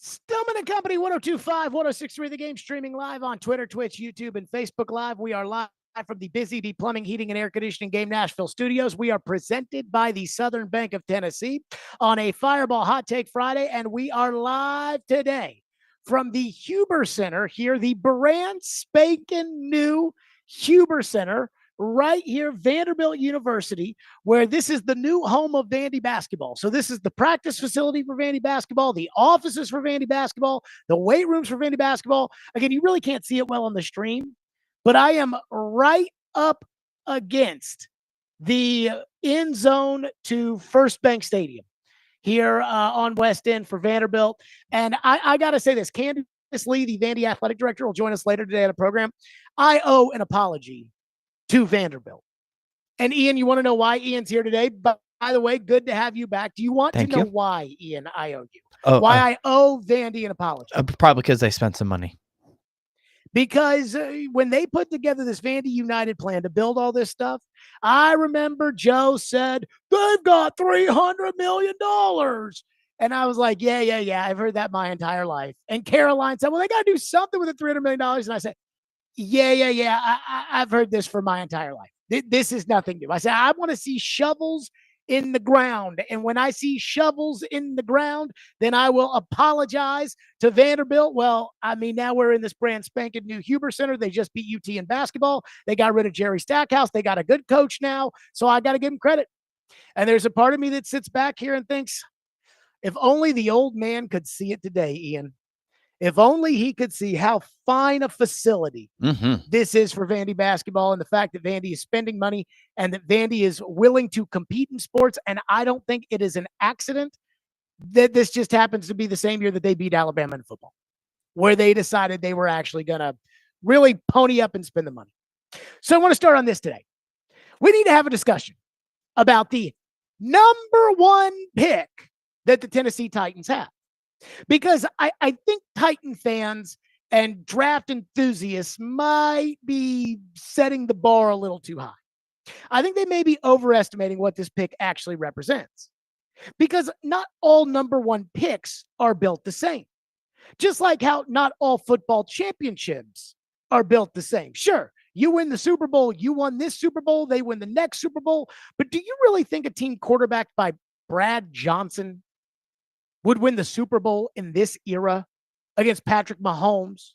Stillman and Company, 1025, 1063, the game streaming live on Twitter, Twitch, YouTube, and Facebook Live. We are live from the Busy Bee Plumbing, Heating, and Air Conditioning Game Nashville studios. We are presented by the Southern Bank of Tennessee on a Fireball Hot Take Friday, and we are live today from the Huber Center here, the brand spanking new Huber Center, right here, Vanderbilt University, where this is the new home of Vandy basketball. So this is the practice facility for Vandy basketball, the offices for Vandy basketball, the weight rooms for Vandy basketball. Again, you really can't see it well on the stream, but I am right up against the end zone to First Bank Stadium here on West End for Vanderbilt. And I got to say this, Candace Lee, the Vandy athletic director, will join us later today on the program. I owe an apology to Vanderbilt. And Ian, you want to know why Ian's here today? But by the way, good to have you back. Do you want to know why, Ian, I owe you? Why I owe Vandy an apology? Probably because they spent some money. Because when they put together this Vandy United plan to build all this stuff, I remember Joe said, they've got $300 million. And I was like, yeah. I've heard that my entire life. And Caroline said, well, they got to do something with the $300 million. And I said, yeah. I've heard this for my entire life. This is nothing new. I said, I want to see shovels in the ground. And when I see shovels in the ground, then I will apologize to Vanderbilt. Well, I mean, now we're in this brand spanking new Huber Center. They just beat UT in basketball. They got rid of Jerry Stackhouse. They got a good coach now. So I got to give them credit. And there's a part of me that sits back here and thinks, if only the old man could see it today, Ian. If only he could see how fine a facility this is for Vandy basketball, and the fact that Vandy is spending money and that Vandy is willing to compete in sports. And I don't think it is an accident that this just happens to be the same year that they beat Alabama in football, where they decided they were actually going to really pony up and spend the money. So I want to start on this today. We need to have a discussion about the number one pick that the Tennessee Titans have. Because I think Titan fans and draft enthusiasts might be setting the bar a little too high. I think they may be overestimating what this pick actually represents. Because not all number one picks are built the same. Just like how not all football championships are built the same. Sure, you win the Super Bowl, you won this Super Bowl, they win the next Super Bowl. But do you really think a team quarterbacked by Brad Johnson would win the Super Bowl in this era against Patrick Mahomes,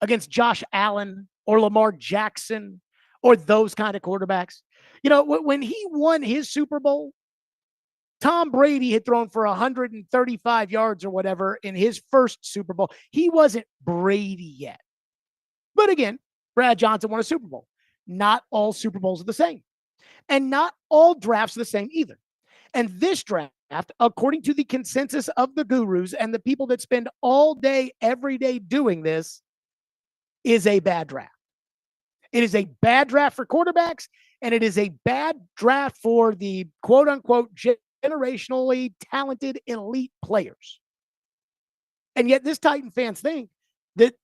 against Josh Allen or Lamar Jackson or those kind of quarterbacks? You know, when he won his Super Bowl, Tom Brady had thrown for 135 yards or whatever in his first Super Bowl. He wasn't Brady yet. But again, Brad Johnson won a Super Bowl. Not all Super Bowls are the same. And not all drafts are the same either. And this draft, according to the consensus of the gurus and the people that spend all day, every day doing this, is a bad draft. It is a bad draft for quarterbacks, and it is a bad draft for the quote-unquote generationally talented elite players. And yet this Titan fans think that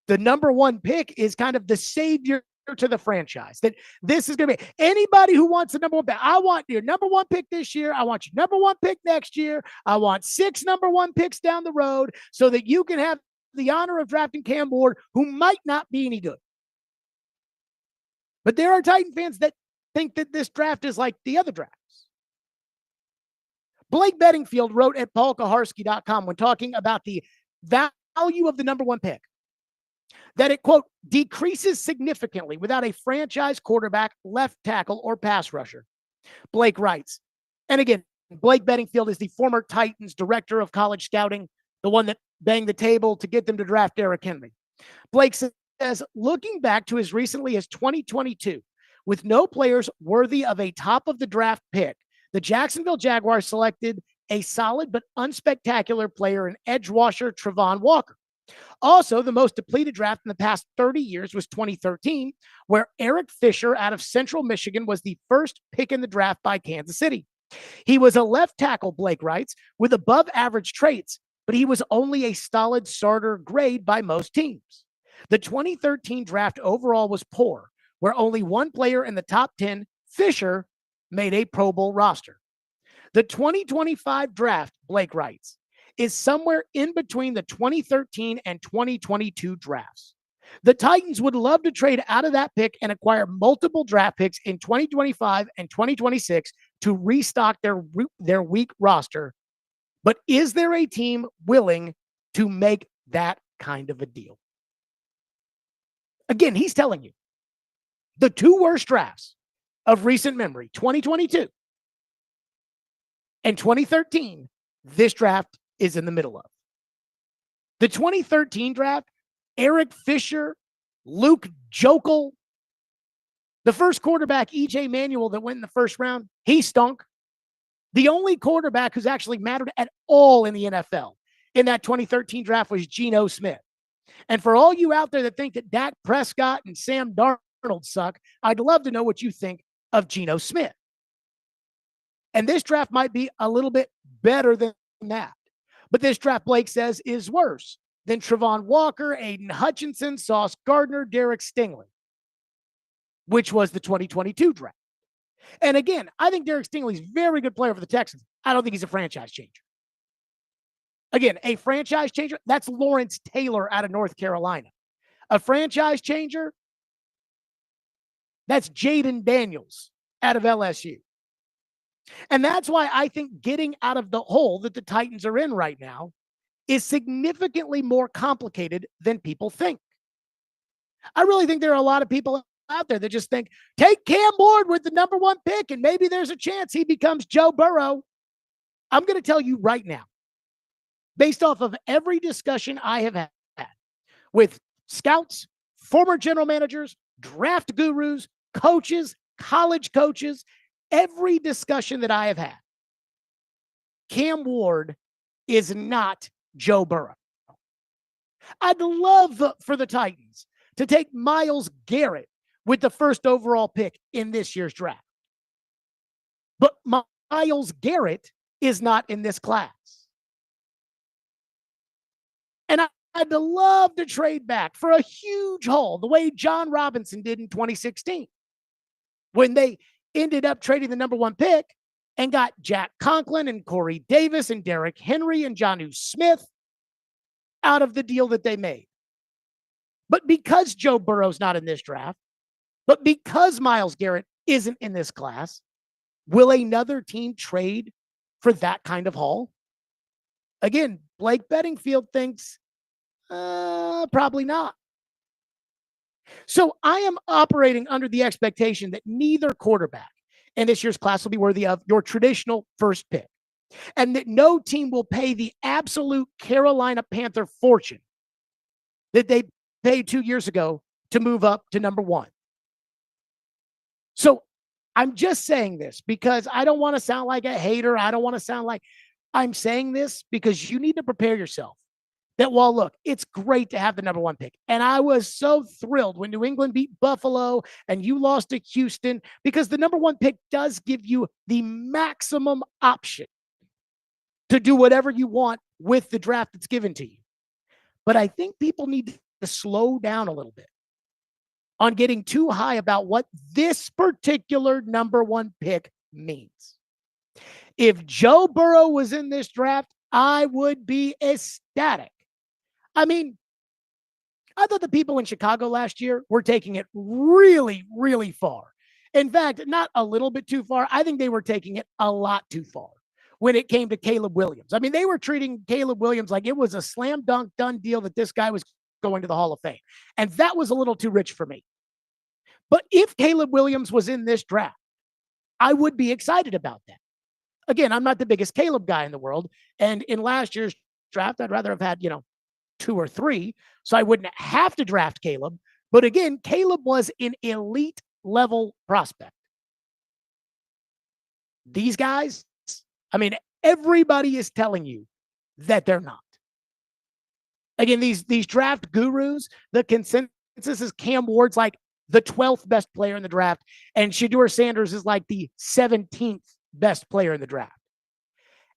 the number one pick is kind of the savior to the franchise, that this is going to be anybody who wants the number one pick. I want your number one pick this year. I want your number one pick next year. I want 6 number one picks down the road so that you can have the honor of drafting Cam Ward, who might not be any good. But there are Titan fans that think that this draft is like the other drafts. Blake Bedingfield wrote at paulkaharski.com when talking about the value of the number one pick, that it, quote, decreases significantly without a franchise quarterback, left tackle, or pass rusher. Blake writes, and again, Blake Bedingfield is the former Titans director of college scouting, the one that banged the table to get them to draft Derrick Henry. Blake says, looking back to as recently as 2022, with no players worthy of a top of the draft pick, the Jacksonville Jaguars selected a solid but unspectacular player in edge rusher Travon Walker. Also, the most depleted draft in the past 30 years was 2013, where Eric Fisher out of Central Michigan was the first pick in the draft by Kansas City. He was a left tackle, Blake writes, with above average traits, but he was only a solid starter grade by most teams. The 2013 draft overall was poor, where only one player in the top 10, Fisher, made a Pro Bowl roster. The 2025 draft, Blake writes, is somewhere in between the 2013 and 2022 drafts. The Titans would love to trade out of that pick and acquire multiple draft picks in 2025 and 2026 to restock their weak roster. But is there a team willing to make that kind of a deal? Again, he's telling you the two worst drafts of recent memory, 2022 and 2013, this draft is in the middle of. The 2013 draft, Eric Fisher, Luke Joeckel, the first quarterback, E.J. Manuel, that went in the first round, he stunk. The only quarterback who's actually mattered at all in the NFL in that 2013 draft was Geno Smith. And for all you out there that think that Dak Prescott and Sam Darnold suck, I'd love to know what you think of Geno Smith. And this draft might be a little bit better than that. But this draft, Blake says, is worse than Travon Walker, Aiden Hutchinson, Sauce Gardner, Derek Stingley, which was the 2022 draft. And again, I think Derek Stingley's a very good player for the Texans. I don't think he's a franchise changer. Again, a franchise changer, that's Lawrence Taylor out of North Carolina. A franchise changer, that's Jaden Daniels out of LSU. And that's why I think getting out of the hole that the Titans are in right now is significantly more complicated than people think. I really think there are a lot of people out there that just think, take Cam Ward with the number 1 pick and maybe there's a chance he becomes Joe Burrow. I'm going to tell you right now, based off of every discussion I have had with scouts, former general managers, draft gurus, coaches, college coaches, every discussion that I have had, Cam Ward is not Joe Burrow. I'd love for the Titans to take Myles Garrett with the first overall pick in this year's draft. But Myles Garrett is not in this class. And I'd love to trade back for a huge haul, the way John Robinson did in 2016, when they ended up trading the number 1 pick and got Jack Conklin and Corey Davis and Derrick Henry and Jonnu Smith out of the deal that they made. But because Joe Burrow's not in this draft, but because Myles Garrett isn't in this class, will another team trade for that kind of haul? Again, Blake Bedingfield thinks probably not. So I am operating under the expectation that neither quarterback in this year's class will be worthy of your traditional first pick, and that no team will pay the absolute Carolina Panther fortune that they paid 2 years ago to move up to number 1. So I'm just saying this because I don't want to sound like a hater. I don't want to sound like I'm saying this because you need to prepare yourself that while, look, it's great to have the number 1 pick. And I was so thrilled when New England beat Buffalo and you lost to Houston because the number 1 pick does give you the maximum option to do whatever you want with the draft that's given to you. But I think people need to slow down a little bit on getting too high about what this particular number 1 pick means. If Joe Burrow was in this draft, I would be ecstatic. I mean, I thought the people in Chicago last year were taking it really, really far. In fact, not a little bit too far. I think they were taking it a lot too far when it came to Caleb Williams. I mean, they were treating Caleb Williams like it was a slam dunk done deal that this guy was going to the Hall of Fame. And that was a little too rich for me. But if Caleb Williams was in this draft, I would be excited about that. Again, I'm not the biggest Caleb guy in the world. And in last year's draft, I'd rather have had, 2 or 3, so I wouldn't have to draft Caleb. But again, Caleb was an elite level prospect. These guys, I mean, everybody is telling you that they're not. Again, these draft gurus, the consensus is Cam Ward's like the 12th best player in the draft, and Shedeur Sanders is like the 17th best player in the draft.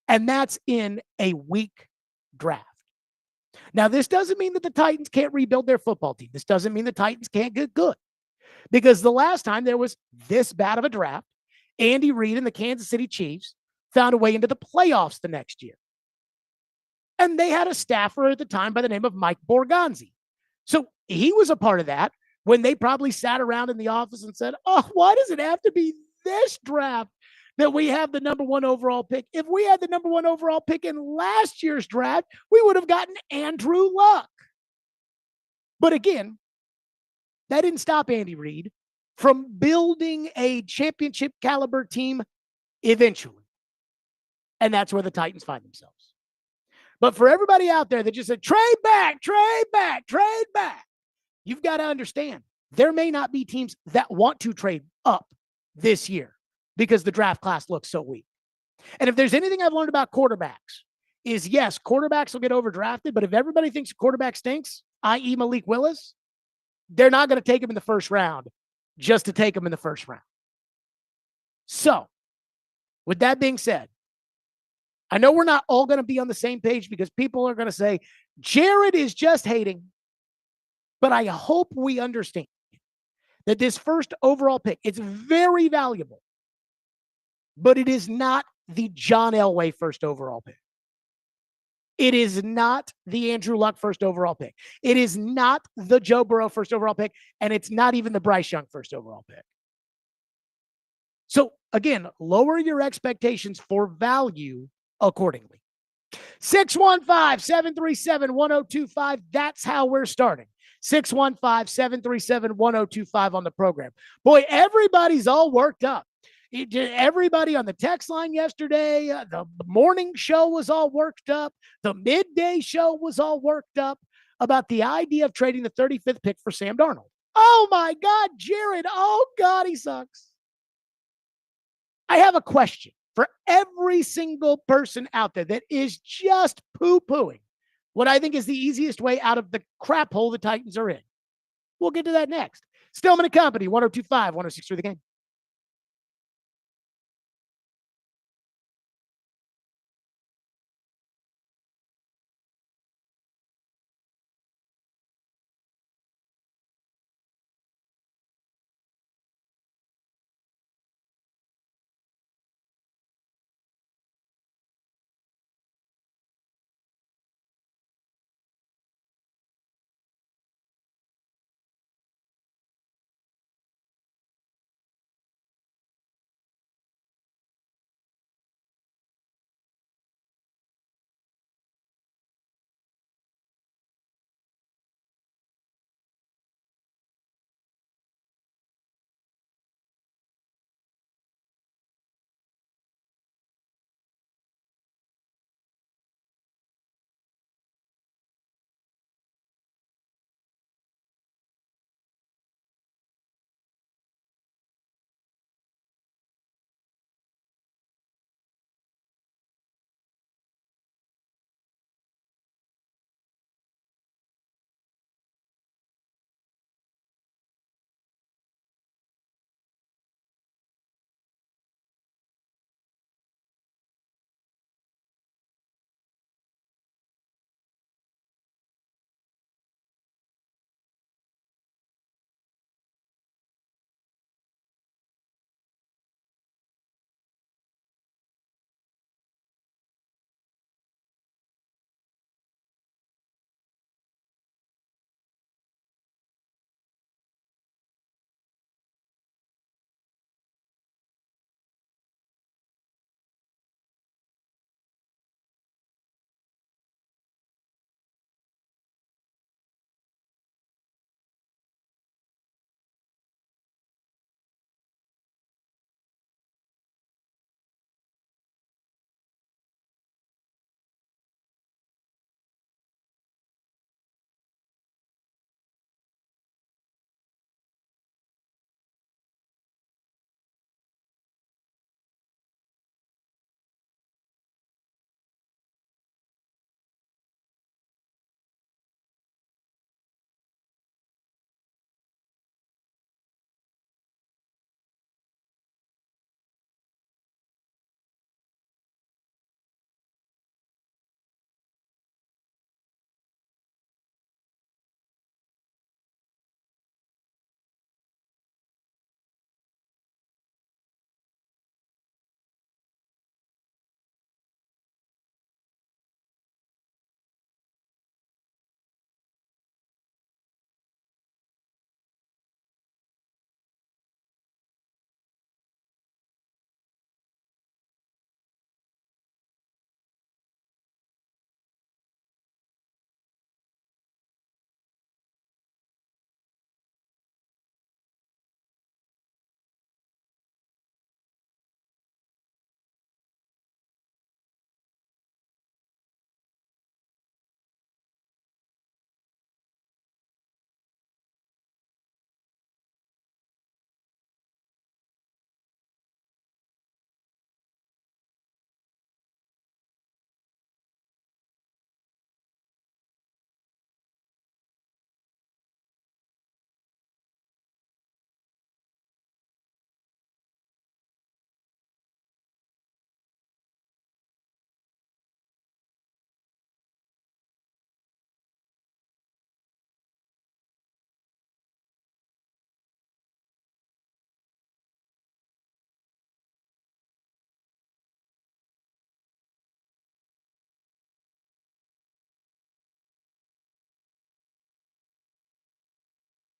And that's in a weak draft. Now, this doesn't mean that the Titans can't rebuild their football team. This doesn't mean the Titans can't get good. Because the last time there was this bad of a draft, Andy Reid and the Kansas City Chiefs found a way into the playoffs the next year. And they had a staffer at the time by the name of Mike Borgonzi. So he was a part of that when they probably sat around in the office and said, oh, why does it have to be this draft that we have the number one overall pick? If we had the number one overall pick in last year's draft, we would have gotten Andrew Luck. But again, that didn't stop Andy Reid from building a championship caliber team eventually. And that's where the Titans find themselves. But for everybody out there that just said, trade back, trade back, trade back, you've got to understand there may not be teams that want to trade up this year because the draft class looks so weak. And if there's anything I've learned about quarterbacks is, yes, quarterbacks will get overdrafted, but if everybody thinks a quarterback stinks, i.e. Malik Willis, they're not going to take him in the first round just to take him in the first round. So, with that being said, I know we're not all going to be on the same page because people are going to say, Jared is just hating. But I hope we understand that this first overall pick, it's very valuable, but it is not the John Elway first overall pick. It is not the Andrew Luck first overall pick. It is not the Joe Burrow first overall pick, and it's not even the Bryce Young first overall pick. So again, lower your expectations for value accordingly. 615-737-1025. That's how we're starting. 615-737-1025 on the program. Boy, everybody's all worked up. Everybody on the text line yesterday, the morning show was all worked up. The midday show was all worked up about the idea of trading the 35th pick for Sam Darnold. Oh my God, Jared. Oh God, he sucks. I have a question for every single person out there that is just poo-pooing what I think is the easiest way out of the crap hole the Titans are in. We'll get to that next. Stillman & Company, 102.5, 106.3 The Game.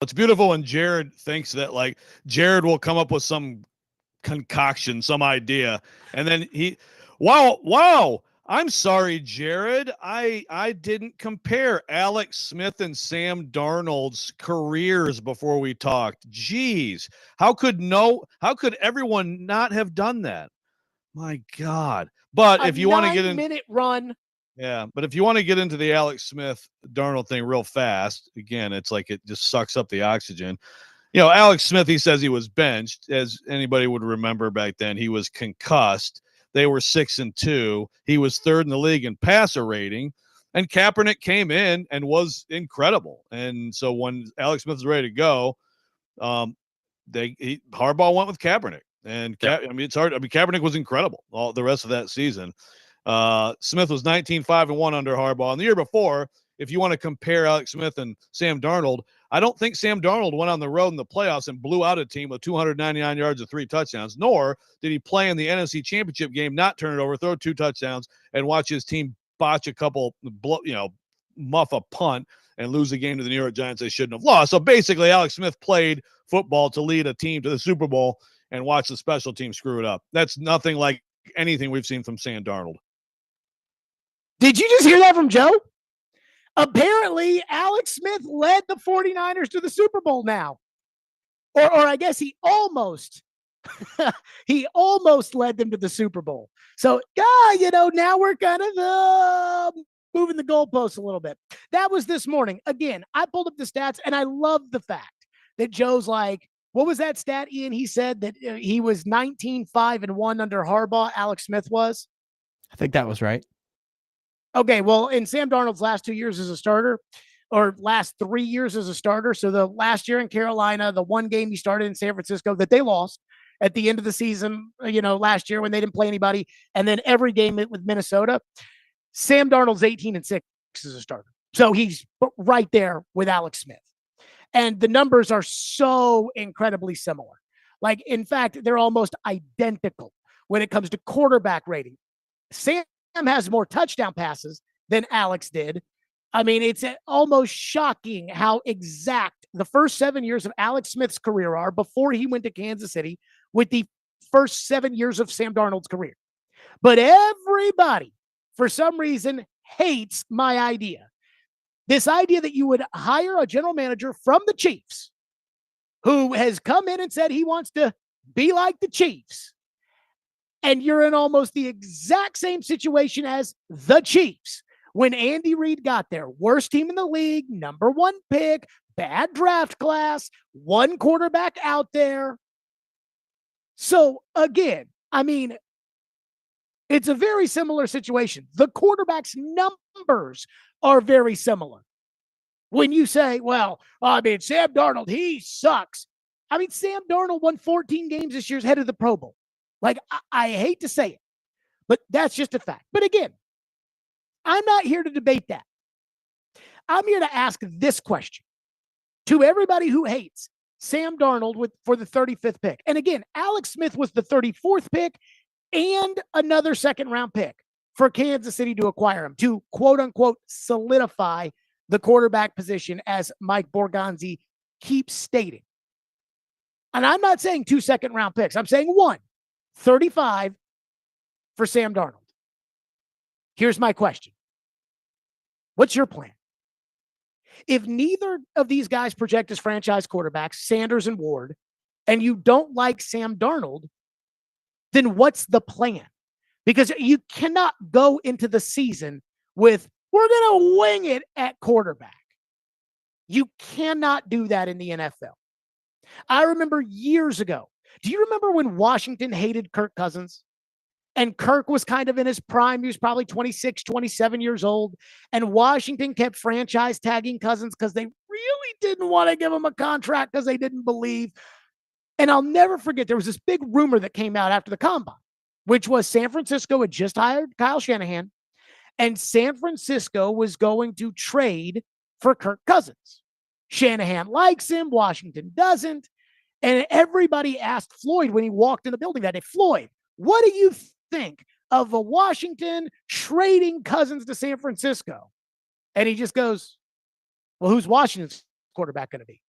It's beautiful when Jared thinks that, like, Jared will come up with some concoction, some idea, and then wow. I'm sorry, Jared. I didn't compare Alex Smith and Sam Darnold's careers before we talked. Jeez, how could everyone not have done that? My God. But if you want to get in, 9-minute run. yeah, but if you want to get into the Alex Smith Darnold thing real fast, again, it's like it just sucks up the oxygen. Alex Smith, he says he was benched. As anybody would remember back then, he was concussed. They were 6-2. He was third in the league in passer rating. And Kaepernick came in and was incredible. And so when Alex Smith was ready to go, Harbaugh went with Kaepernick. And it's hard. Kaepernick was incredible all the rest of that season. Smith was 19-5-1 under Harbaugh. And the year before, if you want to compare Alex Smith and Sam Darnold, I don't think Sam Darnold went on the road in the playoffs and blew out a team with 299 yards and 3 touchdowns, nor did he play in the NFC Championship game, not turn it over, throw 2 touchdowns, and watch his team botch a couple, muff a punt and lose the game to the New York Giants they shouldn't have lost. So basically, Alex Smith played football to lead a team to the Super Bowl and watch the special team screw it up. That's nothing like anything we've seen from Sam Darnold. Did you just hear that from Joe? Apparently, Alex Smith led the 49ers to the Super Bowl now. Or I guess he almost led them to the Super Bowl. So, now we're kind of moving the goalposts a little bit. That was this morning. Again, I pulled up the stats, and I love the fact that Joe's like, what was that stat, Ian? He said that he was 19-5-1 under Harbaugh, Alex Smith was? I think that was right. Okay, well, in Sam Darnold's last 2 years as a starter, or last 3 years as a starter, so the last year in Carolina, the one game he started in San Francisco that they lost at the end of the season, last year when they didn't play anybody, and then every game with Minnesota, Sam Darnold's 18-6 as a starter. So he's right there with Alex Smith. And the numbers are so incredibly similar. Like, in fact, they're almost identical when it comes to quarterback rating. Sam has more touchdown passes than Alex did. I mean, it's almost shocking how exact the first 7 years of Alex Smith's career are before he went to Kansas City with the first 7 years of Sam Darnold's career. But everybody, for some reason, hates my idea. This idea that you would hire a general manager from the Chiefs who has come in and said he wants to be like the Chiefs. And you're in almost the exact same situation as the Chiefs. When Andy Reid got there, worst team in the league, number 1 pick, bad draft class, 1 quarterback out there. So again, I mean, it's a very similar situation. The quarterback's numbers are very similar. When you say, well, Sam Darnold, he sucks. Sam Darnold won 14 games this year, head of the Pro Bowl. Like, I hate to say it, but that's just a fact. But again, I'm not here to debate that. I'm here to ask this question to everybody who hates Sam Darnold for the 35th pick. And again, Alex Smith was the 34th pick and another second-round pick for Kansas City to acquire him, to quote-unquote solidify the quarterback position, as Mike Borgonzi keeps stating. And I'm not saying 2 second-round picks. I'm saying 1. 35 for Sam Darnold. Here's my question. What's your plan? If neither of these guys project as franchise quarterbacks, Sanders and Ward, and you don't like Sam Darnold, then what's the plan? Because you cannot go into the season with, we're going to wing it at quarterback. You cannot do that in the NFL. I remember years ago, do you remember when Washington hated Kirk Cousins? And Kirk was kind of in his prime. He was probably 26, 27 years old. And Washington kept franchise tagging Cousins because they really didn't want to give him a contract because they didn't believe. And I'll never forget, there was this big rumor that came out after the combine, which was San Francisco had just hired Kyle Shanahan, and San Francisco was going to trade for Kirk Cousins. Shanahan likes him. Washington doesn't. And everybody asked Floyd when he walked in the building that day, Floyd, what do you think of a Washington trading Cousins to San Francisco? And he just goes, well, who's Washington's quarterback going to be?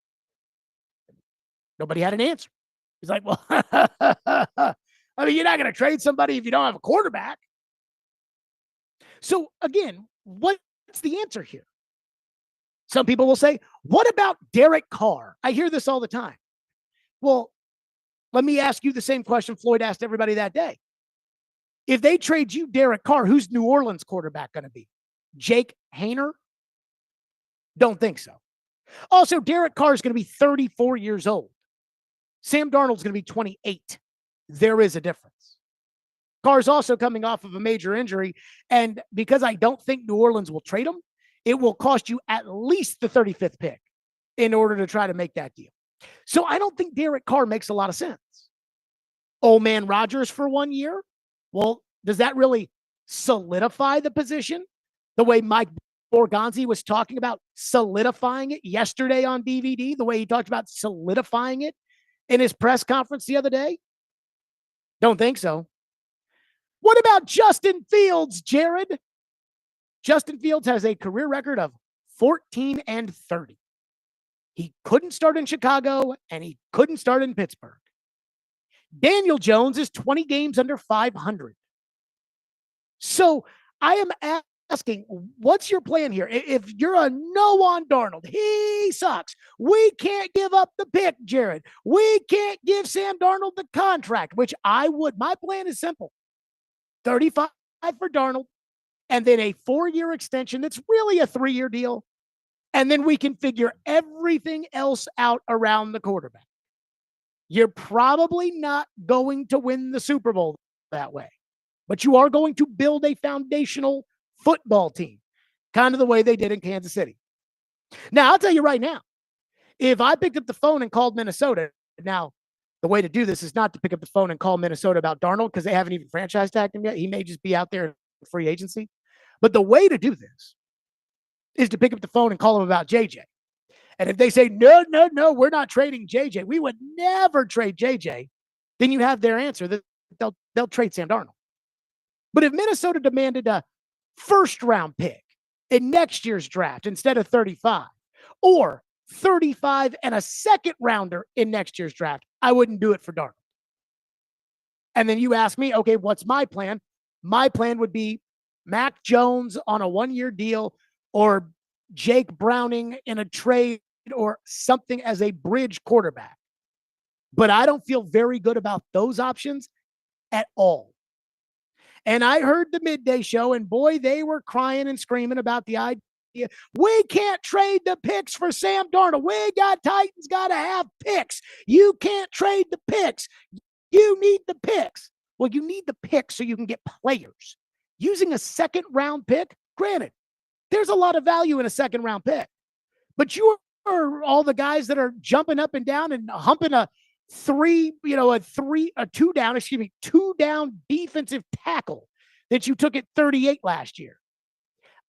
Nobody had an answer. He's like, well, I mean, you're not going to trade somebody if you don't have a quarterback. So again, what's the answer here? Some people will say, what about Derek Carr? I hear this all the time. Well, let me ask you the same question Floyd asked everybody that day. If they trade you Derek Carr, who's New Orleans quarterback going to be? Jake Haener? Don't think so. Also, Derek Carr is going to be 34 years old. Sam Darnold's going to be 28. There is a difference. Carr's also coming off of a major injury, and because I don't think New Orleans will trade him, it will cost you at least the 35th pick in order to try to make that deal. So I don't think Derek Carr makes a lot of sense. Old man Rodgers for 1 year? Well, does that really solidify the position the way Mike Borgonzi was talking about solidifying it yesterday on DVD, the way he talked about solidifying it in his press conference the other day? Don't think so. What about Justin Fields, Jared? Justin Fields has a career record of 14-30. He couldn't start in Chicago, and he couldn't start in Pittsburgh. Daniel Jones is 20 games under 500. So I am asking, what's your plan here? If you're a no on Darnold, he sucks. We can't give up the pick, Jared. We can't give Sam Darnold the contract, which I would. My plan is simple. 35 for Darnold, and then a 4-year extension that's really a 3-year deal. And then we can figure everything else out around the quarterback. You're probably not going to win the Super Bowl that way, but you are going to build a foundational football team, kind of the way they did in Kansas City. Now, I'll tell you right now, if I picked up the phone and called Minnesota, now, the way to do this is not to pick up the phone and call Minnesota about Darnold because they haven't even franchise tagged him yet. He may just be out there in free agency. But the way to do this is to pick up the phone and call him about JJ. And if they say, no, we're not trading JJ, we would never trade JJ, then you have their answer that they'll trade Sam Darnold. But if Minnesota demanded a first-round pick in next year's draft instead of 35, or 35 and a second rounder in next year's draft, I wouldn't do it for Darnold. And then you ask me, okay, what's my plan? My plan would be Mac Jones on a 1-year deal, or Jake Browning in a trade, or something as a bridge quarterback. But I don't feel very good about those options at all. And I heard the midday show, and boy, they were crying and screaming about the idea. We can't trade the picks for Sam Darnold. Titans got to have picks. You can't trade the picks. You need the picks. Well, you need the picks so you can get players. Using a second-round pick, granted, there's a lot of value in a second-round pick. But you are all the guys that are jumping up and down and humping a two-down defensive tackle that you took at 38 last year.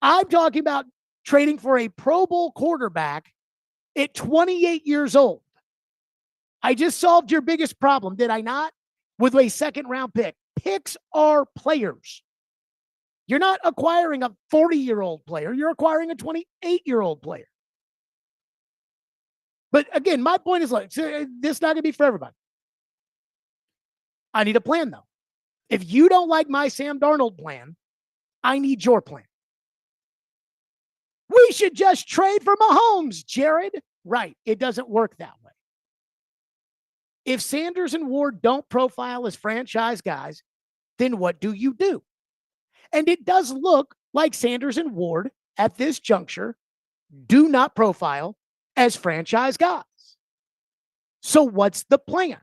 I'm talking about trading for a Pro Bowl quarterback at 28 years old. I just solved your biggest problem, did I not? With a second-round pick. Picks are players. You're not acquiring a 40-year-old player. You're acquiring a 28-year-old player. But again, my point is like, this is not going to be for everybody. I need a plan, though. If you don't like my Sam Darnold plan, I need your plan. We should just trade for Mahomes, Jared. Right. It doesn't work that way. If Sanders and Ward don't profile as franchise guys, then what do you do? And it does look like Sanders and Ward at this juncture do not profile as franchise guys. So what's the plan?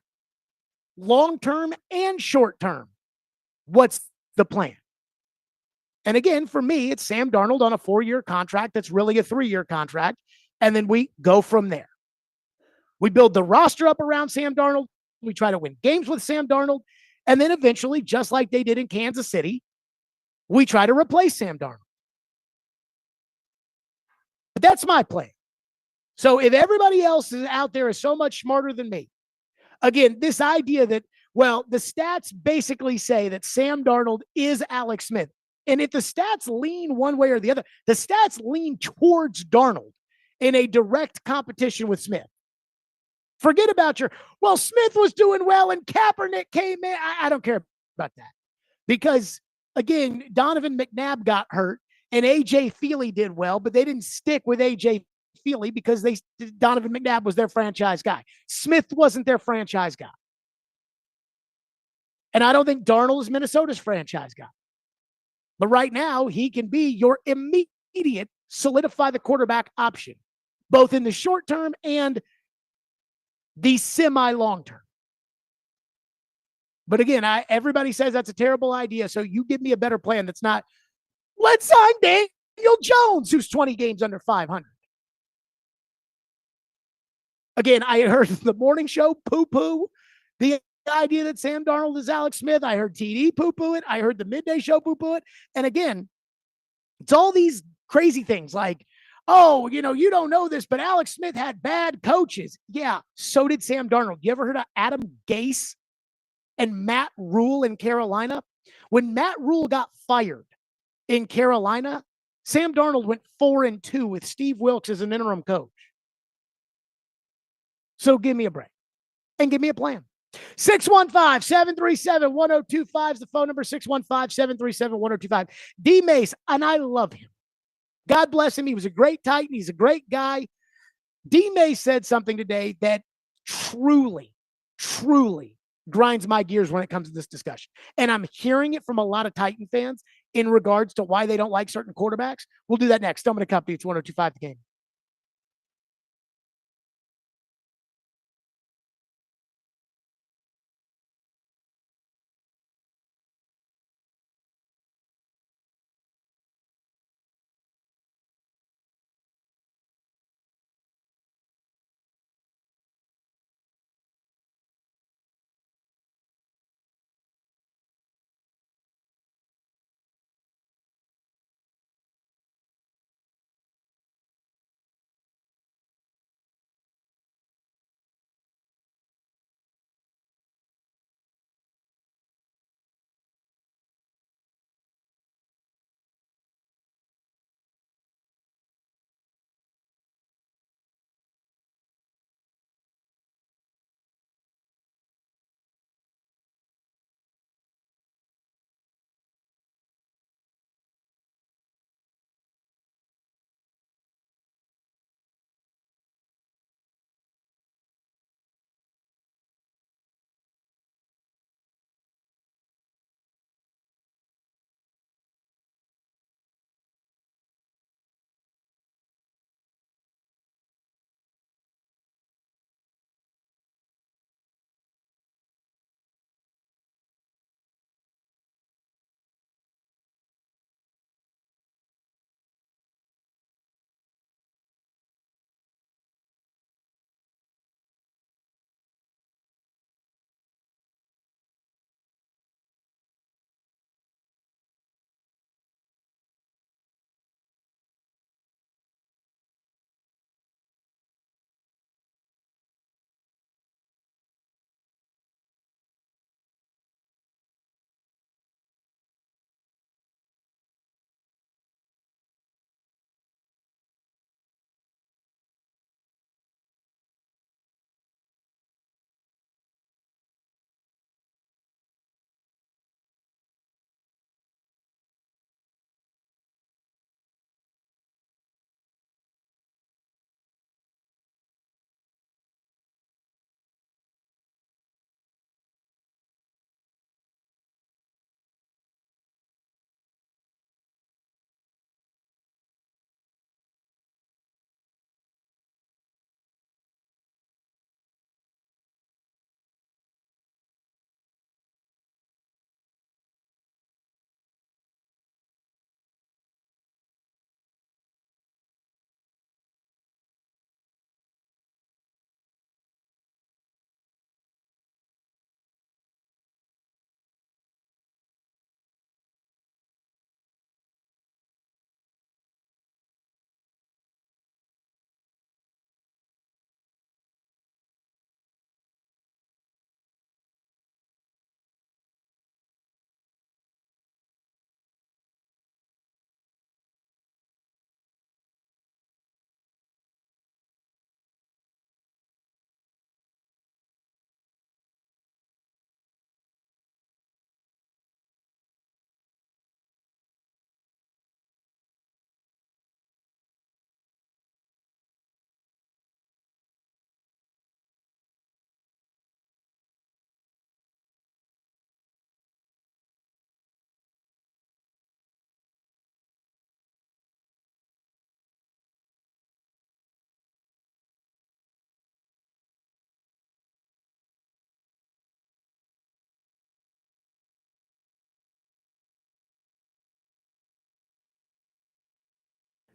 Long-term and short-term. What's the plan? And again, for me, it's Sam Darnold on a 4-year contract that's really a 3-year contract, and then we go from there. We build the roster up around Sam Darnold. We try to win games with Sam Darnold, and then eventually, just like they did in Kansas City, we try to replace Sam Darnold. But that's my plan. So if everybody else is out there is so much smarter than me, again, this idea that, well, the stats basically say that Sam Darnold is Alex Smith. And if the stats lean one way or the other, the stats lean towards Darnold in a direct competition with Smith. Forget about well, Smith was doing well and Kaepernick came in. I don't care about that because, again, Donovan McNabb got hurt and A.J. Feely did well, but they didn't stick with A.J. Feely because Donovan McNabb was their franchise guy. Smith wasn't their franchise guy. And I don't think Darnold is Minnesota's franchise guy. But right now, he can be your immediate solidify the quarterback option, both in the short term and the semi-long term. But again, everybody says that's a terrible idea. So you give me a better plan that's not, let's sign Daniel Jones, who's 20 games under 500. Again, I heard the morning show poo-poo the idea that Sam Darnold is Alex Smith. I heard TD poo-poo it. I heard the midday show poo-poo it. And again, it's all these crazy things like, oh, you don't know this, but Alex Smith had bad coaches. Yeah, so did Sam Darnold. You ever heard of Adam Gase and Matt Rule in Carolina? When Matt Rule got fired in Carolina, Sam Darnold went 4-2 with Steve Wilkes as an interim coach. So give me a break and give me a plan. 615-737-1025 is the phone number, 615-737-1025. D. Mace, and I love him. God bless him. He was a great Titan. He's a great guy. D. Mace said something today that truly, truly grinds my gears when it comes to this discussion. And I'm hearing it from a lot of Titan fans in regards to why they don't like certain quarterbacks. We'll do that next. Stillman & Company. It's 1025 The Game.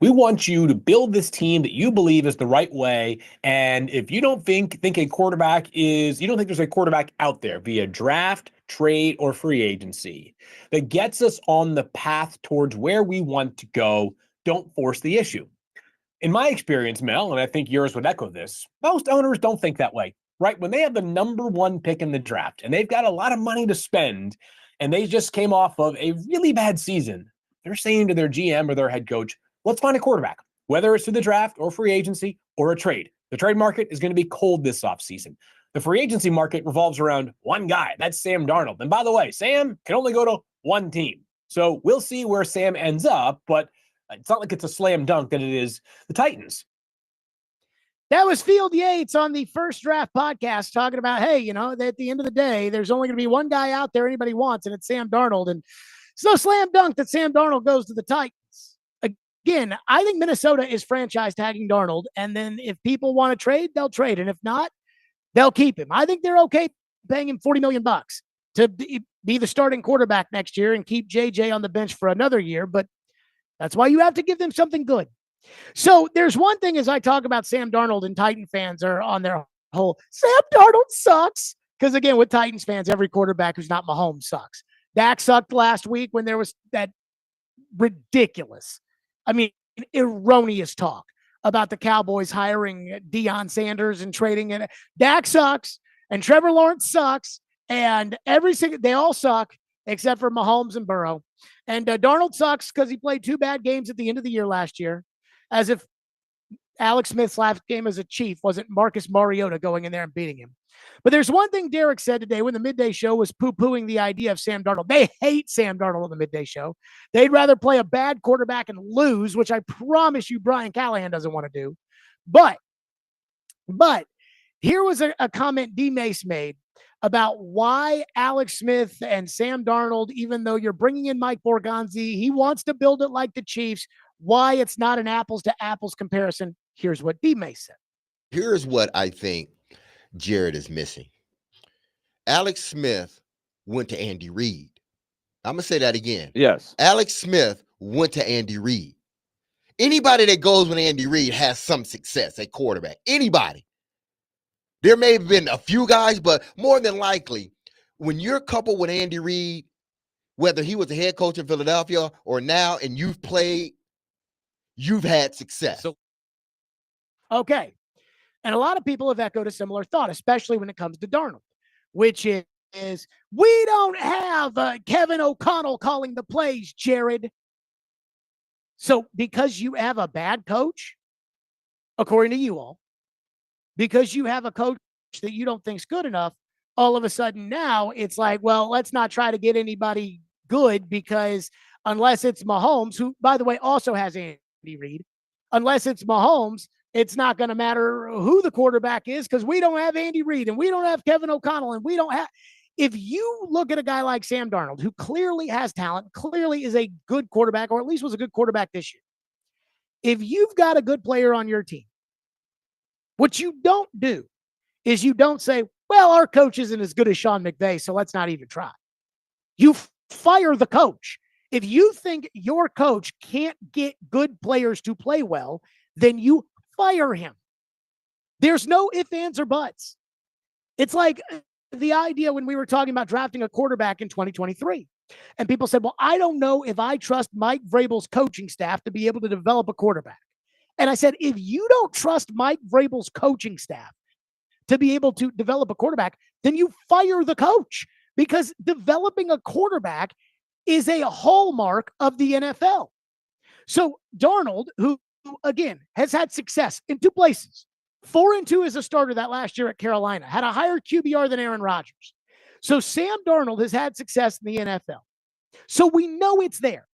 We want you to build this team that you believe is the right way. And if you don't think a quarterback is, you don't think there's a quarterback out there via draft, trade, or free agency that gets us on the path towards where we want to go, don't force the issue. In my experience, Mel, and I think yours would echo this, most owners don't think that way, right? When they have the number one pick in the draft and they've got a lot of money to spend and they just came off of a really bad season, they're saying to their GM or their head coach, let's find a quarterback, whether it's through the draft or free agency or a trade. The trade market is going to be cold this offseason. The free agency market revolves around one guy. That's Sam Darnold. And by the way, Sam can only go to one team. So we'll see where Sam ends up, but it's not like it's a slam dunk that it is the Titans. That was Field Yates on the First Draft podcast talking about, hey, at the end of the day, there's only going to be one guy out there anybody wants, and it's Sam Darnold. And it's no slam dunk that Sam Darnold goes to the Titans. Again, I think Minnesota is franchise tagging Darnold, and then if people want to trade, they'll trade, and if not, they'll keep him. I think they're okay paying him $40 million to be the starting quarterback next year and keep JJ on the bench for another year, but that's why you have to give them something good. So there's one thing as I talk about Sam Darnold, and Titan fans are on their whole, Sam Darnold sucks. Because again, with Titans fans, every quarterback who's not Mahomes sucks. Dak sucked last week when there was that ridiculous, erroneous talk about the Cowboys hiring Deion Sanders and trading it. Dak sucks, and Trevor Lawrence sucks, and they all suck except for Mahomes and Burrow. And Darnold sucks because he played 2 bad games at the end of the year last year, as if Alex Smith's last game as a Chief wasn't Marcus Mariota going in there and beating him. But there's one thing Derek said today when the midday show was poo-pooing the idea of Sam Darnold. They hate Sam Darnold on the midday show. They'd rather play a bad quarterback and lose, which I promise you Brian Callahan doesn't want to do. But here was a comment D. Mace made about why Alex Smith and Sam Darnold, even though you're bringing in Mike Borgonzi, he wants to build it like the Chiefs, why it's not an apples to apples comparison. Here's what D. Mace said. Here's what I think Jared is missing. Alex Smith went to Andy Reid. I'm going to say that again. Yes. Alex Smith went to Andy Reid. Anybody that goes with Andy Reid has some success at quarterback. Anybody. There may have been a few guys, but more than likely, when you're coupled with Andy Reid, whether he was the head coach in Philadelphia or now, and you've played, you've had success. Okay. And a lot of people have echoed a similar thought, especially when it comes to Darnold, which is we don't have Kevin O'Connell calling the plays, Jared. So because you have a bad coach, according to you all, because you have a coach that you don't think's good enough, all of a sudden now it's like, well, let's not try to get anybody good, because unless it's Mahomes, who, by the way, also has Andy Reid, unless it's Mahomes, it's not going to matter who the quarterback is, because we don't have Andy Reid and we don't have Kevin O'Connell and we don't have. If you look at a guy like Sam Darnold, who clearly has talent, clearly is a good quarterback, or at least was a good quarterback this year. If you've got a good player on your team, what you don't do is you don't say, well, our coach isn't as good as Sean McVay, so let's not even try. You fire the coach. If you think your coach can't get good players to play well, then you fire him. There's no ifs, ands, or buts. It's like the idea when we were talking about drafting a quarterback in 2023. And people said, well, I don't know if I trust Mike Vrabel's coaching staff to be able to develop a quarterback. And I said, if you don't trust Mike Vrabel's coaching staff to be able to develop a quarterback, then you fire the coach, because developing a quarterback is a hallmark of the NFL. So Darnold, who again has had success in 2 places, 4-2 as a starter that last year at Carolina, had a higher QBR than Aaron Rodgers. So Sam Darnold has had success in the NFL. So we know it's there.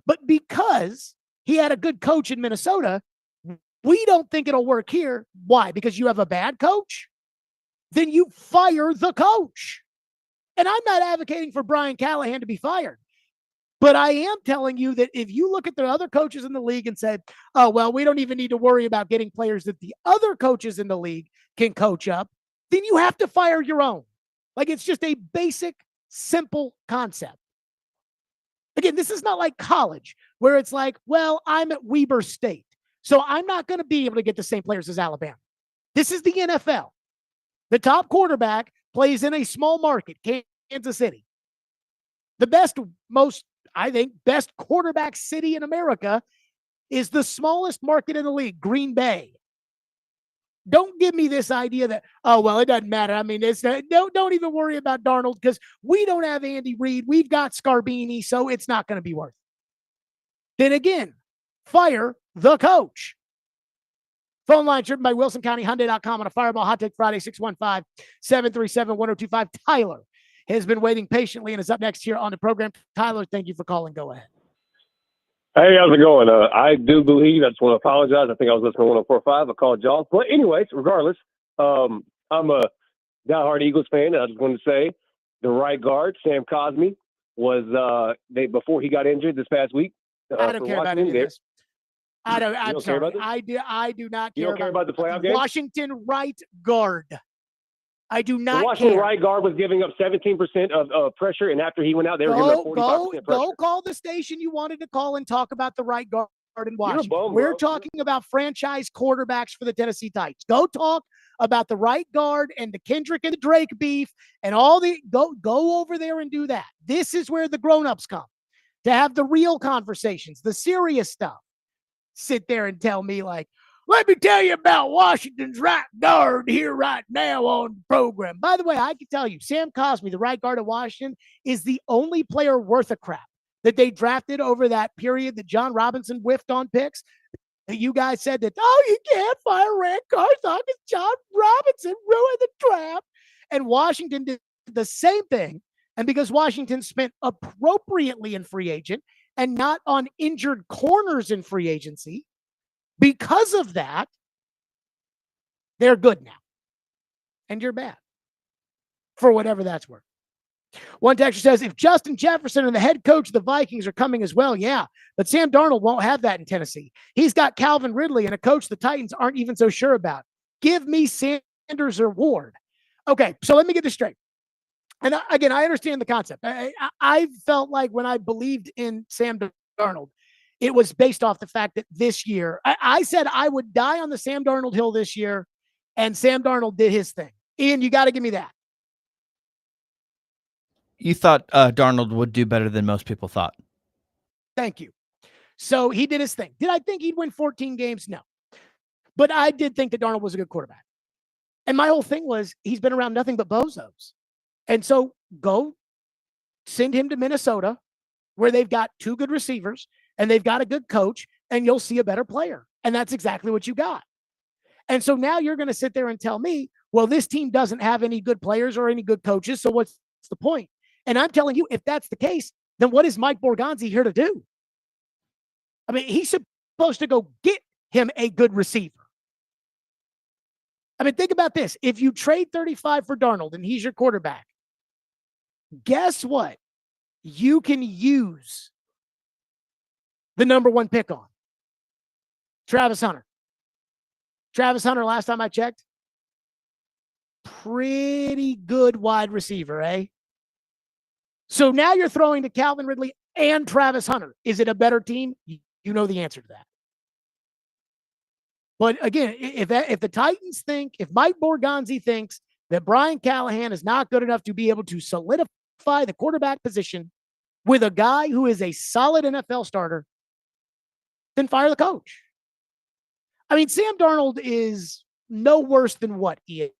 But because he had a good coach in Minnesota, we don't think it'll work here. Why? Because you have a bad coach? Then you fire the coach. And I'm not advocating for Brian Callahan to be fired. But I am telling you that if you look at the other coaches in the league and said, oh, well, we don't even need to worry about getting players that the other coaches in the league can coach up, then you have to fire your own. Like, it's just a basic, simple concept. Again, this is not like college where it's like, well, I'm at Weber State, so I'm not going to be able to get the same players as Alabama. This is the NFL. The top quarterback plays in a small market, Kansas City. The best quarterback city in America is the smallest market in the league, Green Bay. Don't give me this idea that, oh, well, it doesn't matter. I mean, don't even worry about Darnold because we don't have Andy Reid. We've got Scarbini, so it's not going to be worth it. Then again, fire the coach. Phone line driven by WilsonCountyHyundai.com on a Fireball Hot Take Friday, 615-737-1025. Tyler has been waiting patiently and is up next here on the program. Tyler, thank you for calling. Go ahead. Hey, how's it going? I do believe, I just want to apologize. I think I was listening to 104.5. I called y'all. But anyways, regardless, I'm a diehard Eagles fan. And I just wanted to say the right guard, Sam Cosmi, was before he got injured this past week. I don't care about any of this. I'm sorry. I do not care. You don't care about the playoff game? Washington right guard. I do not the Washington care. right guard was giving up 17% of pressure, and after he went out, they were giving up 45% pressure. Go call the station you wanted to call and talk about the right guard in Washington. Bum, We're talking about franchise quarterbacks for the Tennessee Titans. Go talk about the right guard and the Kendrick and the Drake beef and all the go over there and do that. This is where the grown-ups come to have the real conversations, the serious stuff. Sit there and tell me like, let me tell you about Washington's right guard here right now on the program. By the way, I can tell you, Sam Cosmi, the right guard of Washington, is the only player worth a crap that they drafted over that period that John Robinson whiffed on picks. You guys said that, oh, you can't fire Rand Carthon because John Robinson ruined the draft. And Washington did the same thing. And because Washington spent appropriately in free agent and not on injured corners in free agency, because of that, they're good now. And you're bad. For whatever that's worth. One texter says, if Justin Jefferson and the head coach of the Vikings are coming as well, yeah. But Sam Darnold won't have that in Tennessee. He's got Calvin Ridley and a coach the Titans aren't even so sure about. Give me Sanders or Ward. Okay, so let me get this straight. And again, I understand the concept. I felt like when I believed in Sam Darnold, it was based off the fact that this year, I said I would die on the Sam Darnold hill this year, and Sam Darnold did his thing. Ian, you got to give me that. You thought Darnold would do better than most people thought. Thank you. So he did his thing. Did I think he'd win 14 games? No. But I did think that Darnold was a good quarterback. And my whole thing was he's been around nothing but bozos. And so go send him to Minnesota where they've got two good receivers and they've got a good coach and you'll see a better player. And that's exactly what you got. And so now you're going to sit there and tell me, well, this team doesn't have any good players or any good coaches. So what's the point? And I'm telling you, if that's the case, then what is Mike Borgonzi here to do? I mean, he's supposed to go get him a good receiver. I mean, think about this. If you trade 35 for Darnold and he's your quarterback, guess what? You can use the number one pick on Travis Hunter. Travis Hunter, last time I checked, pretty good wide receiver, eh? So now you're throwing to Calvin Ridley and Travis Hunter. Is it a better team? You know the answer to that. But again, if the Titans think, if Mike Borgonzi thinks that Brian Callahan is not good enough to be able to solidify the quarterback position with a guy who is a solid NFL starter, then fire the coach. I mean, Sam Darnold is no worse than what, Ian?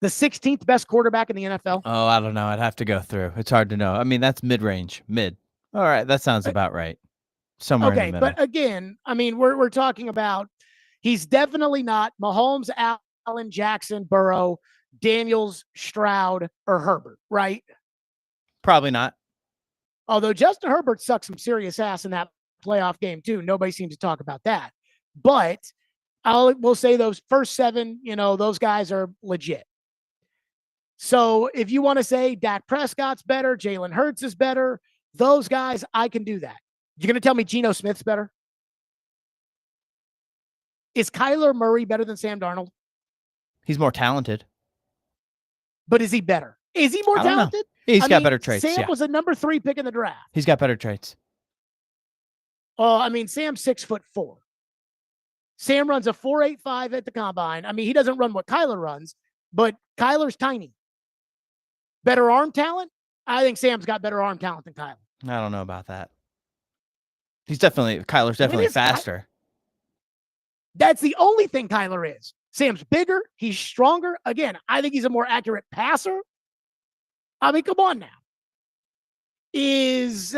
The 16th best quarterback in the NFL? Oh, I don't know. I'd have to go through. It's hard to know. I mean, that's mid-range. Mid. All right. That sounds about right. Somewhere in the middle. But again, I mean, we're talking about he's definitely not Mahomes, Allen, Jackson, Burrow, Daniels, Stroud, or Herbert, right? Probably not. Although Justin Herbert sucked some serious ass in that playoff game too. Nobody seems to talk about that. But we'll say those first seven, those guys are legit. So if you want to say Dak Prescott's better, Jalen Hurts is better, those guys, I can do that. You're going to tell me Geno Smith's better? Is Kyler Murray better than Sam Darnold? He's more talented. But is he better? Is he more talented? He's got better traits. Sam was a number 3 pick in the draft. He's got better traits. Sam's 6'4". Sam runs a 4.85 at the combine. He doesn't run what Kyler runs, but Kyler's tiny. Better arm talent? I think Sam's got better arm talent than Kyler. I don't know about that. Kyler's definitely faster. That's the only thing Kyler is. Sam's bigger. He's stronger. Again, I think he's a more accurate passer. Come on now. Is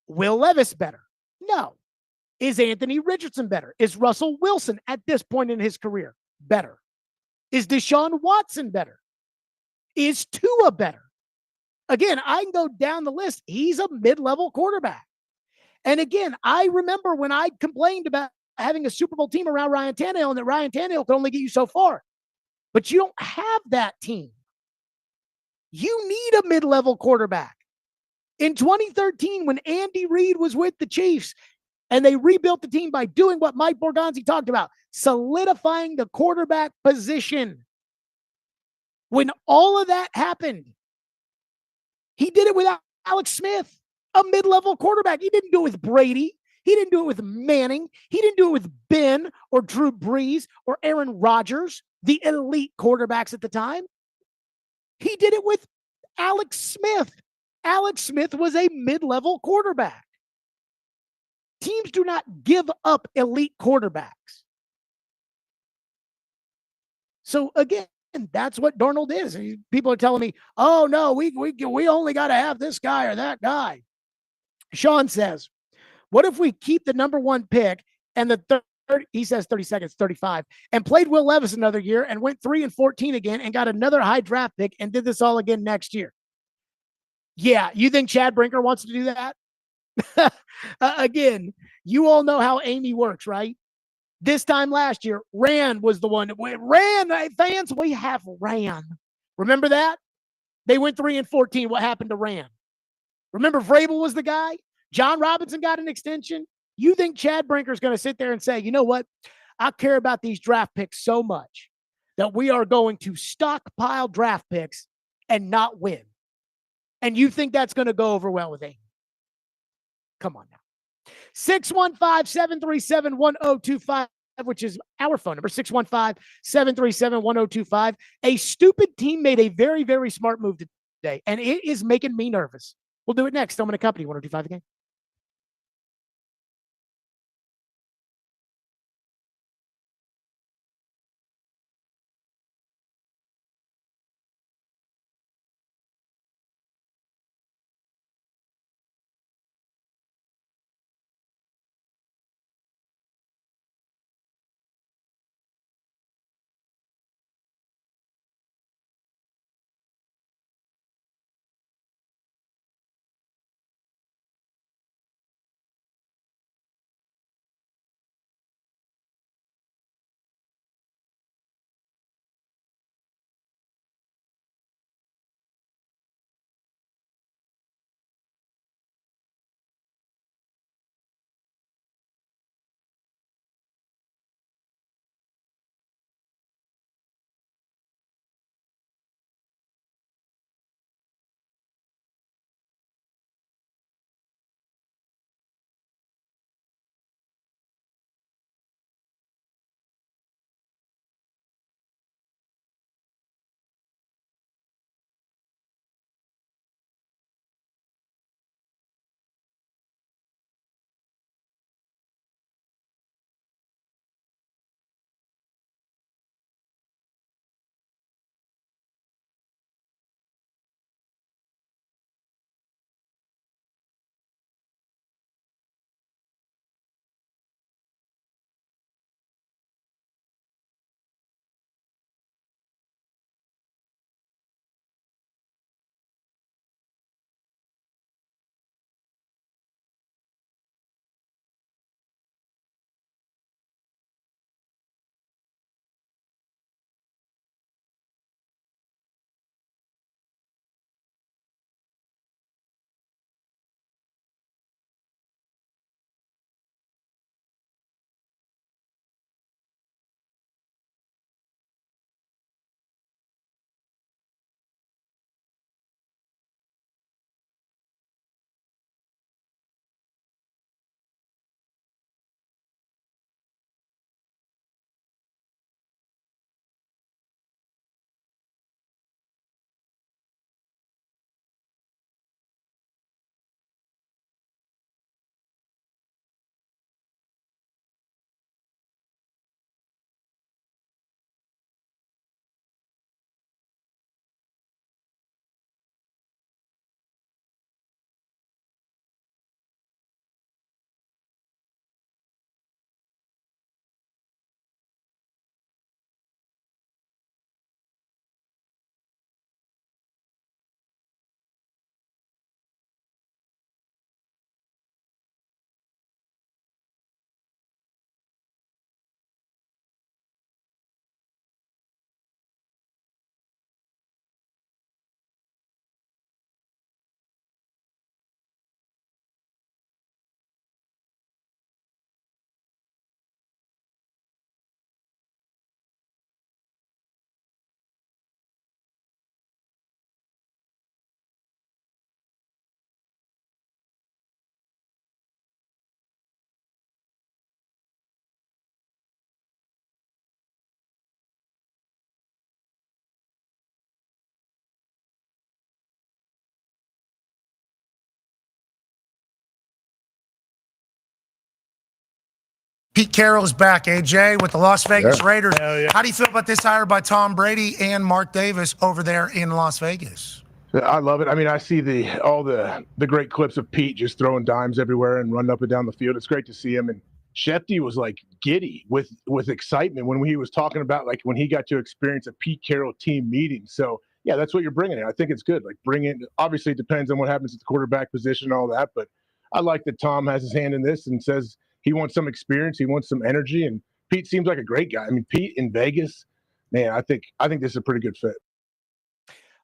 Will Levis better? No. Is Anthony Richardson better? Is Russell Wilson at this point in his career better? Is Deshaun Watson better? Is Tua better? Again, I can go down the list. He's a mid-level quarterback. And again, I remember when I complained about having a Super Bowl team around Ryan Tannehill and that Ryan Tannehill could only get you so far. But you don't have that team. You need a mid-level quarterback. In 2013, when Andy Reid was with the Chiefs and they rebuilt the team by doing what Mike Borgonzi talked about, solidifying the quarterback position. When all of that happened, he did it without Alex Smith, a mid-level quarterback. He didn't do it with Brady. He didn't do it with Manning. He didn't do it with Ben or Drew Brees or Aaron Rodgers, the elite quarterbacks at the time. He did it with Alex Smith. Alex Smith was a mid-level quarterback. Teams do not give up elite quarterbacks. So again, that's what Darnold is. People are telling me, oh no, we only got to have this guy or that guy. Sean says, what if we keep the number 1 pick and the third, he says 30 seconds, 35, and played Will Levis another year and went 3-14 again and got another high draft pick and did this all again next year? Yeah, you think Chad Brinker wants to do that? Again, you all know how Amy works, right? This time last year, Rand was the one that went. Rand, fans, we have Rand. Remember that? They went 3-14. What happened to Rand? Remember Vrabel was the guy? John Robinson got an extension. You think Chad Brinker is going to sit there and say, you know what? I care about these draft picks so much that we are going to stockpile draft picks and not win. And you think that's going to go over well with Amy? Come on now. 615-737-1025, which is our phone number, 615-737-1025. A stupid team made a very, very smart move today, and it is making me nervous. We'll do it next. Stillman & Company, 1025 again. Pete Carroll is back, AJ, with the Las Vegas Raiders. Yeah. How do you feel about this hire by Tom Brady and Mark Davis over there in Las Vegas? I love it. I mean, I see all the great clips of Pete just throwing dimes everywhere and running up and down the field. It's great to see him. And Shefty was like giddy with excitement when he was talking about like when he got to experience a Pete Carroll team meeting. So yeah, that's what you're bringing in. I think it's good. Like obviously it depends on what happens at the quarterback position and all that, but I like that Tom has his hand in this and says he wants some experience, he wants some energy, and Pete seems like a great guy. I mean, Pete in Vegas, man, I think this is a pretty good fit.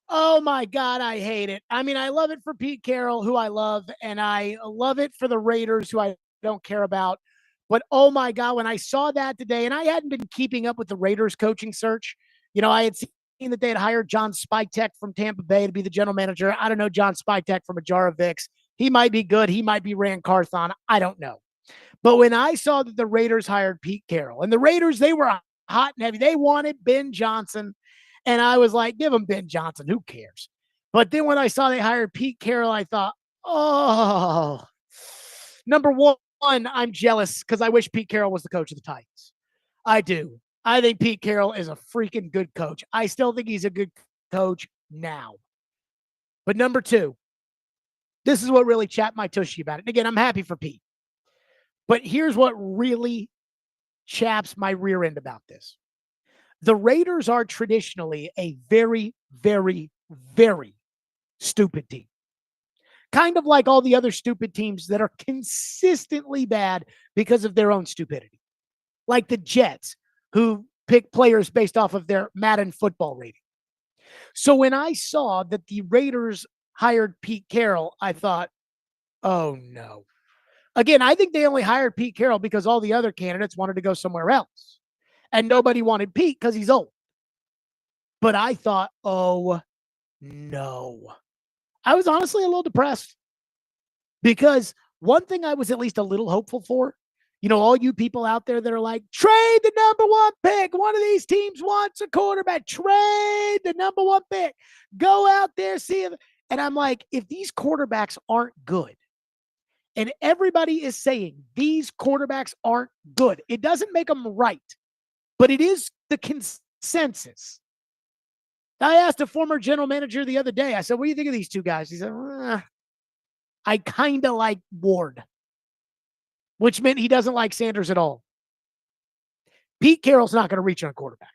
Oh my God, I hate it. I mean, I love it for Pete Carroll, who I love, and I love it for the Raiders, who I don't care about. But oh my God, when I saw that today, and I hadn't been keeping up with the Raiders coaching search, I had seen that they had hired John Spytek from Tampa Bay to be the general manager. I don't know John Spytek from a jar of Vicks. He might be good. He might be Rand Carthon. I don't know. But when I saw that the Raiders hired Pete Carroll, and the Raiders, they were hot and heavy. They wanted Ben Johnson. And I was like, give him Ben Johnson. Who cares? But then when I saw they hired Pete Carroll, I thought, oh, number one, I'm jealous because I wish Pete Carroll was the coach of the Titans. I do. I think Pete Carroll is a freaking good coach. I still think he's a good coach now. But number two, this is what really chapped my tushy about it. And again, I'm happy for Pete. But here's what really chaps my rear end about this. The Raiders are traditionally a very, very, very stupid team. Kind of like all the other stupid teams that are consistently bad because of their own stupidity. Like the Jets, who pick players based off of their Madden football rating. So when I saw that the Raiders hired Pete Carroll, I thought, oh no. Again, I think they only hired Pete Carroll because all the other candidates wanted to go somewhere else. And nobody wanted Pete because he's old. But I thought, oh no. I was honestly a little depressed because one thing I was at least a little hopeful for, all you people out there that are like, trade the number one pick. One of these teams wants a quarterback. Trade the number one pick. Go out there, see it. And I'm like, if these quarterbacks aren't good, and everybody is saying these quarterbacks aren't good, it doesn't make them right, but it is the consensus. I asked a former general manager the other day, I said, what do you think of these two guys? He said, I kind of like Ward, which meant he doesn't like Sanders at all. Pete Carroll's not going to reach on a quarterback.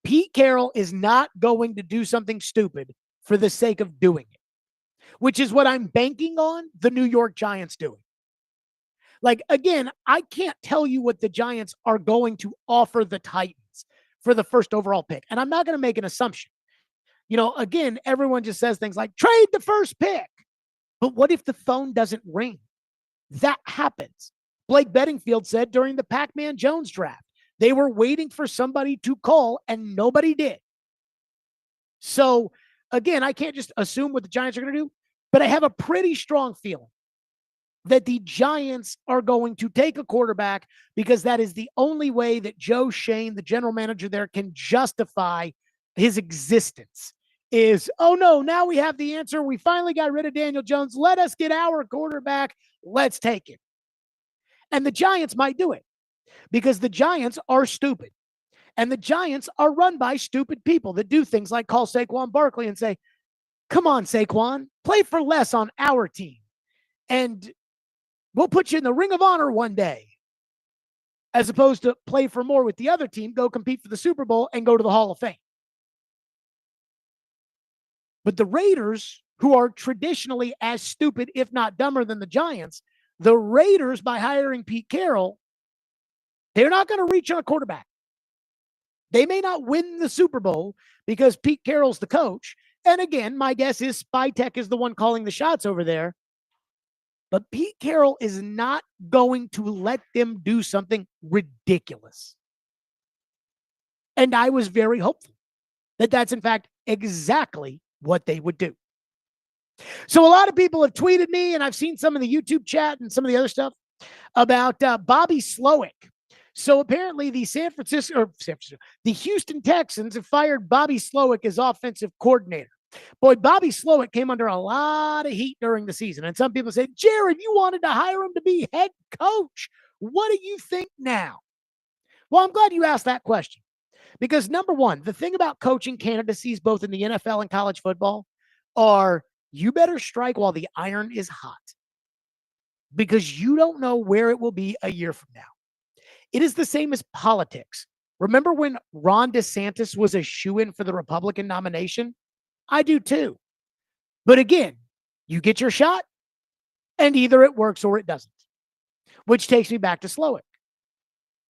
Pete Carroll is not going to do something stupid for the sake of doing it, which is what I'm banking on the New York Giants doing. Like, again, I can't tell you what the Giants are going to offer the Titans for the first overall pick. And I'm not going to make an assumption. Again, everyone just says things like, trade the first pick. But what if the phone doesn't ring? That happens. Blake Bedingfield said during the Pac-Man Jones draft, they were waiting for somebody to call and nobody did. So, again, I can't just assume what the Giants are going to do, but I have a pretty strong feeling that the Giants are going to take a quarterback because that is the only way that Joe Shane, the general manager there, can justify his existence is, oh no, now we have the answer. We finally got rid of Daniel Jones. Let us get our quarterback. Let's take him. And the Giants might do it because the Giants are stupid. And the Giants are run by stupid people that do things like call Saquon Barkley and say, come on, Saquon, play for less on our team. And we'll put you in the Ring of Honor one day, as opposed to play for more with the other team, go compete for the Super Bowl, and go to the Hall of Fame. But the Raiders, who are traditionally as stupid, if not dumber than the Giants, the Raiders, by hiring Pete Carroll, they're not going to reach on a quarterback. They may not win the Super Bowl because Pete Carroll's the coach. And again, my guess is Spytek is the one calling the shots over there. But Pete Carroll is not going to let them do something ridiculous. And I was very hopeful that that's, in fact, exactly what they would do. So a lot of people have tweeted me, and I've seen some of the YouTube chat and some of the other stuff about Bobby Slowick. So apparently the the Houston Texans have fired Bobby Slowick as offensive coordinator. Boy, Bobby Slowick came under a lot of heat during the season. And some people said, Jared, you wanted to hire him to be head coach. What do you think now? Well, I'm glad you asked that question because number one, the thing about coaching candidacies, both in the NFL and college football, are you better strike while the iron is hot because you don't know where it will be a year from now. It is the same as politics. Remember when Ron DeSantis was a shoo-in for the Republican nomination? I do too. But again, you get your shot and either it works or it doesn't, which takes me back to Slowick.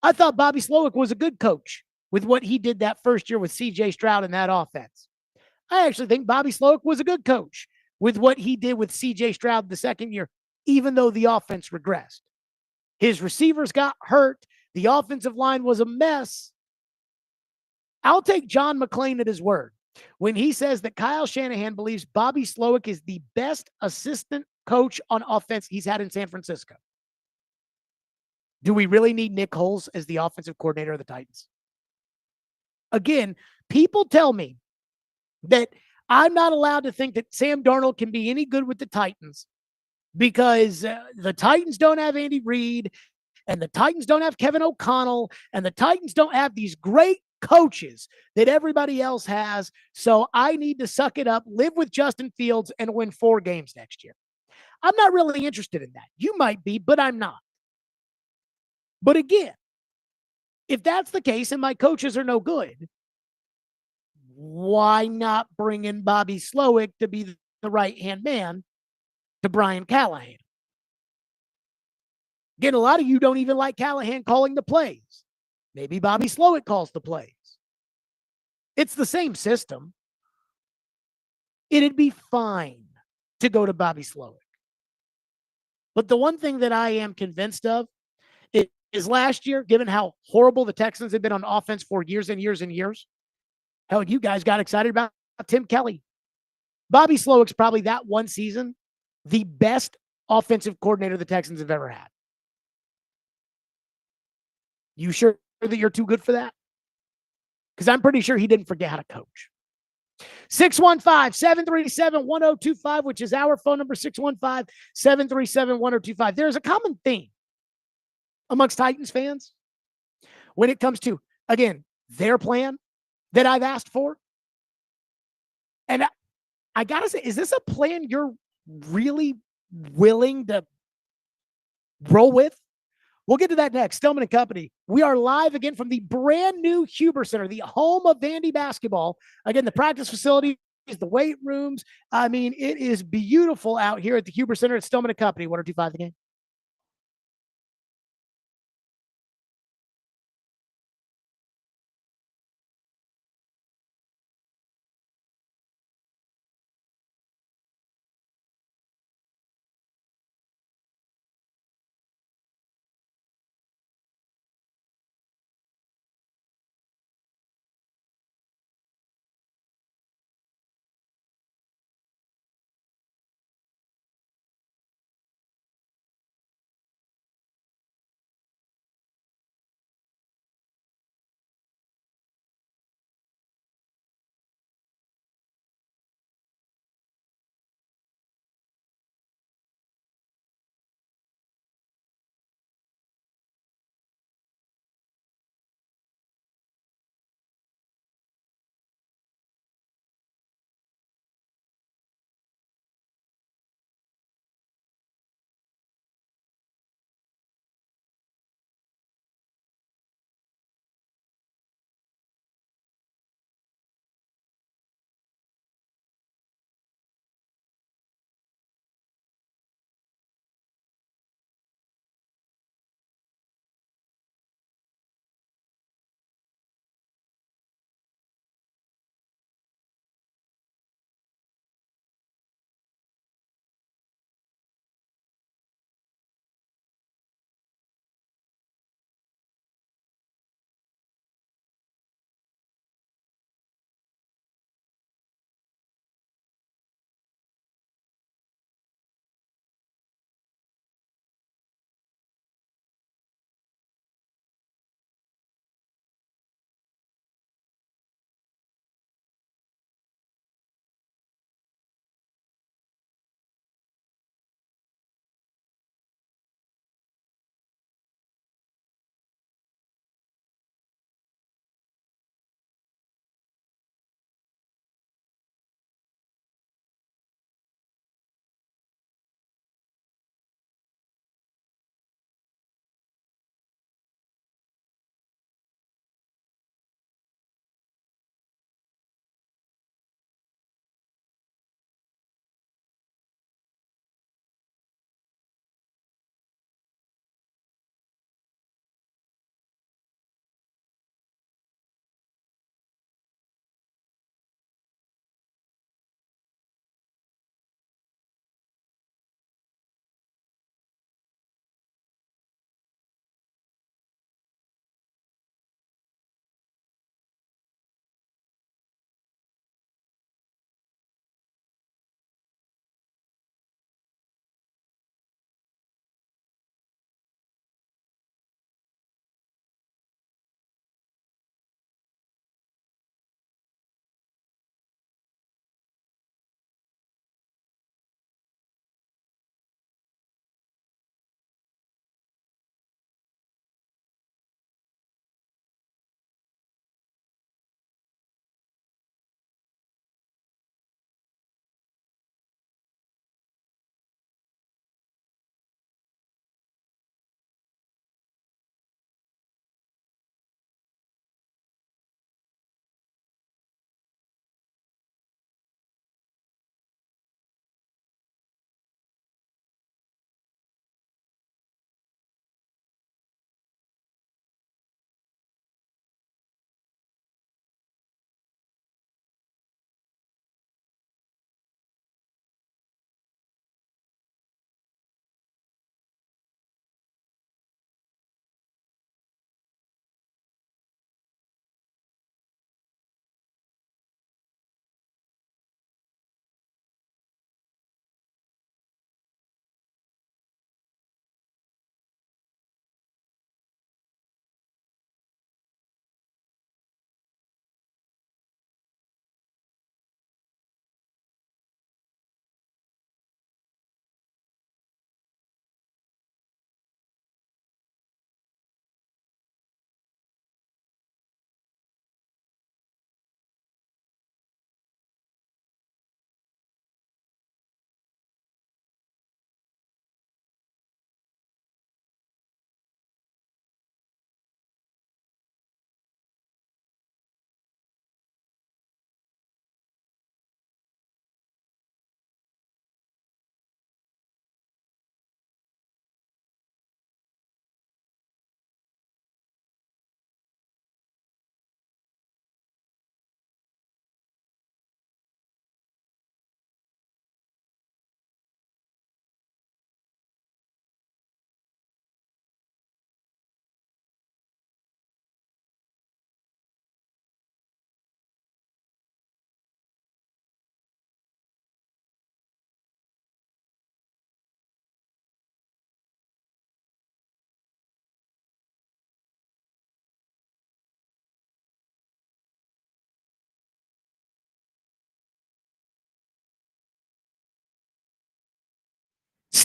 I thought Bobby Slowick was a good coach with what he did that first year with CJ Stroud in that offense. I actually think Bobby Slowick was a good coach with what he did with CJ Stroud the second year, even though the offense regressed. His receivers got hurt. The offensive line was a mess. I'll take John McClain at his word when he says that Kyle Shanahan believes Bobby Slowick is the best assistant coach on offense he's had in San Francisco. Do we really need Nick Foles as the offensive coordinator of the Titans? Again, people tell me that I'm not allowed to think that Sam Darnold can be any good with the Titans because the Titans don't have Andy Reid and the Titans don't have Kevin O'Connell and the Titans don't have these great coaches that everybody else has. So I need to suck it up, live with Justin Fields, and win 4 games next year. I'm not really interested in that. You might be, but I'm not. But again, if that's the case and my coaches are no good, why not bring in Bobby Slowick to be the right-hand man to Brian Callahan? Again, a lot of you don't even like Callahan calling the plays. Maybe Bobby Slowick calls the plays. It's the same system. It'd be fine to go to Bobby Slowick. But the one thing that I am convinced of is last year, given how horrible the Texans have been on offense for years and years and years, hell, you guys got excited about Tim Kelly. Bobby Slowick's probably that one season the best offensive coordinator the Texans have ever had. You sure that you're too good for that? Because I'm pretty sure he didn't forget how to coach. 615-737-1025, which is our phone number, 615-737-1025. There's a common theme amongst Titans fans when it comes to, again, their plan that I've asked for. And I got to say, is this a plan you're really willing to roll with? We'll get to that next. Stillman and Company. We are live again from the brand new Huber Center, the home of Vandy basketball. Again, the practice facility, the weight rooms. I mean, it is beautiful out here at the Huber Center at Stillman and Company. 102.5 The Game.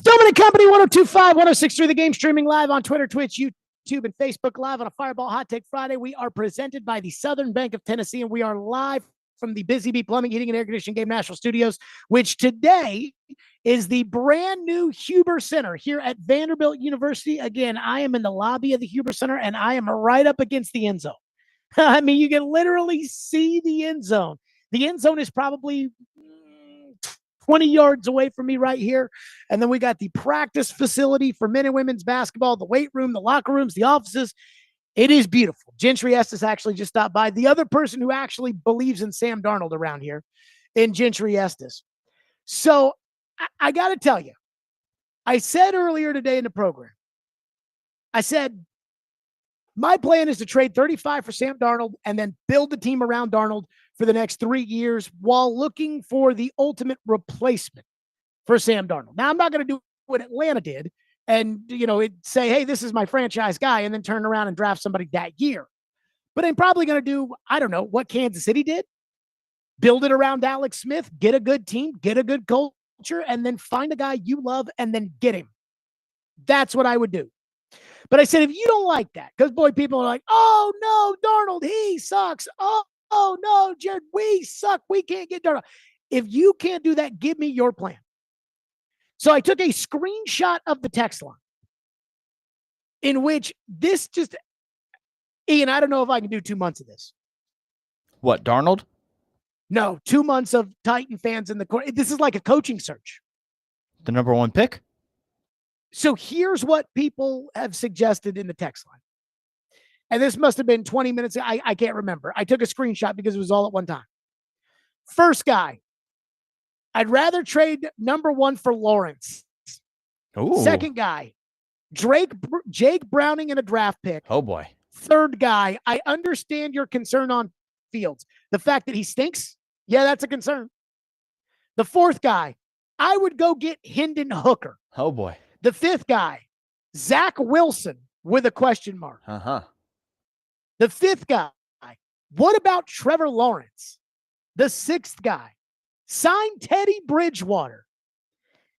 Stillman and Company, 1025, 1063, the game streaming live on Twitter, Twitch, YouTube, and Facebook, live on a Fireball Hot Take Friday. We are presented by the Southern Bank of Tennessee, and we are live from the Busy Bee Plumbing, Heating, and Air Conditioning Game National Studios, which today is the brand new Huber Center here at Vanderbilt University. Again, I am in the lobby of the Huber Center, and I am right up against the end zone. I mean, you can literally see the end zone. The end zone is probably 20 yards away from me right here. And then we got the practice facility for men and women's basketball, the weight room, the locker rooms, the offices. It is beautiful. Gentry Estes actually just stopped by. The other person who actually believes in Sam Darnold around here, in Gentry Estes. So I got to tell you, I said earlier today in the program, I said, my plan is to trade 35 for Sam Darnold and then build the team around Darnold for the next 3 years while looking for the ultimate replacement for Sam Darnold. Now, I'm not going to do what Atlanta did and, say, hey, this is my franchise guy, and then turn around and draft somebody that year. But I'm probably going to do, I don't know, what Kansas City did. Build it around Alex Smith, get a good team, get a good culture, and then find a guy you love and then get him. That's what I would do. But I said, if you don't like that, because, boy, people are like, oh, no, Darnold, he sucks. Oh, no, Jared, we suck. We can't get Darnold. If you can't do that, give me your plan. So I took a screenshot of the text line in which this just, Ian, I don't know if I can do 2 months of this. What, Darnold? No, 2 months of Titan fans in the court. This is like a coaching search. The number one pick? So here's what people have suggested in the text line. And this must have been 20 minutes. I can't remember. I took a screenshot because it was all at one time. First guy, I'd rather trade number 1 for Lawrence. Ooh. Second guy, Jake Browning and a draft pick. Oh, boy. Third guy, I understand your concern on Fields. The fact that he stinks, yeah, that's a concern. The fourth guy, I would go get Hendon Hooker. Oh, boy. The fifth guy, Zach Wilson with a question mark. Uh-huh. The fifth guy, what about Trevor Lawrence? The sixth guy, sign Teddy Bridgewater.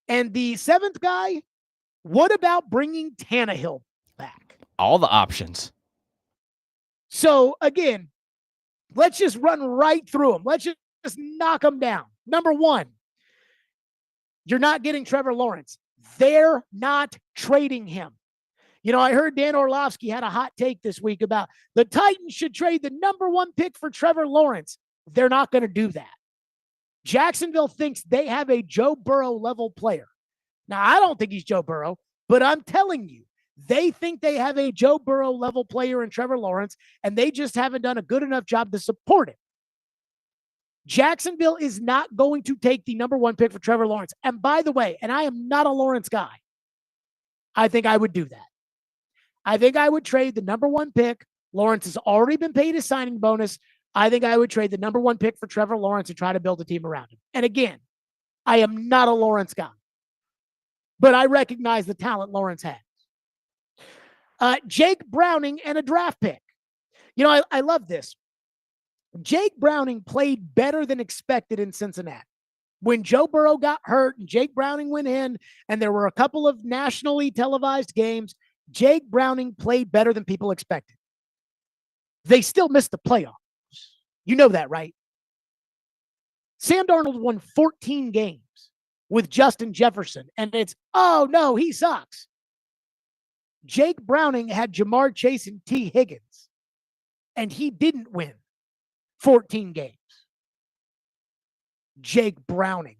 And the seventh guy, what about bringing Tannehill back? All the options. So, again, let's just run right through them. Let's just knock them down. Number 1, you're not getting Trevor Lawrence. They're not trading him. I heard Dan Orlovsky had a hot take this week about the Titans should trade the number 1 pick for Trevor Lawrence. They're not going to do that. Jacksonville thinks they have a Joe Burrow level player. Now, I don't think he's Joe Burrow, but I'm telling you, they think they have a Joe Burrow level player in Trevor Lawrence, and they just haven't done a good enough job to support it. Jacksonville is not going to take the number 1 pick for Trevor Lawrence. And by the way, and I am not a Lawrence guy, I think I would do that. I think I would trade the number 1 pick. Lawrence has already been paid his signing bonus. I think I would trade the number 1 pick for Trevor Lawrence and try to build a team around him. And again, I am not a Lawrence guy, but I recognize the talent Lawrence has. Jake Browning and a draft pick. I love this. Jake Browning played better than expected in Cincinnati. When Joe Burrow got hurt and Jake Browning went in, and there were a couple of nationally televised games, Jake Browning played better than people expected. They still missed the playoffs. You know that, right? Sam Darnold won 14 games with Justin Jefferson, and it's, oh, no, he sucks. Jake Browning had Jamar Chase and T. Higgins, and he didn't win 14 games. Jake Browning.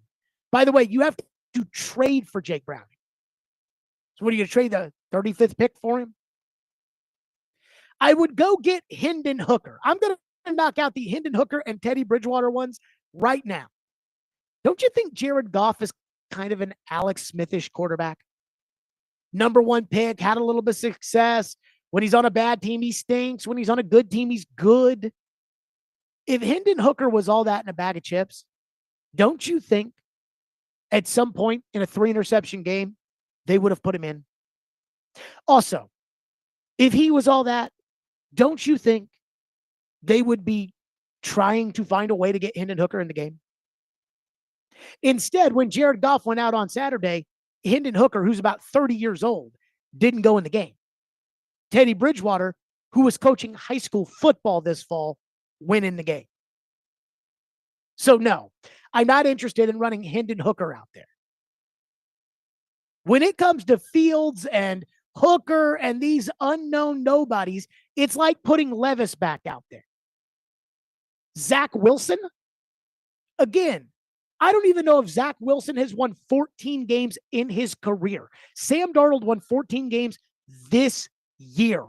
By the way, you have to trade for Jake Browning. So what are you going to trade the 35th pick for him? I would go get Hendon Hooker. I'm going to knock out the Hendon Hooker and Teddy Bridgewater ones right now. Don't you think Jared Goff is kind of an Alex Smithish quarterback? Number 1 pick, had a little bit of success. When he's on a bad team, he stinks. When he's on a good team, he's good. If Hendon Hooker was all that in a bag of chips, don't you think at some point in a 3-interception game, they would have put him in? Also, if he was all that, don't you think they would be trying to find a way to get Hendon Hooker in the game? Instead, when Jared Goff went out on Saturday, Hendon Hooker, who's about 30 years old, didn't go in the game. Teddy Bridgewater, who was coaching high school football this fall, went in the game. So no, I'm not interested in running Hendon Hooker out there. When it comes to Fields and Hooker and these unknown nobodies, it's like putting Levis back out there. Zach Wilson, again, I don't even know if Zach Wilson has won 14 games in his career. Sam Darnold won 14 games this year.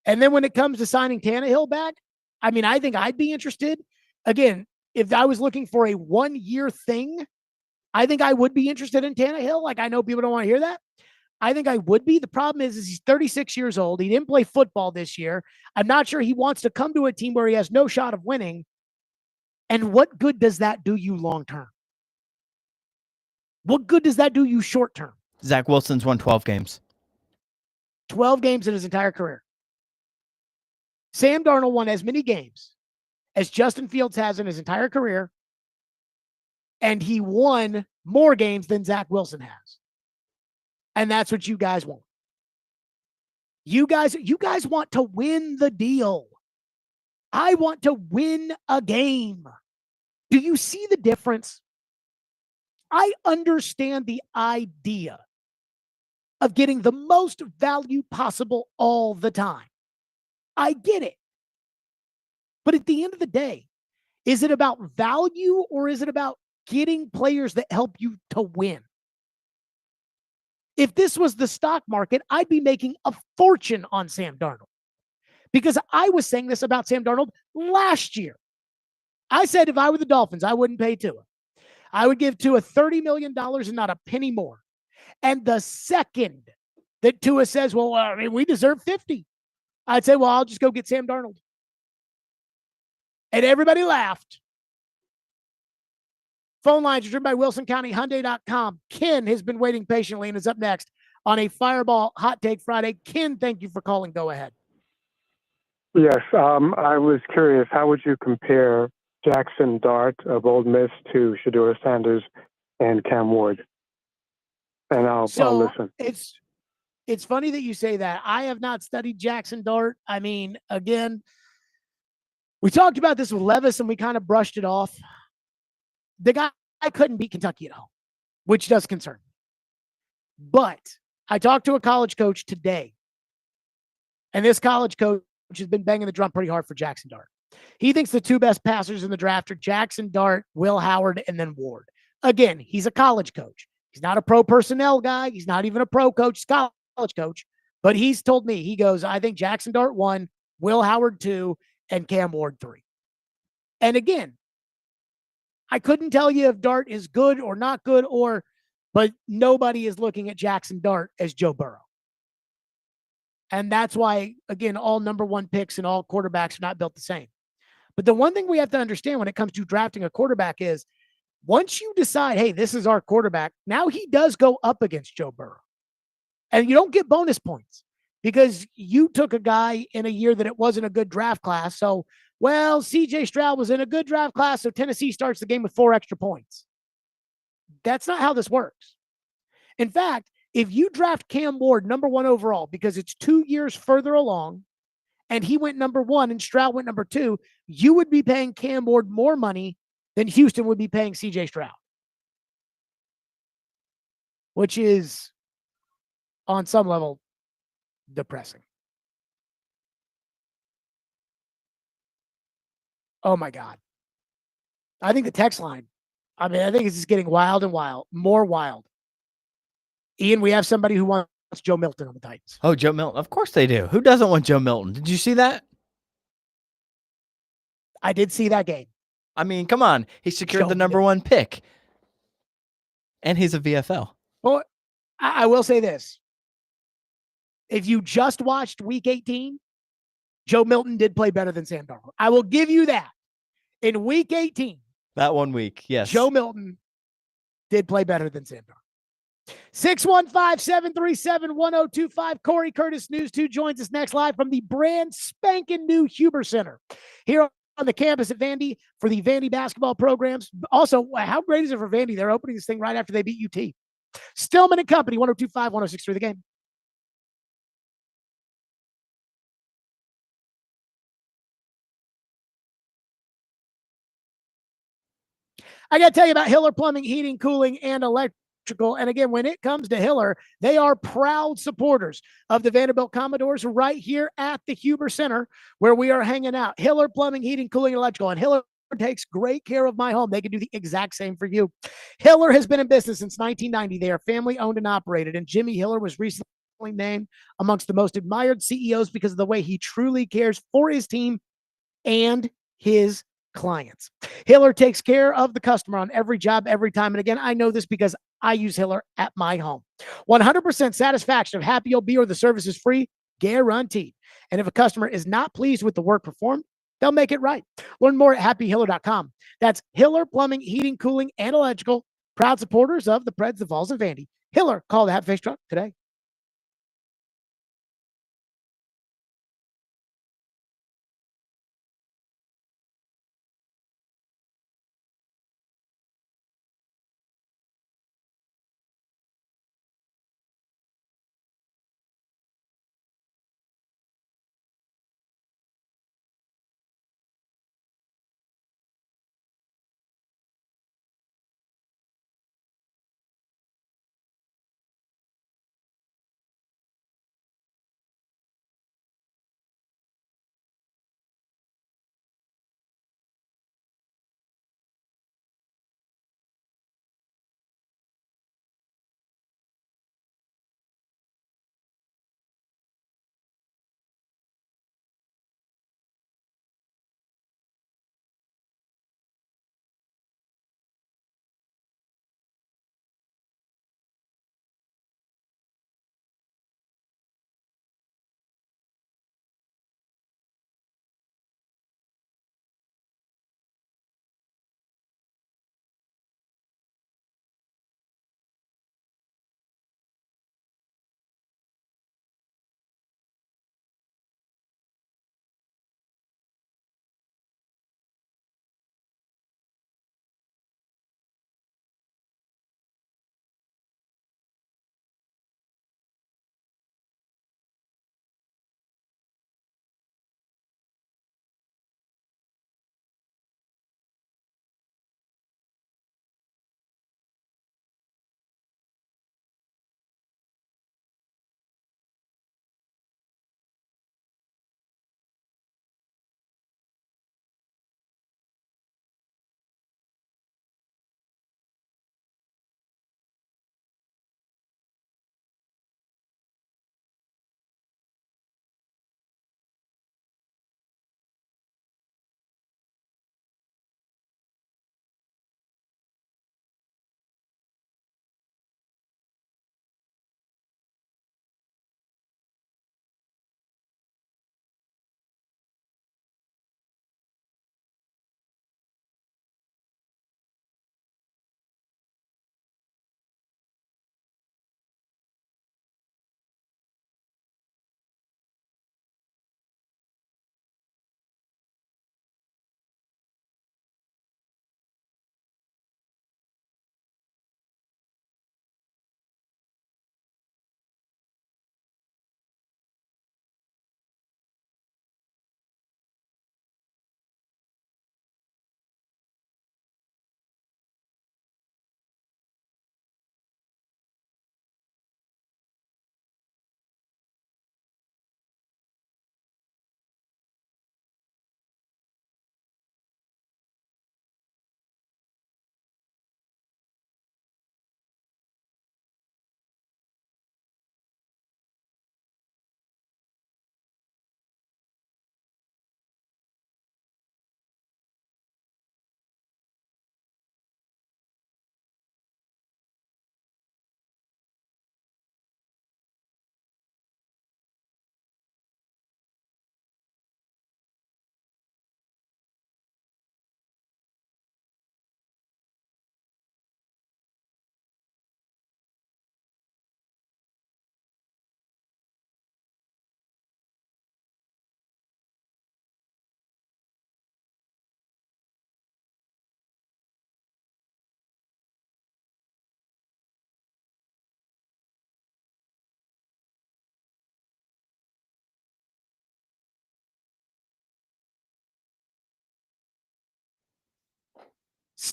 And then when it comes to signing Tannehill back, I mean, I think I'd be interested. Again, if I was looking for a 1-year thing, I think I would be interested in Tannehill. Like, I know people don't want to hear that. I think I would be. The problem is he's 36 years old. He didn't play football this year. I'm not sure he wants to come to a team where he has no shot of winning. And what good does that do you long term? What good does that do you short term? Zach Wilson's won 12 games. 12 games in his entire career. Sam Darnold won as many games as Justin Fields has in his entire career, and he won more games than Zach Wilson has. And that's what you guys want. You guys want to win the deal. I want to win a game. Do you see the difference? I understand the idea of getting the most value possible all the time. I get it. But at the end of the day, is it about value or is it about getting players that help you to win? If this was the stock market, I'd be making a fortune on Sam Darnold. Because I was saying this about Sam Darnold last year. I said if I were the Dolphins, I wouldn't pay Tua. I would give Tua $30 million and not a penny more. And the second that Tua says, well, I mean, we deserve 50, I'd say, well, I'll just go get Sam Darnold. And everybody laughed. Phone lines are driven by WilsonCountyHyundai.com. Ken has been waiting patiently and is up next on a Fireball Hot Take Friday. Ken, thank you for calling. Go ahead. Yes, I was curious, how would you compare Jackson Dart of Ole Miss to Shedeur Sanders and Cam Ward? And I'll listen. It's funny that you say that. I have not studied Jackson Dart. I mean, again, we talked about this with Levis and we kind of brushed it off. The guy couldn't beat Kentucky at home, which does concern me. But I talked to a college coach today, and this college coach has been banging the drum pretty hard for Jackson Dart. He thinks the two best passers in the draft are Jackson Dart, Will Howard, and then Ward. Again, he's a college coach. He's not a pro personnel guy. He's not even a pro coach. He's a college coach. But he's told me, he goes, I think Jackson Dart 1, Will Howard 2, and Cam Ward 3. And again, I couldn't tell you if Dart is good or not good, but nobody is looking at Jackson Dart as Joe Burrow. And that's why, again, all number one picks and all quarterbacks are not built the same. But the one thing we have to understand when it comes to drafting a quarterback is once you decide, hey, this is our quarterback, now he does go up against Joe Burrow. And you don't get bonus points because you took a guy in a year that it wasn't a good draft class. So, well, CJ Stroud was in a good draft class, so Tennessee starts the game with 4 extra points. That's not how this works. In fact, if you draft Cam Ward number 1 overall because it's 2 years further along and he went number 1 and Stroud went number 2, you would be paying Cam Ward more money than Houston would be paying CJ Stroud, which is on some level depressing. Oh my God. I think the text line, I think it's just getting wild and wild, more wild. Ian, we have somebody who wants Joe Milton on the Titans. Oh, Joe Milton. Of course they do. Who doesn't want Joe Milton? Did you see that? I did see that game. I mean, come on. He secured the number 1 pick. And he's a VFL. Well, I will say this. If you just watched week 18, Joe Milton did play better than Sam Darnold. I will give you that. In week 18. That 1 week, yes. Joe Milton did play better than Sam Darnold. 615-737-1025. Corey Curtis, News 2, joins us next live from the brand spanking new Huber Center here on the campus at Vandy for the Vandy basketball programs. Also, how great is it for Vandy? They're opening this thing right after they beat UT. Stillman and Company, 102.5, 106.3 The Game. I got to tell you about Hiller Plumbing, Heating, Cooling, and Electrical. And again, when it comes to Hiller, they are proud supporters of the Vanderbilt Commodores right here at the Huber Center where we are hanging out. Hiller Plumbing, Heating, Cooling, and Electrical. And Hiller takes great care of my home. They can do the exact same for you. Hiller has been in business since 1990. They are family owned and operated. And Jimmy Hiller was recently named amongst the most admired CEOs because of the way he truly cares for his team and his clients. Hiller takes care of the customer on every job, every time. And again, I know this because I use Hiller at my home. 100% satisfaction of happy you'll be or the service is free, guaranteed. And if a customer is not pleased with the work performed, they'll make it right. Learn more at happyhiller.com. That's Hiller Plumbing, Heating, Cooling, and Electrical. Proud supporters of the Preds, the Vols, and Vandy. Hiller, call the Happy Face Truck today.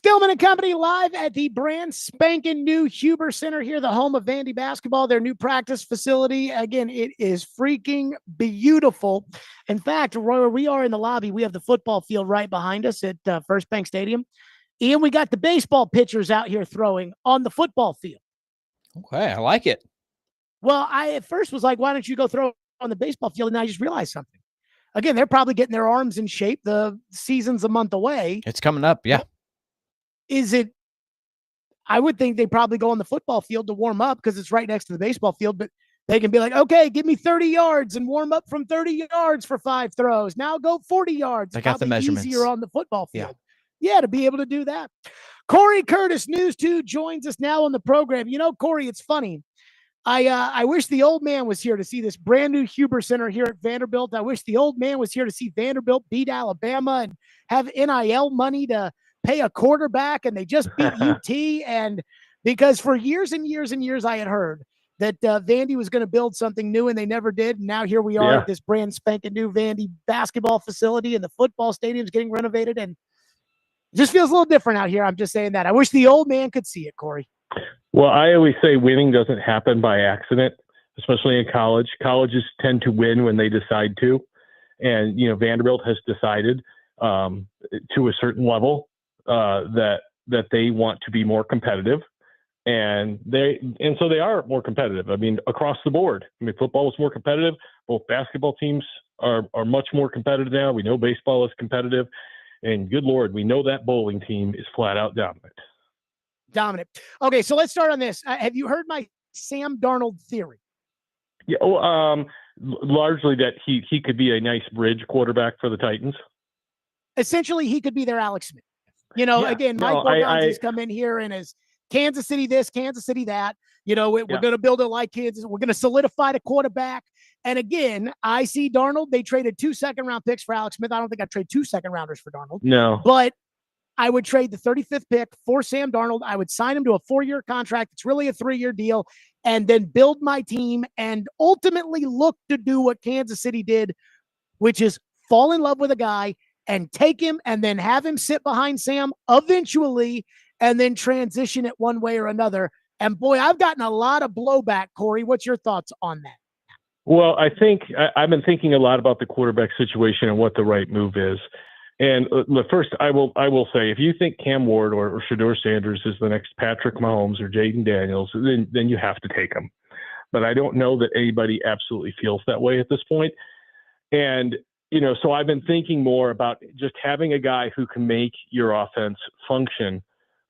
Stillman and Company live at the brand spanking new Huber Center here, the home of Vandy basketball, their new practice facility. Again, it is freaking beautiful. In fact, where we are in the lobby, we have the football field right behind us at First Bank Stadium. Ian, we got the baseball pitchers out here throwing on the football field. Okay, I like it. Well, I at first was like, why don't you go throw on the baseball field? And I just realized something. Again, they're probably getting their arms in shape. The season's a month away. It's coming up, yeah. Is it? I would think they probably go on the football field to warm up because it's right next to the baseball field, but they can be like, okay, give me 30 yards and warm up from 30 yards for 5 throws. Now go 40 yards. They got the measurements. Easier on the football field. Yeah, to be able to do that. Corey Curtis, News 2, joins us now on the program. You know, Corey, it's funny. I wish the old man was here to see this brand new Huber Center here at Vanderbilt. I wish the old man was here to see Vanderbilt beat Alabama and have NIL money to pay a quarterback, and they just beat UT. And because for years and years and years, I had heard that Vandy was going to build something new, and they never did. And now here we are at this brand spanking new Vandy basketball facility, and the football stadium's getting renovated, and it just feels a little different out here. I'm just saying that. I wish the old man could see it, Corey. Well, I always say winning doesn't happen by accident, especially in college. Colleges tend to win when they decide to. And, you know, Vanderbilt has decided to a certain level that they want to be more competitive. And so they are more competitive. I mean, across the board. I mean, football is more competitive. Both basketball teams are much more competitive now. We know baseball is competitive. And good Lord, we know that bowling team is flat out dominant. Dominant. Okay, so let's start on this. Have you heard my Sam Darnold theory? Yeah, largely that he could be a nice bridge quarterback for the Titans. Essentially, he could be their Alex Smith. You know, again, Mike Borgonzi's come in here and is Kansas City this, Kansas City that. You know, we're going to build it like Kansas. We're going to solidify the quarterback. And again, I see Darnold. They traded 2 second-round picks for Alex Smith. I don't think I'd trade 2 second-rounders for Darnold. No. But I would trade the 35th pick for Sam Darnold. I would sign him to a 4-year contract. It's really a 3-year deal, and then build my team and ultimately look to do what Kansas City did, which is fall in love with a guy and take him and then have him sit behind Sam eventually and then transition it one way or another. And boy, I've gotten a lot of blowback, Corey. What's your thoughts on that? Well, I think I've been thinking a lot about the quarterback situation and what the right move is. And first, I will say, if you think Cam Ward or Shedeur Sanders is the next Patrick Mahomes or Jaden Daniels, then you have to take him. But I don't know that anybody absolutely feels that way at this point. And, you know, so I've been thinking more about just having a guy who can make your offense function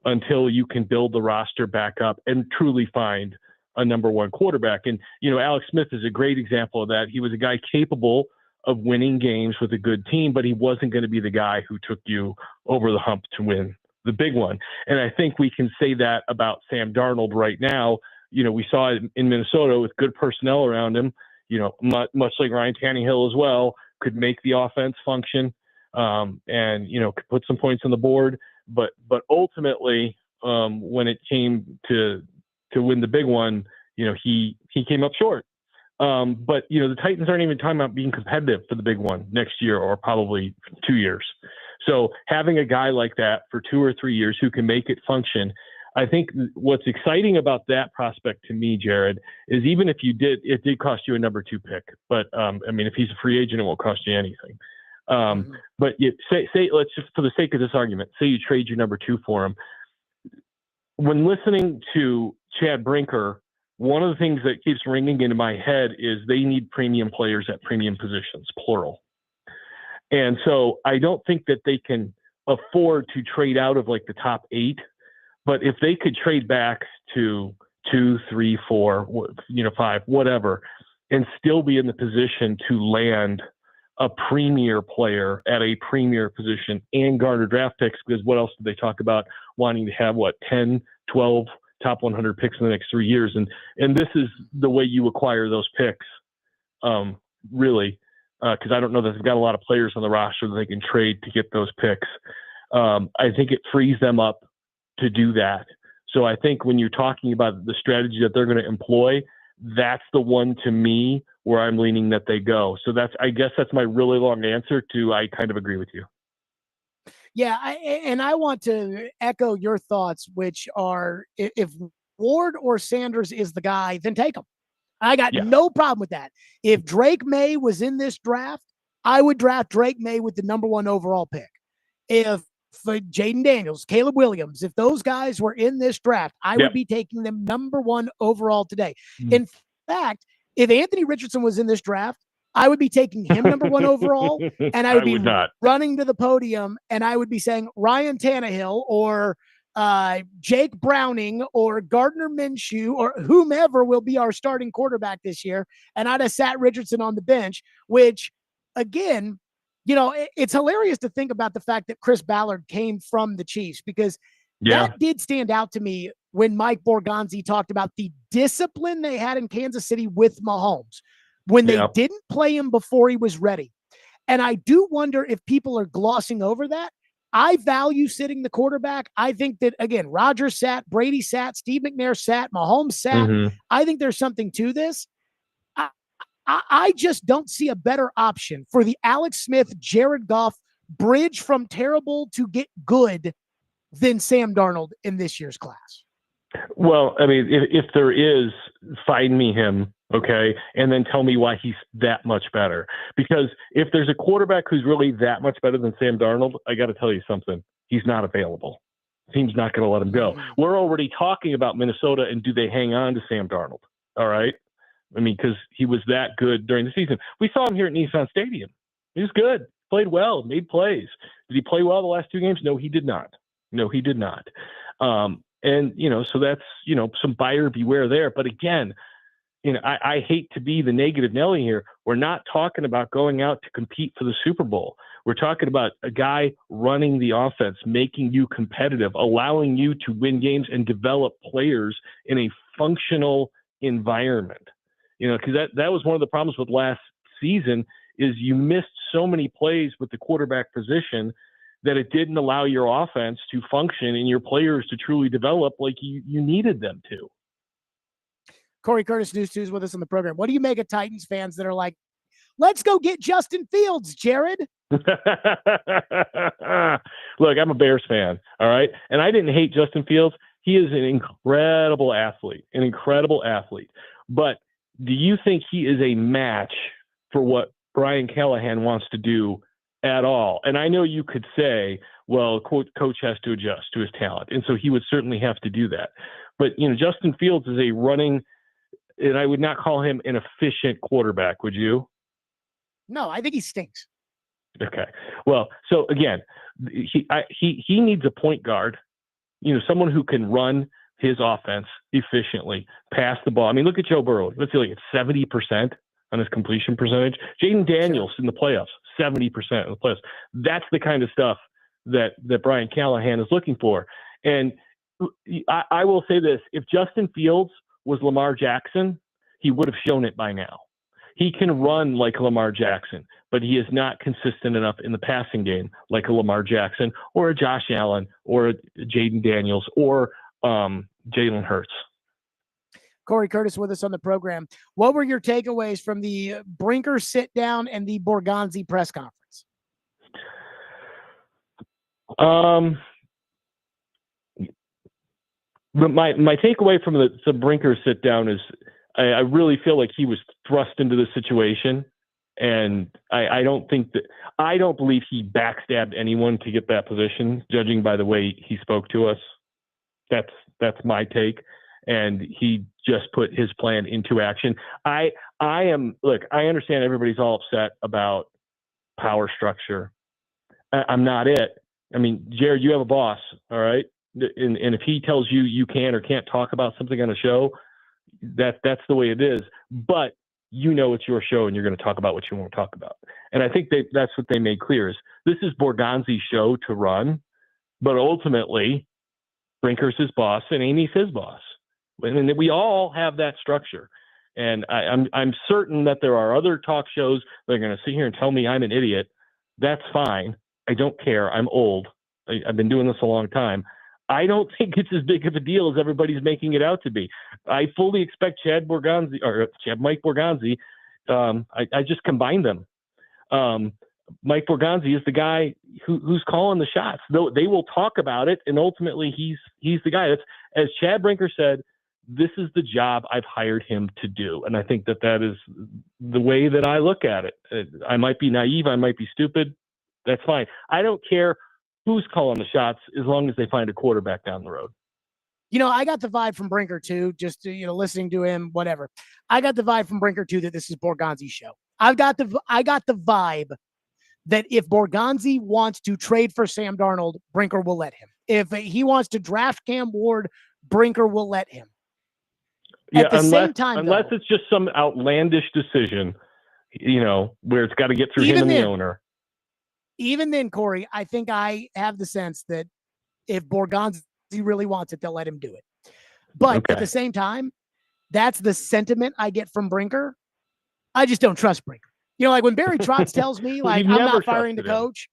until you can build the roster back up and truly find a number one quarterback. And, you know, Alex Smith is a great example of that. He was a guy capable of winning games with a good team, but he wasn't going to be the guy who took you over the hump to win the big one. And I think we can say that about Sam Darnold right now. You know, we saw it in Minnesota with good personnel around him, you know, much like Ryan Tannehill as well, could make the offense function and, you know, could put some points on the board. But ultimately, when it came to win the big one, you know, he came up short. But, you know, the Titans aren't even talking about being competitive for the big one next year or probably 2 years. So having a guy like that for 2 or 3 years who can make it function, I think what's exciting about that prospect to me, Jared, is even if it did cost you a number 2 pick. But, I mean, if he's a free agent, it won't cost you anything. But say, let's just, for the sake of this argument, say you trade your number 2 for him. When listening to Chad Brinker, one of the things that keeps ringing into my head is they need premium players at premium positions, plural. And so I don't think that they can afford to trade out of like the top 8, but if they could trade back to 2, 3, 4, 5, whatever, and still be in the position to land a premier player at a premier position and garner draft picks, because what else did they talk about wanting to have, 10, 12 top 100 picks in the next 3 years. And this is the way you acquire those picks, really, because I don't know that they've got a lot of players on the roster that they can trade to get those picks. I think it frees them up to do that. So I think when you're talking about the strategy that they're going to employ, that's the one to me where I'm leaning that they go. So I guess that's my really long answer to, I kind of agree with you. Yeah, and I want to echo your thoughts, which are if Ward or Sanders is the guy, then take him. I got no problem with that. If Drake May was in this draft, I would draft Drake May with the #1 overall pick. If Jaden Daniels, Caleb Williams, if those guys were in this draft, I would be taking them #1 overall today. In fact, if Anthony Richardson was in this draft, I would be taking him #1 overall, and I would be running to the podium, and I would be saying Ryan Tannehill or Jake Browning or Gardner Minshew or whomever will be our starting quarterback this year. And I'd have sat Richardson on the bench, which, again, it's hilarious to think about the fact that Chris Ballard came from the Chiefs, because that did stand out to me when Mike Borgonzi talked about the discipline they had in Kansas City with Mahomes when they didn't play him before he was ready. And I do wonder if people are glossing over that. I value sitting the quarterback. I think that, again, Rodgers sat, Brady sat, Steve McNair sat, Mahomes sat. I think there's something to this. I just don't see a better option for the Alex Smith, Jared Goff bridge from terrible to get good than Sam Darnold in this year's class. Well, I mean, if there is, find me him, okay, and then tell me why he's that much better. Because if there's a quarterback who's really that much better than Sam Darnold, I got to tell you something. He's not available. Team's not going to let him go. We're already talking about Minnesota and do they hang on to Sam Darnold, all right? I mean, because he was that good during the season. We saw him here at Nissan Stadium. He was good, played well, made plays. Did he play well the last 2 games? No, he did not. And, so that's, some buyer beware there. But again, I hate to be the negative Nelly here. We're not talking about going out to compete for the Super Bowl. We're talking about a guy running the offense, making you competitive, allowing you to win games and develop players in a functional environment. Because that was one of the problems with last season is you missed so many plays with the quarterback position that it didn't allow your offense to function and your players to truly develop like you needed them to. Corey Curtis, News 2 is with us on the program. What do you make of Titans fans that are like, let's go get Justin Fields, Jared? Look, I'm a Bears fan, all right? And I didn't hate Justin Fields. He is an incredible athlete. But do you think he is a match for what Brian Callahan wants to do at all? And I know you could say, well, coach has to adjust to his talent. And so he would certainly have to do that. But, Justin Fields is a running, and I would not call him an efficient quarterback, would you? No, I think he stinks. Okay. Well, so again, he needs a point guard, someone who can run his offense efficiently, pass the ball. I mean, look at Joe Burrow. Let's see, like 70% on his completion percentage. Jaden Daniels in the playoffs, 70% in the playoffs. That's the kind of stuff that Brian Callahan is looking for. And I will say this, if Justin Fields was Lamar Jackson, he would have shown it by now. He can run like Lamar Jackson, but he is not consistent enough in the passing game like a Lamar Jackson or a Josh Allen or a Jaden Daniels or Jalen Hurts. Corey Curtis with us on the program. What were your takeaways from the Brinker sit down and the Borgonzi press conference? But my takeaway from the Brinker sit down is I really feel like he was thrust into the situation, and I don't believe he backstabbed anyone to get that position, judging by the way he spoke to us. That's my take, and he just put his plan into action. I understand everybody's all upset about power structure. I'm not it. I mean, Jared, you have a boss, all right? And if he tells you you can or can't talk about something on a show, that's the way it is. But it's your show and you're going to talk about what you want to talk about. And I think that's what they made clear is this is Borgonzi's show to run, but ultimately Brinker's his boss and Amy's his boss. And we all have that structure. And I'm certain that there are other talk shows that are going to sit here and tell me I'm an idiot. That's fine. I don't care. I'm old. I've been doing this a long time. I don't think it's as big of a deal as everybody's making it out to be. I fully expect Mike Borgonzi. I just combined them. Mike Borgonzi is the guy who's calling the shots. They will talk about it, and ultimately he's the guy. That's, as Chad Brinker said, this is the job I've hired him to do. And I think that is the way that I look at it. I might be naive. I might be stupid. That's fine. I don't care who's calling the shots as long as they find a quarterback down the road. I got the vibe from Brinker too, just listening to him, whatever. I got the vibe from Brinker too that this is Borgonzi's show. I got the vibe that if Borgonzi wants to trade for Sam Darnold, Brinker will let him. If he wants to draft Cam Ward, Brinker will let him. At the same time, unless it's just some outlandish decision, where it's got to get through him and the owner. Even then, Corey, I think I have the sense that if Borgonzi really wants it, they'll let him do it. But at the same time, that's the sentiment I get from Brinker. I just don't trust Brinker. Like when Barry Trotz tells me, like, I'm not firing the coach.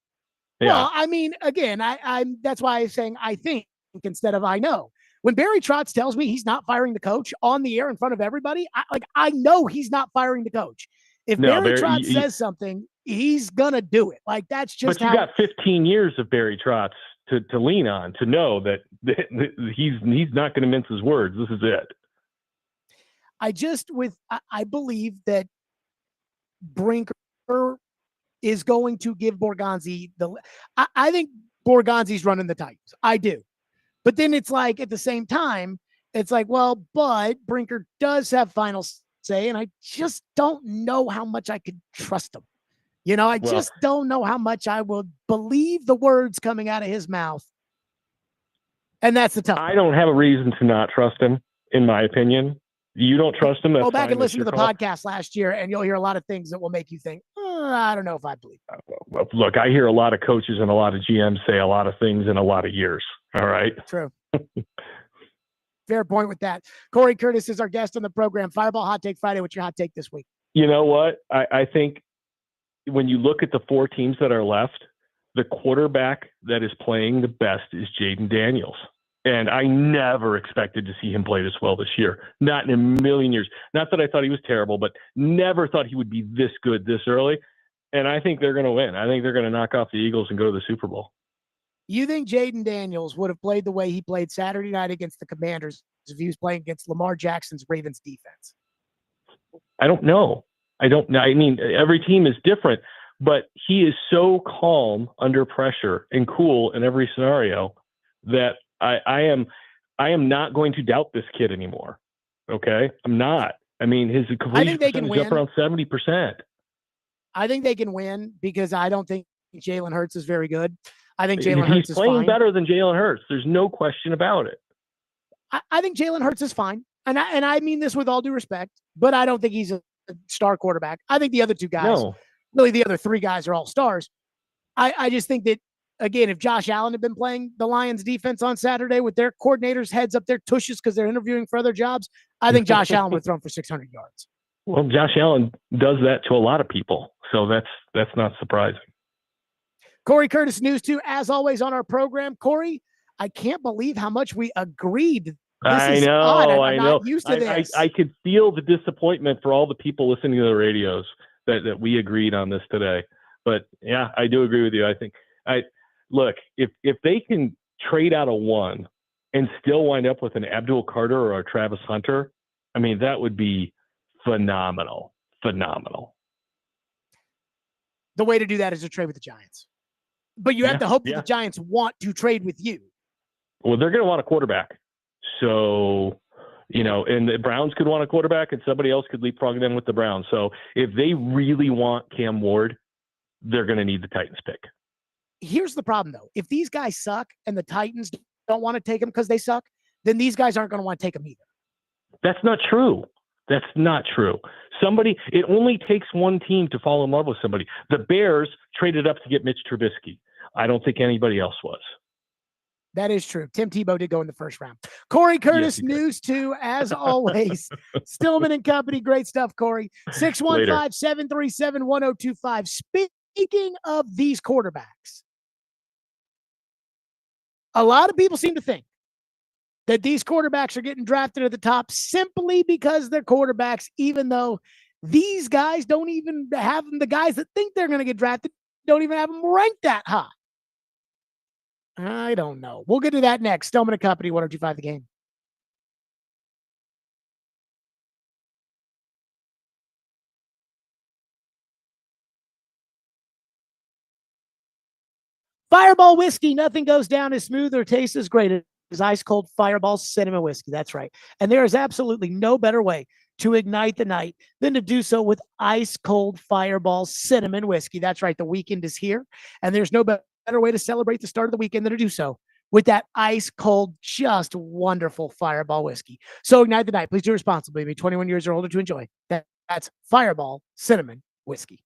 Yeah. Well, I mean, again, I'm that's why I'm saying I think instead of I know. When Barry Trotz tells me he's not firing the coach on the air in front of everybody, I know he's not firing the coach. If Barry Trotz says something, he's gonna do it. Like, that's just. But you got 15 years of Barry Trotz to lean on, to know that he's not going to mince his words. This is it. I believe that Brinker is going to give Borgonzi I think Borgonzi's running the Titans. I do. But then it's like, at the same time, it's like, well, but Brinker does have final say, and I just don't know how much I could trust him. Just don't know how much I will believe the words coming out of his mouth. And that's the tough part. I don't have a reason to not trust him, in my opinion. You don't trust him? Go back and listen to the podcast last year, and you'll hear a lot of things that will make you think, I don't know if I believe it. Look, I hear a lot of coaches and a lot of GMs say a lot of things in a lot of years. All right? True. Fair point with that. Corey Curtis is our guest on the program. Fireball Hot Take Friday. What's your hot take this week? You know what? I think when you look at the four teams that are left, the quarterback that is playing the best is Jaden Daniels. And I never expected to see him play this well this year. Not in a million years. Not that I thought he was terrible, but never thought he would be this good this early. And I think they're going to win. I think they're going to knock off the Eagles and go to the Super Bowl. You think Jaden Daniels would have played the way he played Saturday night against the Commanders if he was playing against Lamar Jackson's Ravens defense? I don't know. I mean, every team is different, but he is so calm under pressure and cool in every scenario that I am not going to doubt this kid anymore. Okay? I'm not. I mean, his completion percentage is up around 70%. I think they can win because I don't think Jalen Hurts is very good. I think Jalen Hurts is fine. He's playing better than Jalen Hurts. There's no question about it. I think Jalen Hurts is fine. And I mean this with all due respect, but I don't think he's a star quarterback. I think the other two guys, really the other three guys, are all stars. I just think that, again, if Josh Allen had been playing the Lions defense on Saturday with their coordinators' heads up their tushes because they're interviewing for other jobs, I think Josh Allen would have thrown for 600 yards. Well, Josh Allen does that to a lot of people, so that's not surprising. Corey Curtis, News 2, as always on our program. Corey, I can't believe how much we agreed. I know. I'm not used to this. I could feel the disappointment for all the people listening to the radios that we agreed on this today. But yeah, I do agree with you. I think look, if they can trade out of one and still wind up with an Abdul Carter or a Travis Hunter, I mean, that would be phenomenal. Phenomenal. The way to do that is to trade with the Giants. But you have to hope that the Giants want to trade with you. Well, they're going to want a quarterback. So, and the Browns could want a quarterback and somebody else could leapfrog them with the Browns. So if they really want Cam Ward, they're going to need the Titans pick. Here's the problem, though. If these guys suck and the Titans don't want to take them because they suck, then these guys aren't going to want to take them either. That's not true. That's not true. It only takes one team to fall in love with somebody. The Bears traded up to get Mitch Trubisky. I don't think anybody else was. That is true. Tim Tebow did go in the first round. Corey Curtis, News 2, as always. Stillman and Company. Great stuff, Corey. 615-737-1025. Speaking of these quarterbacks, a lot of people seem to think that these quarterbacks are getting drafted at the top simply because they're quarterbacks, even though these guys don't even have them. The guys that think they're going to get drafted don't even have him ranked that high. I don't know. We'll get to that next. Stillman and Company, 102.5 The Game. Fireball whiskey, nothing goes down as smooth or tastes as great as ice cold Fireball cinnamon whiskey. That's right. And there is absolutely no better way to ignite the night than to do so with ice cold Fireball cinnamon whiskey. That's right. The weekend is here, and there's no better way to celebrate the start of the weekend than to do so with that ice cold, just wonderful Fireball whiskey. So ignite the night. Please do responsibly. Be 21 years or older to enjoy. That's Fireball cinnamon whiskey.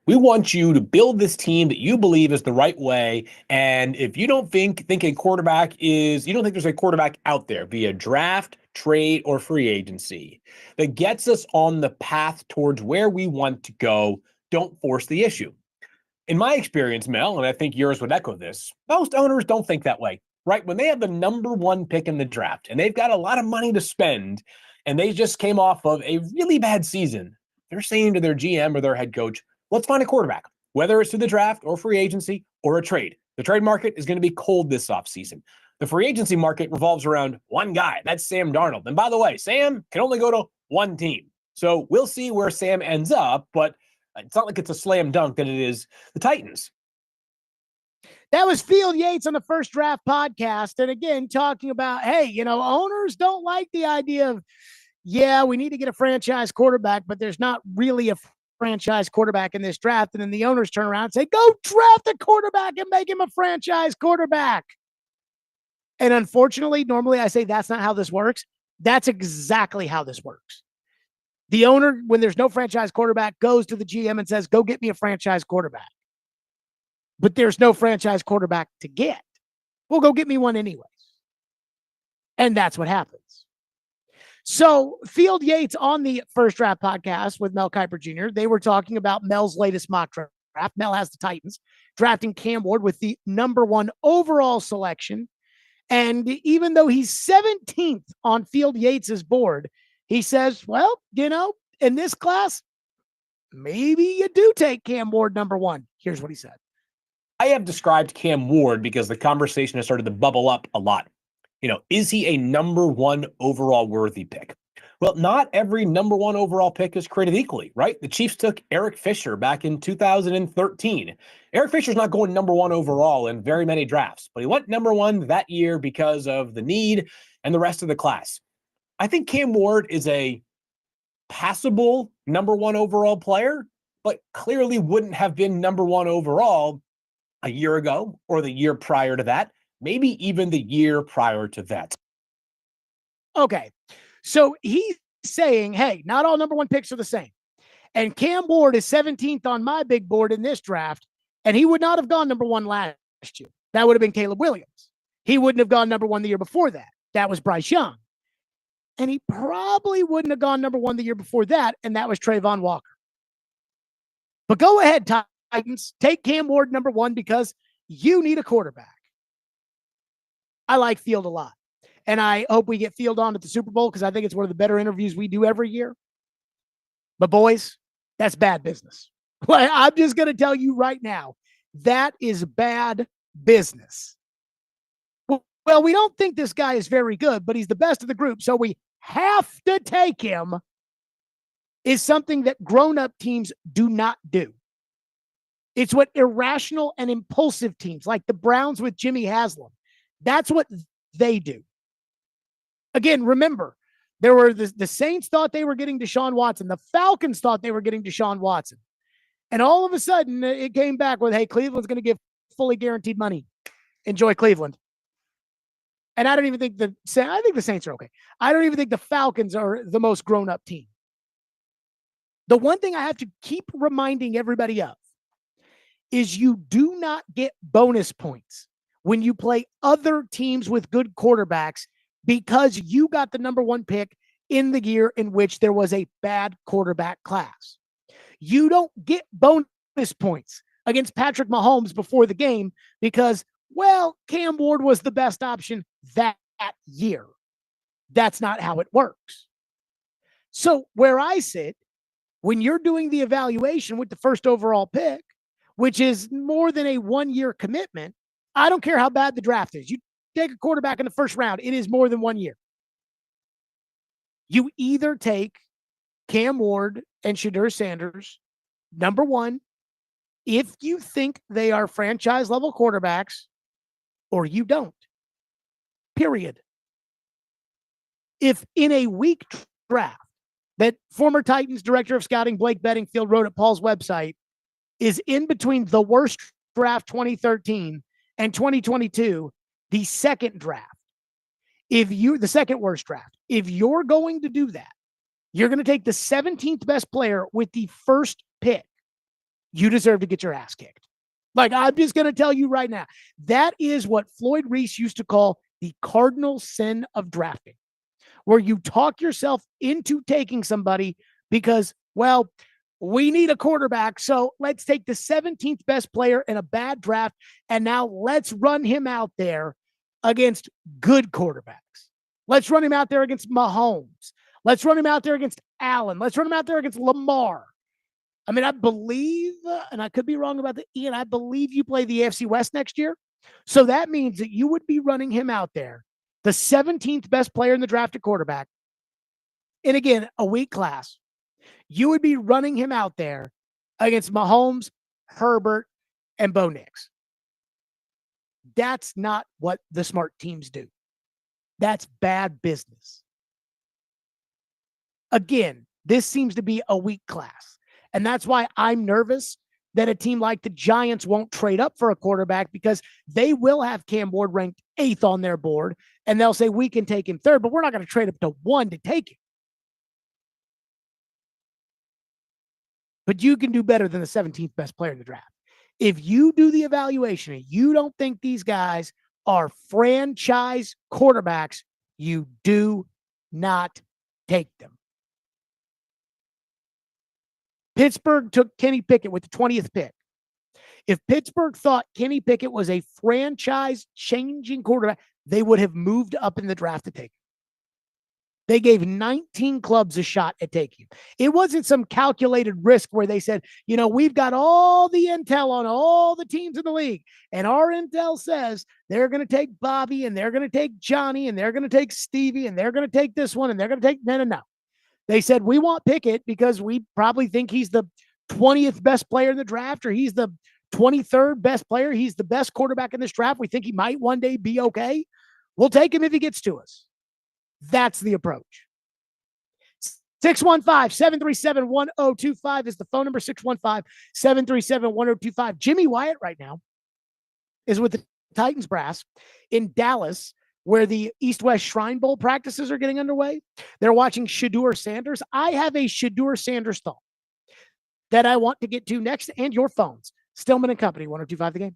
We want you to build this team that you believe is the right way. And if you don't think a quarterback is, you don't think there's a quarterback out there via draft, trade, or free agency that gets us on the path towards where we want to go, don't force the issue. In my experience, Mel, and I think yours would echo this, most owners don't think that way, right? When they have the number one pick in the draft and they've got a lot of money to spend and they just came off of a really bad season, they're saying to their GM or their head coach, let's find a quarterback, whether it's through the draft or free agency or a trade. The trade market is going to be cold this offseason. The free agency market revolves around one guy. That's Sam Darnold. And by the way, Sam can only go to one team. So we'll see where Sam ends up, but it's not like it's a slam dunk that it is the Titans. That was Field Yates on the First Draft podcast. And again, talking about, hey, owners don't like the idea of, yeah, we need to get a franchise quarterback, but there's not really a franchise quarterback in this draft. And then the owners turn around and say, go draft a quarterback and make him a franchise quarterback. And unfortunately, normally I say that's not how this works. That's exactly how this works. The owner, when there's no franchise quarterback, goes to the GM and says, go get me a franchise quarterback. But there's no franchise quarterback to get. Well, go get me one anyways. And that's what happens. So Field Yates on the First Draft podcast with Mel Kiper Jr., they were talking about Mel's latest mock draft. Mel has the Titans drafting Cam Ward with the number 1 overall selection. And even though he's 17th on Field Yates's board, he says, well, in this class, maybe you do take Cam Ward number 1. Here's what he said. I have described Cam Ward because the conversation has started to bubble up a lot. Is he a number 1 overall worthy pick? Well, not every number 1 overall pick is created equally, right? The Chiefs took Eric Fisher back in 2013. Eric Fisher's not going number 1 overall in very many drafts, but he went number 1 that year because of the need and the rest of the class. I think Cam Ward is a passable number 1 overall player, but clearly wouldn't have been number 1 overall a year ago or the year prior to that, maybe even the year prior to that. Okay. So he's saying, hey, not all number 1 picks are the same. And Cam Ward is 17th on my big board in this draft, and he would not have gone number 1 last year. That would have been Caleb Williams. He wouldn't have gone number 1 the year before that. That was Bryce Young. And he probably wouldn't have gone number 1 the year before that, and that was Trayvon Walker. But go ahead, Titans. Take Cam Ward number 1 because you need a quarterback. I like Field a lot. And I hope we get Field on at the Super Bowl because I think it's one of the better interviews we do every year. But boys, that's bad business. I'm just going to tell you right now, that is bad business. Well, we don't think this guy is very good, but he's the best of the group, so we have to take him, is something that grown-up teams do not do. It's what irrational and impulsive teams, like the Browns with Jimmy Haslam, that's what they do. Again, remember, there were the Saints thought they were getting Deshaun Watson. The Falcons thought they were getting Deshaun Watson. And all of a sudden, it came back with, hey, Cleveland's going to give fully guaranteed money. Enjoy Cleveland. And I don't even think I think the Saints are okay. I don't even think the Falcons are the most grown-up team. The one thing I have to keep reminding everybody of is you do not get bonus points when you play other teams with good quarterbacks because you got the number 1 pick in the year in which there was a bad quarterback class. You don't get bonus points against Patrick Mahomes before the game because, well, Cam Ward was the best option that year. That's not how it works. So where I sit, when you're doing the evaluation with the first overall pick, which is more than a 1-year commitment, I don't care how bad the draft is. You take a quarterback in the first round, it is more than 1 year. You either take Cam Ward and Shedeur Sanders, number 1, if you think they are franchise level quarterbacks, or you don't. Period. If in a weak draft that former Titans director of scouting Blake Bedingfield wrote at Paul's website is in between the worst draft 2013 and 2022, the second draft, the second worst draft, if you're going to do that, you're going to take the 17th best player with the first pick, you deserve to get your ass kicked. I'm just going to tell you right now, that is what Floyd Reese used to call the cardinal sin of drafting, where you talk yourself into taking somebody because, well, we need a quarterback, so let's take the 17th best player in a bad draft, and now let's run him out there against good quarterbacks. Let's run him out there against Mahomes. Let's run him out there against Allen. Let's run him out there against Lamar. I mean, I believe, and I could be wrong about Ian, I believe you play the AFC West next year. So that means that you would be running him out there, the 17th best player in the draft at quarterback. And again, a weak class. You would be running him out there against Mahomes, Herbert, and Bo Nix. That's not what the smart teams do. That's bad business. Again, this seems to be a weak class. And that's why I'm nervous that a team like the Giants won't trade up for a quarterback, because they will have Cam Ward ranked 8th on their board, and they'll say we can take him 3rd, but we're not going to trade up to 1 to take him. But you can do better than the 17th best player in the draft. If you do the evaluation and you don't think these guys are franchise quarterbacks, you do not take them. Pittsburgh took Kenny Pickett with the 20th pick. If Pittsburgh thought Kenny Pickett was a franchise-changing quarterback, they would have moved up in the draft to take him. They gave 19 clubs a shot at taking him. It wasn't some calculated risk where they said, you know, we've got all the intel on all the teams in the league, and our intel says they're going to take Bobby, and they're going to take Johnny, and they're going to take Stevie, and they're going to take this one, and they're going to take – no. They said, we want Pickett because we probably think he's the 20th best player in the draft, or he's the 23rd best player. He's the best quarterback in this draft. We think he might one day be okay. We'll take him if he gets to us. That's the approach. 615-737-1025 is the phone number, 615-737-1025. Jimmy Wyatt right now is with the Titans brass in Dallas, where the East-West Shrine Bowl practices are getting underway. They're watching Shedeur Sanders. I have a Shedeur Sanders thought that I want to get to next, and your phones. Stillman and Company, 102.5 The Game.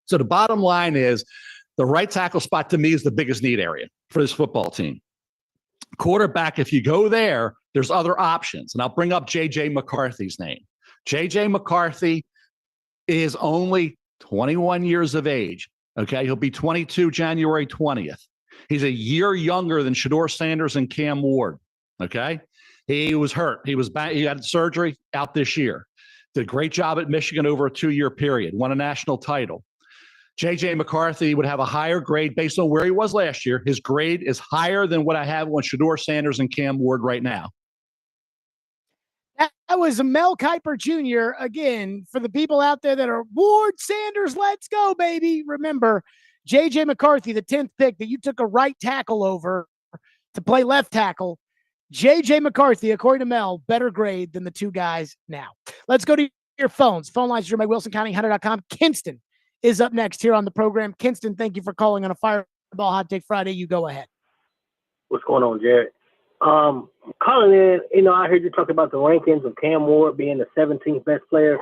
So the bottom line is the right tackle spot to me is the biggest need area for this football team. Quarterback, if you go there, there's other options. And I'll bring up J.J. McCarthy's name. J.J. McCarthy is only 21 years of age. Okay. He'll be 22 January 20th. He's a year younger than Shedeur Sanders and Cam Ward. Okay. He was hurt. He was back. He had surgery out this year. Did a great job at Michigan over a 2-year period. Won a national title. J.J. McCarthy would have a higher grade based on where he was last year. His grade is higher than what I have on Shedeur Sanders and Cam Ward right now. That was Mel Kiper Jr. Again, for the people out there that are Ward Sanders, let's go, baby. Remember, J.J. McCarthy, the 10th pick that you took a right tackle over to play left tackle. J.J. McCarthy, according to Mel, better grade than the two guys now. Let's go to your phones. Phone lines are by WilsonCountyHunter.com. Kinston is up next here on the program. Kinston, thank you for calling on a Fireball Hot Take Friday. You go ahead. What's going on, Jared? Calling in, I heard you talk about the rankings of Cam Ward being the 17th best player.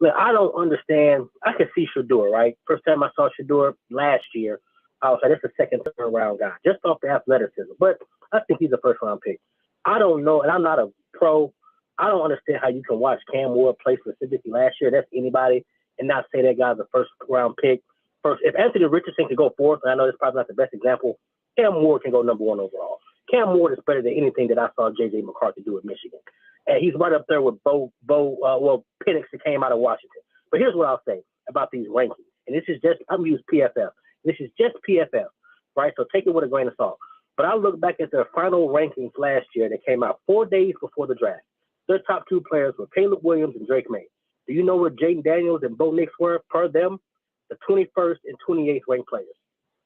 Look, I don't understand. I can see Shedeur, right? First time I saw Shedeur last year, I was like, that's a second, third round guy, just off the athleticism. But I think he's a first round pick. I don't know, and I'm not a pro. I don't understand how you can watch Cam Ward play specifically last year. That's anybody, and not say that guy's a first round pick. First, if Anthony Richardson could go fourth, and I know that's probably not the best example, Cam Ward can go number one overall. Cam Ward is better than anything that I saw J.J. McCarthy do at Michigan. And he's right up there with Penix that came out of Washington. But here's what I'll say about these rankings. And this is just, I'm going to use PFF. This is just PFF, right? So take it with a grain of salt. But I look back at their final rankings last year that came out 4 days before the draft. Their top two players were Caleb Williams and Drake May. Do you know where Jaden Daniels and Bo Nix were per them? The 21st and 28th ranked players.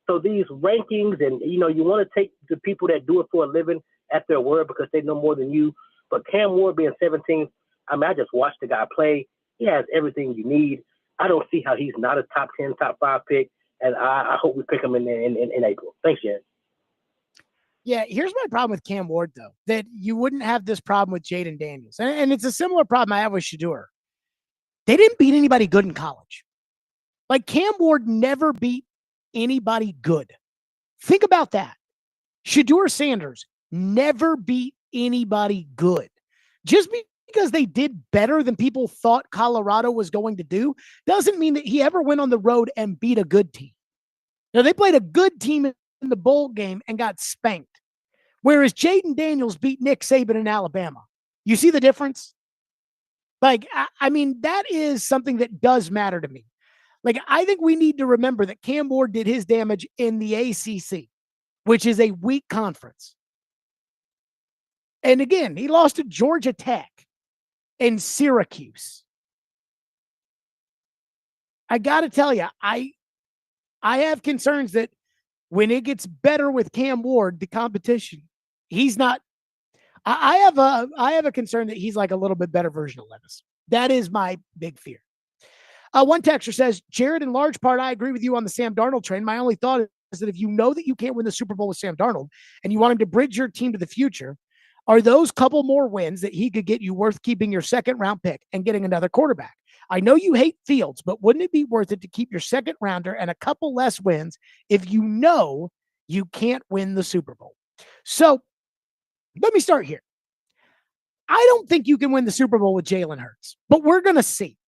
So these rankings, and, you want to take the people that do it for a living at their word because they know more than you. But Cam Ward being 17th, I just watched the guy play. He has everything you need. I don't see how he's not a top 10, top 5 pick, and I hope we pick him in April. Thanks, Jen. Yeah, here's my problem with Cam Ward, though, that you wouldn't have this problem with Jaden Daniels. And it's a similar problem I have with Shedeur. They didn't beat anybody good in college. Like, Cam Ward never beat anybody good. Think about that. Shedeur Sanders never beat anybody good. Just because they did better than people thought Colorado was going to do doesn't mean that he ever went on the road and beat a good team. Now, they played a good team in the bowl game and got spanked, whereas Jaden Daniels beat Nick Saban in Alabama. You see the difference? Like, I mean, that is something that does matter to me. Like, I think we need to remember that Cam Ward did his damage in the ACC, which is a weak conference. And again, he lost to Georgia Tech and Syracuse. I got to tell you, I have concerns that when it gets better with Cam Ward, the competition, he's not. I have a concern that he's like a little bit better version of Levis. That is my big fear. One texter says, Jared, in large part, I agree with you on the Sam Darnold train. My only thought is that if you know that you can't win the Super Bowl with Sam Darnold and you want him to bridge your team to the future, are those couple more wins that he could get you worth keeping your second round pick and getting another quarterback? I know you hate Fields, but wouldn't it be worth it to keep your second rounder and a couple less wins if you know you can't win the Super Bowl? So let me start here. I don't think you can win the Super Bowl with Jalen Hurts, but we're going to see.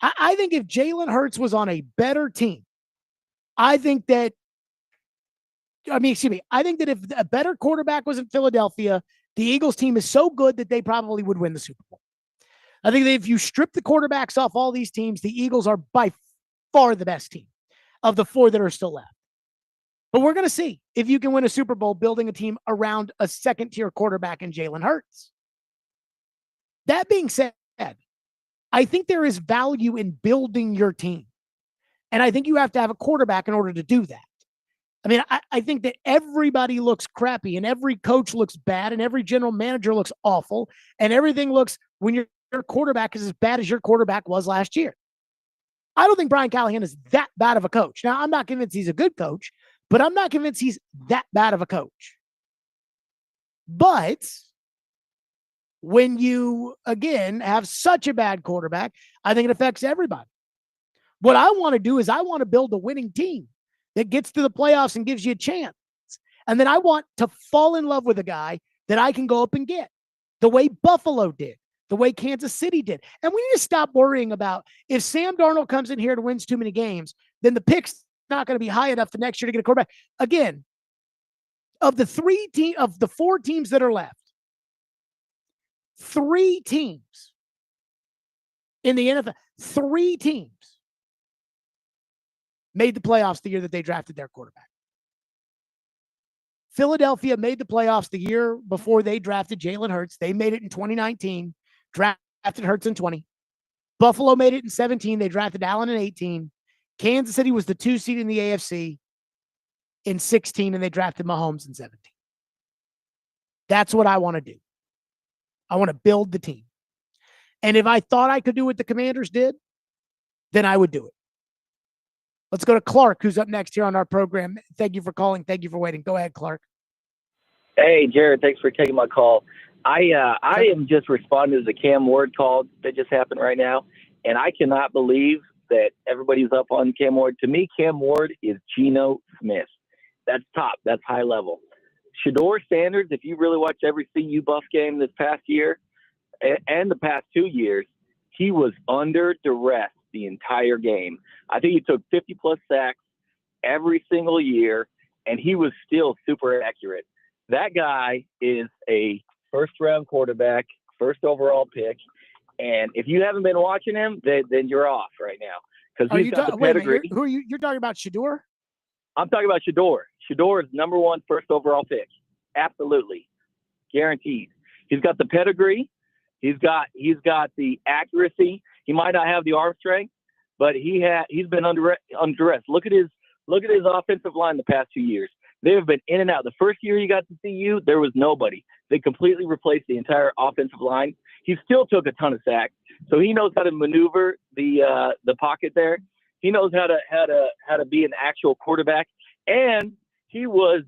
I think if Jalen Hurts was on a better team, I think that if a better quarterback was in Philadelphia, the Eagles team is so good that they probably would win the Super Bowl. I think that if you strip the quarterbacks off all these teams, the Eagles are by far the best team of the 4 that are still left. But we're going to see if you can win a Super Bowl building a team around a second-tier quarterback in Jalen Hurts. That being said, I think there is value in building your team. And I think you have to have a quarterback in order to do that. I mean, I think that everybody looks crappy and every coach looks bad and every general manager looks awful and everything looks, when your quarterback is as bad as your quarterback was last year. I don't think Brian Callahan is that bad of a coach. Now, I'm not convinced he's a good coach, but I'm not convinced he's that bad of a coach. But when you, again, have such a bad quarterback, I think it affects everybody. What I want to do is I want to build a winning team that gets to the playoffs and gives you a chance. And then I want to fall in love with a guy that I can go up and get the way Buffalo did, the way Kansas City did. And we need to stop worrying about if Sam Darnold comes in here and wins too many games, then the pick's not going to be high enough the next year to get a quarterback. Again, of the four teams that are left, 3 teams in the NFL, 3 teams made the playoffs the year that they drafted their quarterback. Philadelphia made the playoffs the year before they drafted Jalen Hurts. They made it in 2019, drafted Hurts in 20. Buffalo made it in 17. They drafted Allen in 18. Kansas City was the 2 seed in the AFC in 16, and they drafted Mahomes in 17. That's what I want to do. I want to build the team. And if I thought I could do what the Commanders did, then I would do it. Let's go to Clark, who's up next here on our program. Thank you for calling. Thank you for waiting. Go ahead, Clark. Hey, Jared, thanks for taking my call. I am just responding to the Cam Ward call that just happened right now, and I cannot believe that everybody's up on Cam Ward. To me, Cam Ward is Geno Smith. That's top. That's high level. Shedeur Sanders, if you really watch every CU Buff game this past year and the past 2 years, he was under duress the entire game. I think he took 50-plus sacks every single year, and he was still super accurate. That guy is a first-round quarterback, first overall pick, and if you haven't been watching him, then you're off right now because he's got the pedigree. Who are you? You're talking about Shedeur? I'm talking about Shedeur. Shedeur is number 1 first overall pick. Absolutely. Guaranteed. He's got the pedigree. He's got the accuracy. He might not have the arm strength, but he's been under duress. Look at his offensive line the past 2 years. They have been in and out. The first year he got to CU, there was nobody. They completely replaced the entire offensive line. He still took a ton of sacks, so he knows how to maneuver the pocket there. He knows how to be an actual quarterback, and he worked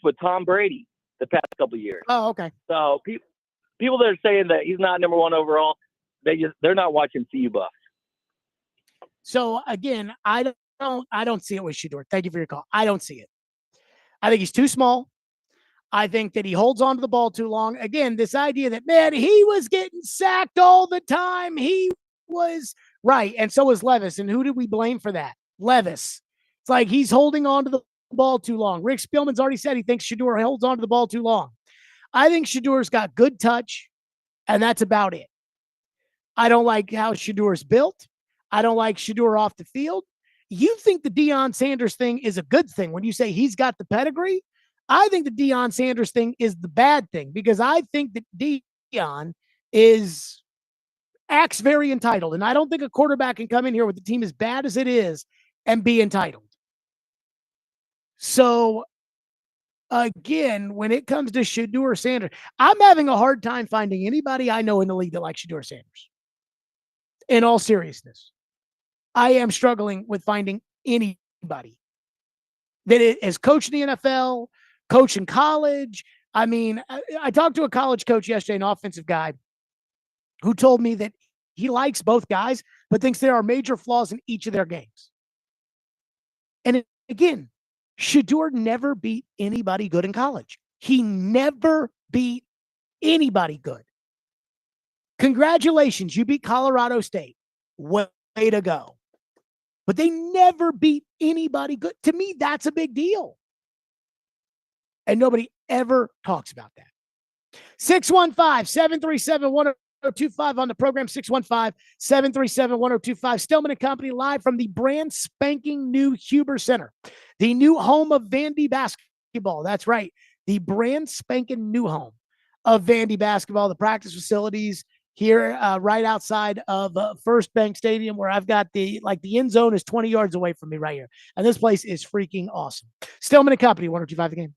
with Tom Brady the past couple of years. Oh, okay. So people that are saying that he's not number 1 overall, they're not watching CU Buffs. So again, I don't see it with Shedeur. Thank you for your call. I don't see it. I think he's too small. I think that he holds on to the ball too long. Again, this idea that, man, he was getting sacked all the time. He was right. And so was Levis. And who did we blame for that? Levis. It's like he's holding on to the ball too long. Rick Spielman's already said he thinks Shedeur holds on to the ball too long. I think Shedeur's got good touch, and that's about it. I don't like how Shedeur's built. I don't like Shedeur off the field. You think the Deion Sanders thing is a good thing when you say he's got the pedigree? I think the Deion Sanders thing is the bad thing because I think that Deion acts very entitled, and I don't think a quarterback can come in here with the team as bad as it is and be entitled. So, again, when it comes to Shedeur Sanders, I'm having a hard time finding anybody I know in the league that likes Shedeur Sanders. In all seriousness, I am struggling with finding anybody that has coached in the NFL, coached in college. I mean, I talked to a college coach yesterday, an offensive guy, who told me that he likes both guys, but thinks there are major flaws in each of their games. And again, Shedeur never beat anybody good in college. He never beat anybody good. Congratulations, you beat Colorado State. Way to go. But they never beat anybody good. To me, that's a big deal. And nobody ever talks about that. 615-737-1025 on the program, 615-737-1025. Stillman and Company live from the brand spanking new Huber Center, the new home of Vandy basketball. That's right. The brand spanking new home of Vandy basketball, the practice facilities here right outside of First Bank Stadium, where I've got the end zone is 20 yards away from me right here. And this place is freaking awesome. Stillman and Company, 1025 The Game.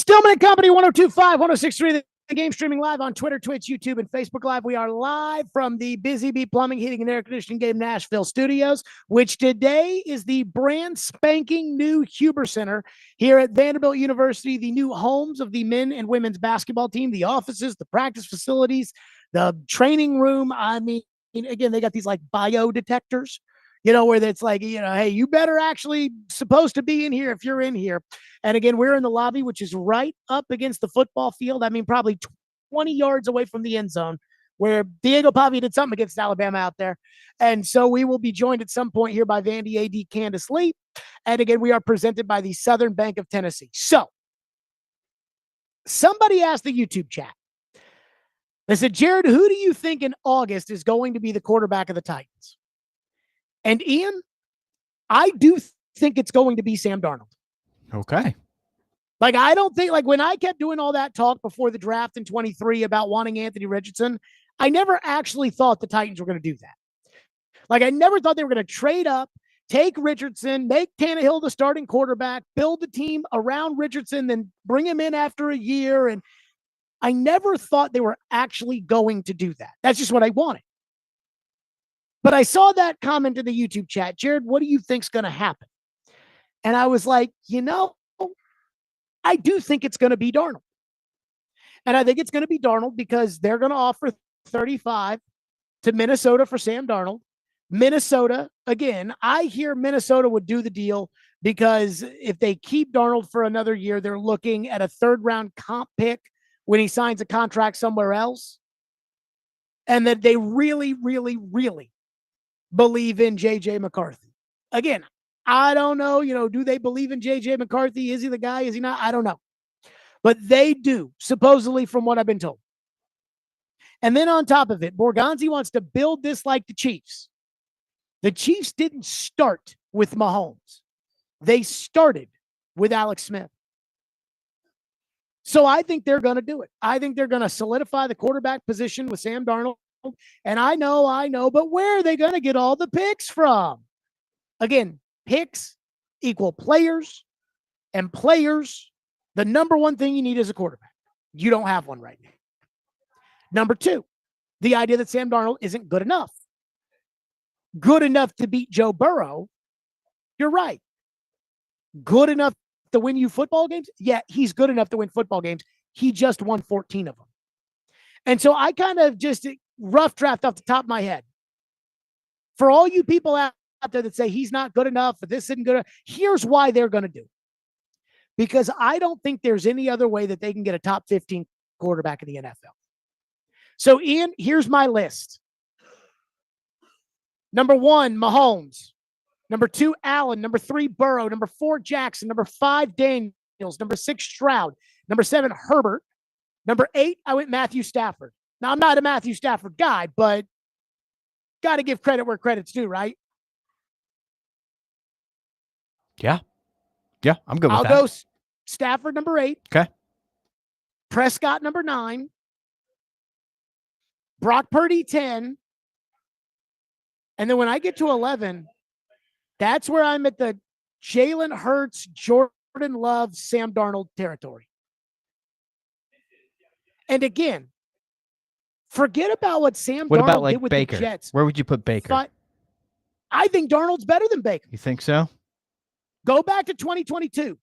Stillman and Company, 1025, 1063. The game streaming live on Twitter, Twitch, YouTube, and Facebook Live. We are live from the Busy Bee Plumbing, Heating, and Air Conditioning Game Nashville studios, which today is the brand spanking new Huber Center here at Vanderbilt University, the new homes of the men and women's basketball team, the offices, the practice facilities, the training room. I mean, again, they got these like bio detectors, where it's like, hey, you better actually supposed to be in here if you're in here. And again, we're in the lobby, which is right up against the football field. I mean, probably 20 yards away from the end zone, where Diego Pavia did something against Alabama out there. And so we will be joined at some point here by Vandy AD Candace Lee. And again, we are presented by the Southern Bank of Tennessee. So somebody asked the YouTube chat. They said, Jared, who do you think in August is going to be the quarterback of the Titans? And Ian, I do think it's going to be Sam Darnold. Okay. Like, I don't think, like, when I kept doing all that talk before the draft in 23 about wanting Anthony Richardson, I never actually thought the Titans were going to do that. Like, I never thought they were going to trade up, take Richardson, make Tannehill the starting quarterback, build the team around Richardson, then bring him in after a year. And I never thought they were actually going to do that. That's just what I wanted. But I saw that comment in the YouTube chat, Jared, what do you think's going to happen? And I was like, I do think it's going to be Darnold. And I think it's going to be Darnold because they're going to offer 35 to Minnesota for Sam Darnold. Minnesota, again, I hear Minnesota would do the deal because if they keep Darnold for another year, they're looking at a third-round comp pick when he signs a contract somewhere else. And that they really, really, really believe in J.J. McCarthy. Again, I don't know, do they believe in J.J. McCarthy? Is he the guy? Is he not? I don't know. But they do, supposedly, from what I've been told. And then on top of it, Borgonzi wants to build this like the Chiefs. The Chiefs didn't start with Mahomes. They started with Alex Smith. So I think they're going to do it. I think they're going to solidify the quarterback position with Sam Darnold. And I know, but where are they going to get all the picks from? Again, picks equal players, and players, the number one thing you need is a quarterback. You don't have one right now. Number two, the idea that Sam Darnold isn't good enough. Good enough to beat Joe Burrow. You're right. Good enough to win you football games? Yeah, he's good enough to win football games. He just won 14 of them. And so I kind of just rough draft off the top of my head. For all you people out there that say he's not good enough, or this isn't good enough, here's why they're going to do it. Because I don't think there's any other way that they can get a top 15 quarterback in the NFL. So, Ian, here's my list. Number 1, Mahomes. Number 2, Allen. Number 3, Burrow. Number 4, Jackson. Number 5, Daniels. Number 6, Stroud. Number 7, Herbert. Number 8, I went Matthew Stafford. Now, I'm not a Matthew Stafford guy, but got to give credit where credit's due, right? Yeah. Yeah, I'm good with that. I'll go Stafford, number 8. Okay. Prescott, number 9. Brock Purdy, 10. And then when I get to 11, that's where I'm at the Jalen Hurts, Jordan Love, Sam Darnold territory. And again, forget about what Sam What Darnold about like did with Baker? the Jets. Where would you put Baker? But I think Darnold's better than Baker. You think so? Go back to 2022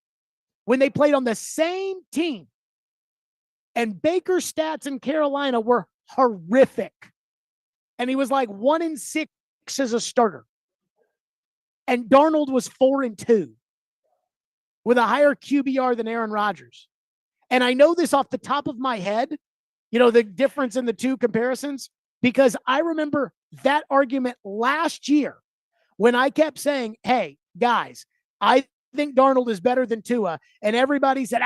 when they played on the same team. And Baker's stats in Carolina were horrific. And he was like 1-6 as a starter. And Darnold was 4-2 with a higher QBR than Aaron Rodgers. And I know this off the top of my head, the difference in the two comparisons, because I remember that argument last year when I kept saying, hey, guys, I think Darnold is better than Tua. And everybody said,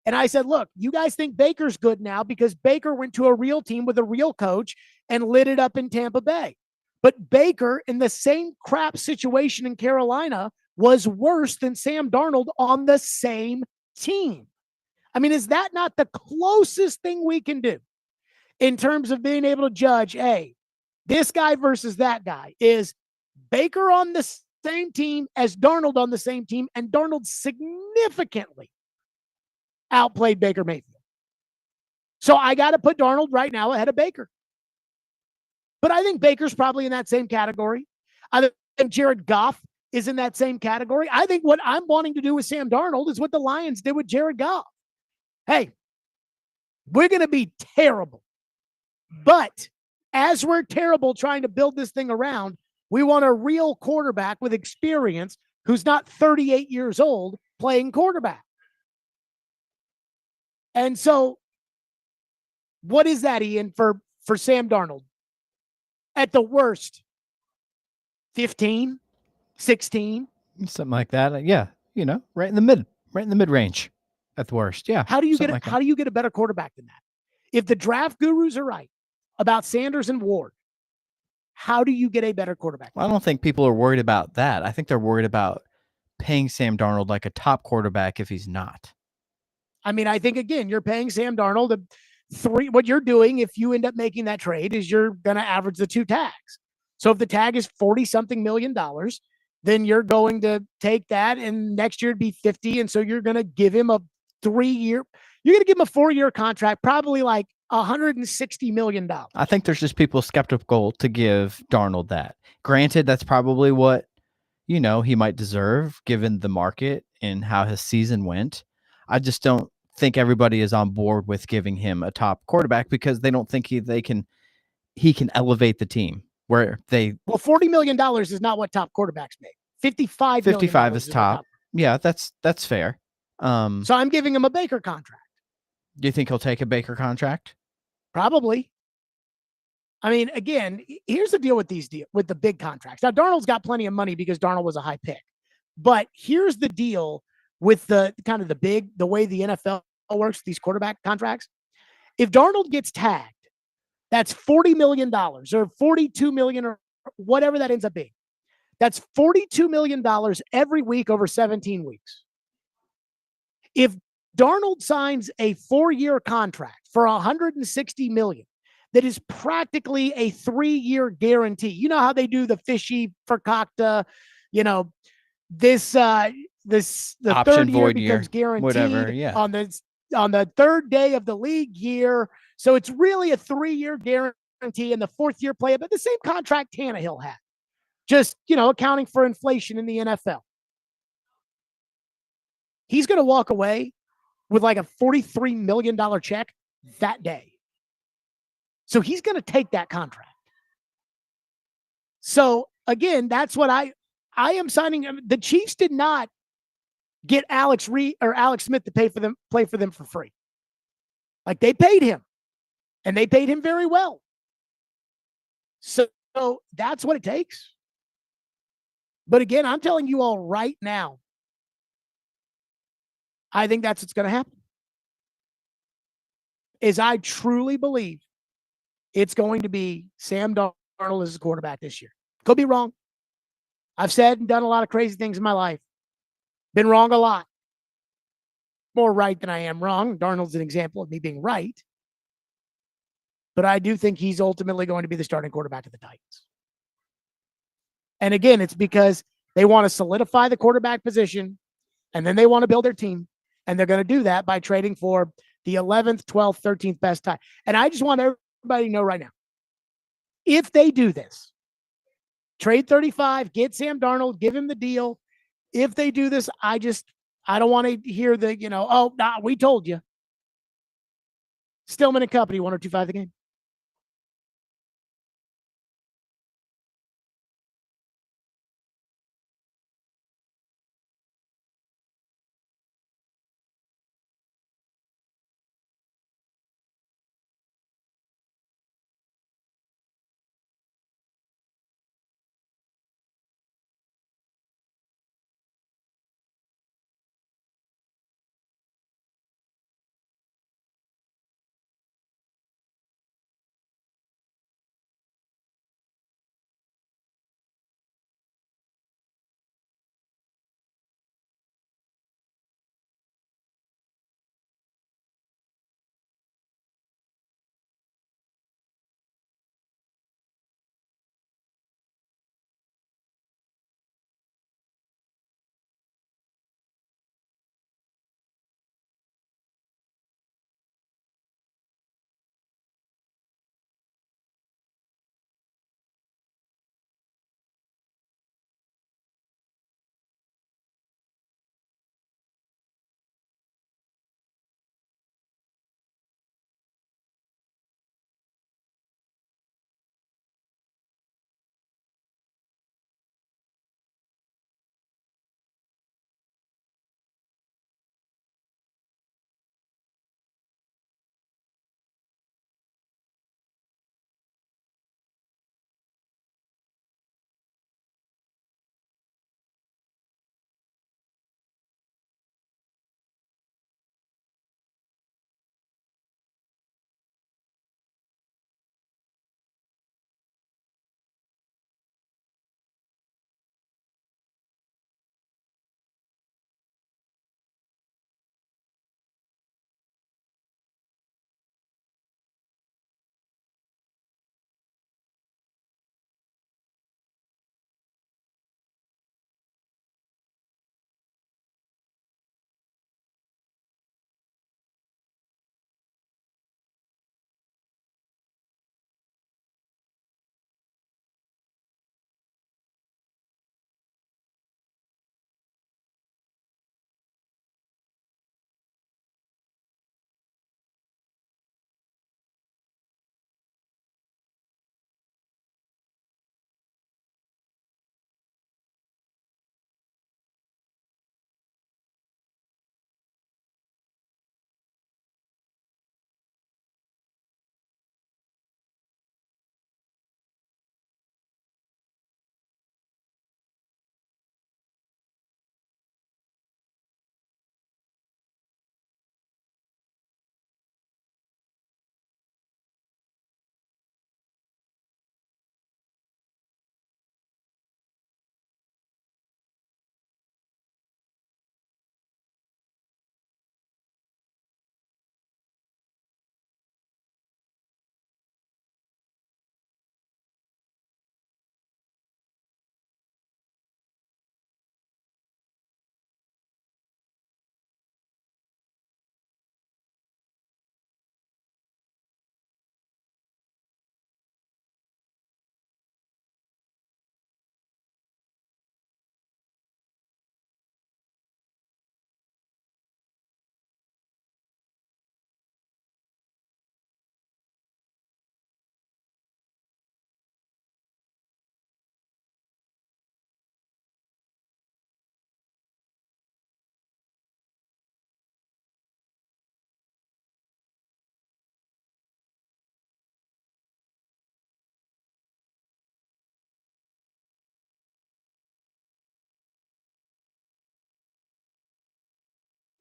And I said, look, you guys think Baker's good now because Baker went to a real team with a real coach and lit it up in Tampa Bay. But Baker, in the same crap situation in Carolina, was worse than Sam Darnold on the same team. I mean, is that not the closest thing we can do in terms of being able to judge, hey, this guy versus that guy? Is Baker on the same team as Darnold on the same team, and Darnold significantly outplayed Baker Mayfield. So I got to put Darnold right now ahead of Baker. But I think Baker's probably in that same category. I think Jared Goff is in that same category. I think what I'm wanting to do with Sam Darnold is what the Lions did with Jared Goff. Hey, we're going to be terrible. But as we're terrible trying to build this thing around, we want a real quarterback with experience who's not 38 years old playing quarterback. And so what is that, Ian, for Sam Darnold? At the worst, 15, 16. Something like that. Yeah. Right in the mid range at the worst. Yeah. How do you get a better quarterback than that? If the draft gurus are right about Sanders and Ward, how do you get a better quarterback? Well, I don't think people are worried about that. I think they're worried about paying Sam Darnold like a top quarterback if he's not. I mean, I think, again, you're paying Sam Darnold what you're doing if you end up making that trade is you're going to average the two tags. So if the tag is 40-something million dollars, then you're going to take that and next year it'd be 50. And so you're going to give him a 3-year, you're going to give him a 4-year contract, probably like $160 million. I think there's just people skeptical to give Darnold that. Granted, that's probably what, he might deserve given the market and how his season went. I just don't think everybody is on board with giving him a top quarterback because they don't think he can elevate the team where they. Well, $40 million is not what top quarterbacks make. 55 is top. Yeah, that's fair. So I'm giving him a Baker contract. Do you think he'll take a Baker contract? Probably. I mean, again, here's the deal with with the big contracts. Now, Darnold's got plenty of money because Darnold was a high pick. But here's the deal with the kind of the way the NFL works, these quarterback contracts. If Darnold gets tagged, that's $40 million or $42 million or whatever that ends up being. That's $42 million every week over 17 weeks. If Darnold signs a 4-year contract for $160 million, that is practically a 3-year guarantee. You know how they do the fishy fakakta, the option third year void becomes year, guaranteed whatever, yeah. on the third day of the league year. So it's really a 3-year guarantee and the 4th year play, but the same contract Tannehill had. Just, accounting for inflation in the NFL. He's going to walk away with like a $43 million check that day. So he's going to take that contract. So again, that's what I am signing. The Chiefs did not get Alex Smith to play for them for free. Like, they paid him, and they paid him very well. So that's what it takes. But again, I'm telling you all right now, I think that's what's going to happen. Is I truly believe it's going to be Sam Darnold as a quarterback this year. Could be wrong. I've said and done a lot of crazy things in my life. Been wrong a lot. More right than I am wrong. Darnold's an example of me being right. But I do think he's ultimately going to be the starting quarterback of the Titans. And again, it's because they want to solidify the quarterback position, and then they want to build their team. And they're going to do that by trading for the 11th, 12th, 13th best time. And I just want everybody to know right now, if they do this, trade 35, get Sam Darnold, give him the deal. If they do this, I don't want to hear we told you. Stillman and Company, 102.5 The Game.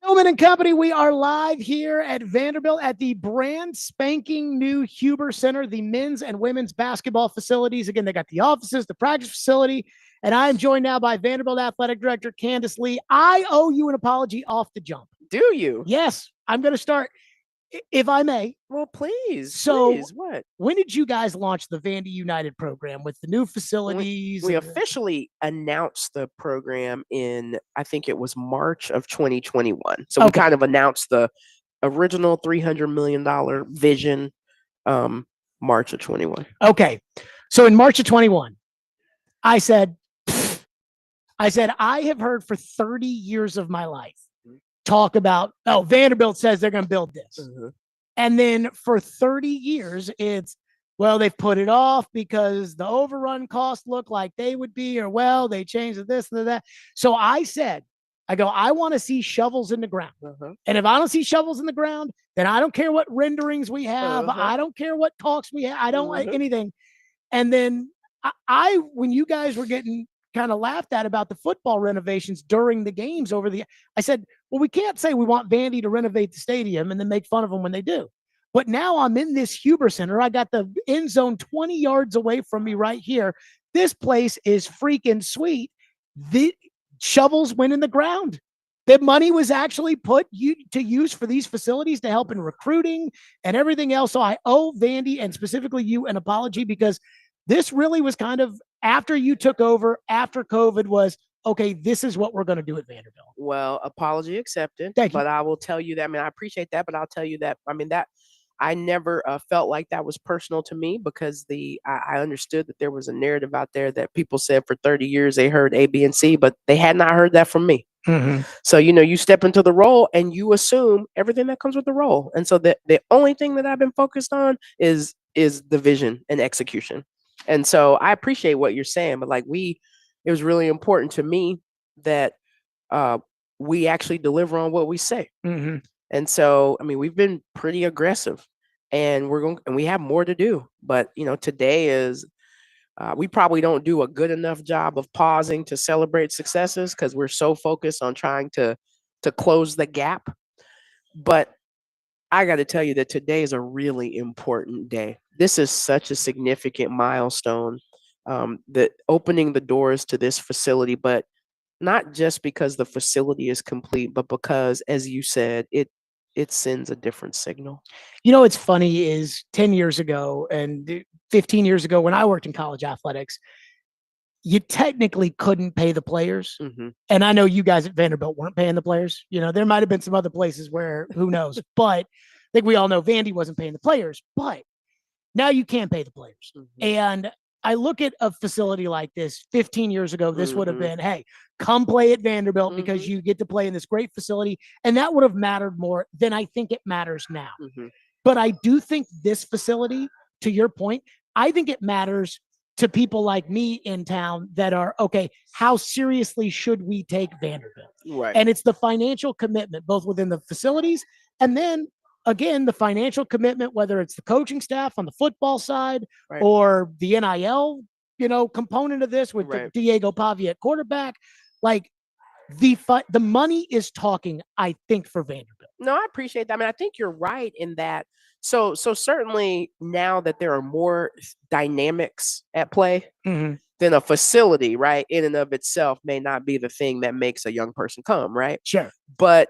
Stillman and Company, we are live here at Vanderbilt at the brand spanking new Huber Center, the men's and women's basketball facilities. Again, they got the offices, the practice facility, and I am joined now by Vanderbilt Athletic Director Candace Lee. I owe you an apology off the jump. Do you? Yes, I'm going to start, if I may. Well, please. So, please, what? When did you guys launch the Vandy United program with the new facilities? We officially announced the program in, I think it was March of 2021. So we kind of announced the original $300 million vision, March of 21. Okay. So in March of 21, I said, I have heard for 30 years of my life talk about, oh, Vanderbilt says they're going to build this. Mm-hmm. And then for 30 years, it's, well, they've put it off because the overrun costs look like they would be, or, well, they changed this and that. So I said, I want to see shovels in the ground. Uh-huh. And if I don't see shovels in the ground, then I don't care what renderings we have. Uh-huh. I don't care what talks we have. I don't like Uh-huh. anything. And then when you guys were getting kind of laughed at about the football renovations during the games I said, well, we can't say we want Vandy to renovate the stadium and then make fun of them when they do. But now I'm in this Huber Center. I got the end zone 20 yards away from me right here. This place is freaking sweet. The shovels went in the ground. The money was actually put to use for these facilities to help in recruiting and everything else. So I owe Vandy and specifically you an apology, because this really was kind of after you took over, after COVID was, okay, this is what we're going to do at Vanderbilt. Well, apology accepted. Thank you. But I will tell you that, I appreciate that, but I'll tell you that, that I never felt like that was personal to me, because I understood that there was a narrative out there that people said for 30 years they heard A, B, and C, but they had not heard that from me. Mm-hmm. So, you step into the role and you assume everything that comes with the role. And so the only thing that I've been focused on is the vision and execution. And so I appreciate what you're saying, but it was really important to me that we actually deliver on what we say. Mm-hmm. And so, we've been pretty aggressive, and we have more to do. But, today is, we probably don't do a good enough job of pausing to celebrate successes because we're so focused on trying to close the gap. But I got to tell you that today is a really important day. This is such a significant milestone, that opening the doors to this facility, but not just because the facility is complete, but because, as you said, it sends a different signal. What's funny is 10 years ago and 15 years ago when I worked in college athletics, you technically couldn't pay the players. Mm-hmm. And I know you guys at Vanderbilt weren't paying the players. There might have been some other places where, who knows, but I think we all know Vandy wasn't paying the players, but now you can pay the players. Mm-hmm. And I look at a facility like this 15 years ago, this would have Mm-hmm. been, hey, come play at Vanderbilt Mm-hmm. because you get to play in this great facility. And that would have mattered more than I think it matters now. Mm-hmm. But I do think this facility, to your point, I think it matters to people like me in town that are, okay, how seriously should we take Vanderbilt? Right. And it's the financial commitment, both within the facilities and then, again, the financial commitment, whether it's the coaching staff on the football side Right. or the NIL, component of this with Right. Diego Pavia at quarterback. Like the money is talking, I think, for Vanderbilt. No, I appreciate that. I think you're right in that. So certainly now that there are more dynamics at play, Mm-hmm. then a facility, right, in and of itself may not be the thing that makes a young person come, right? Sure. But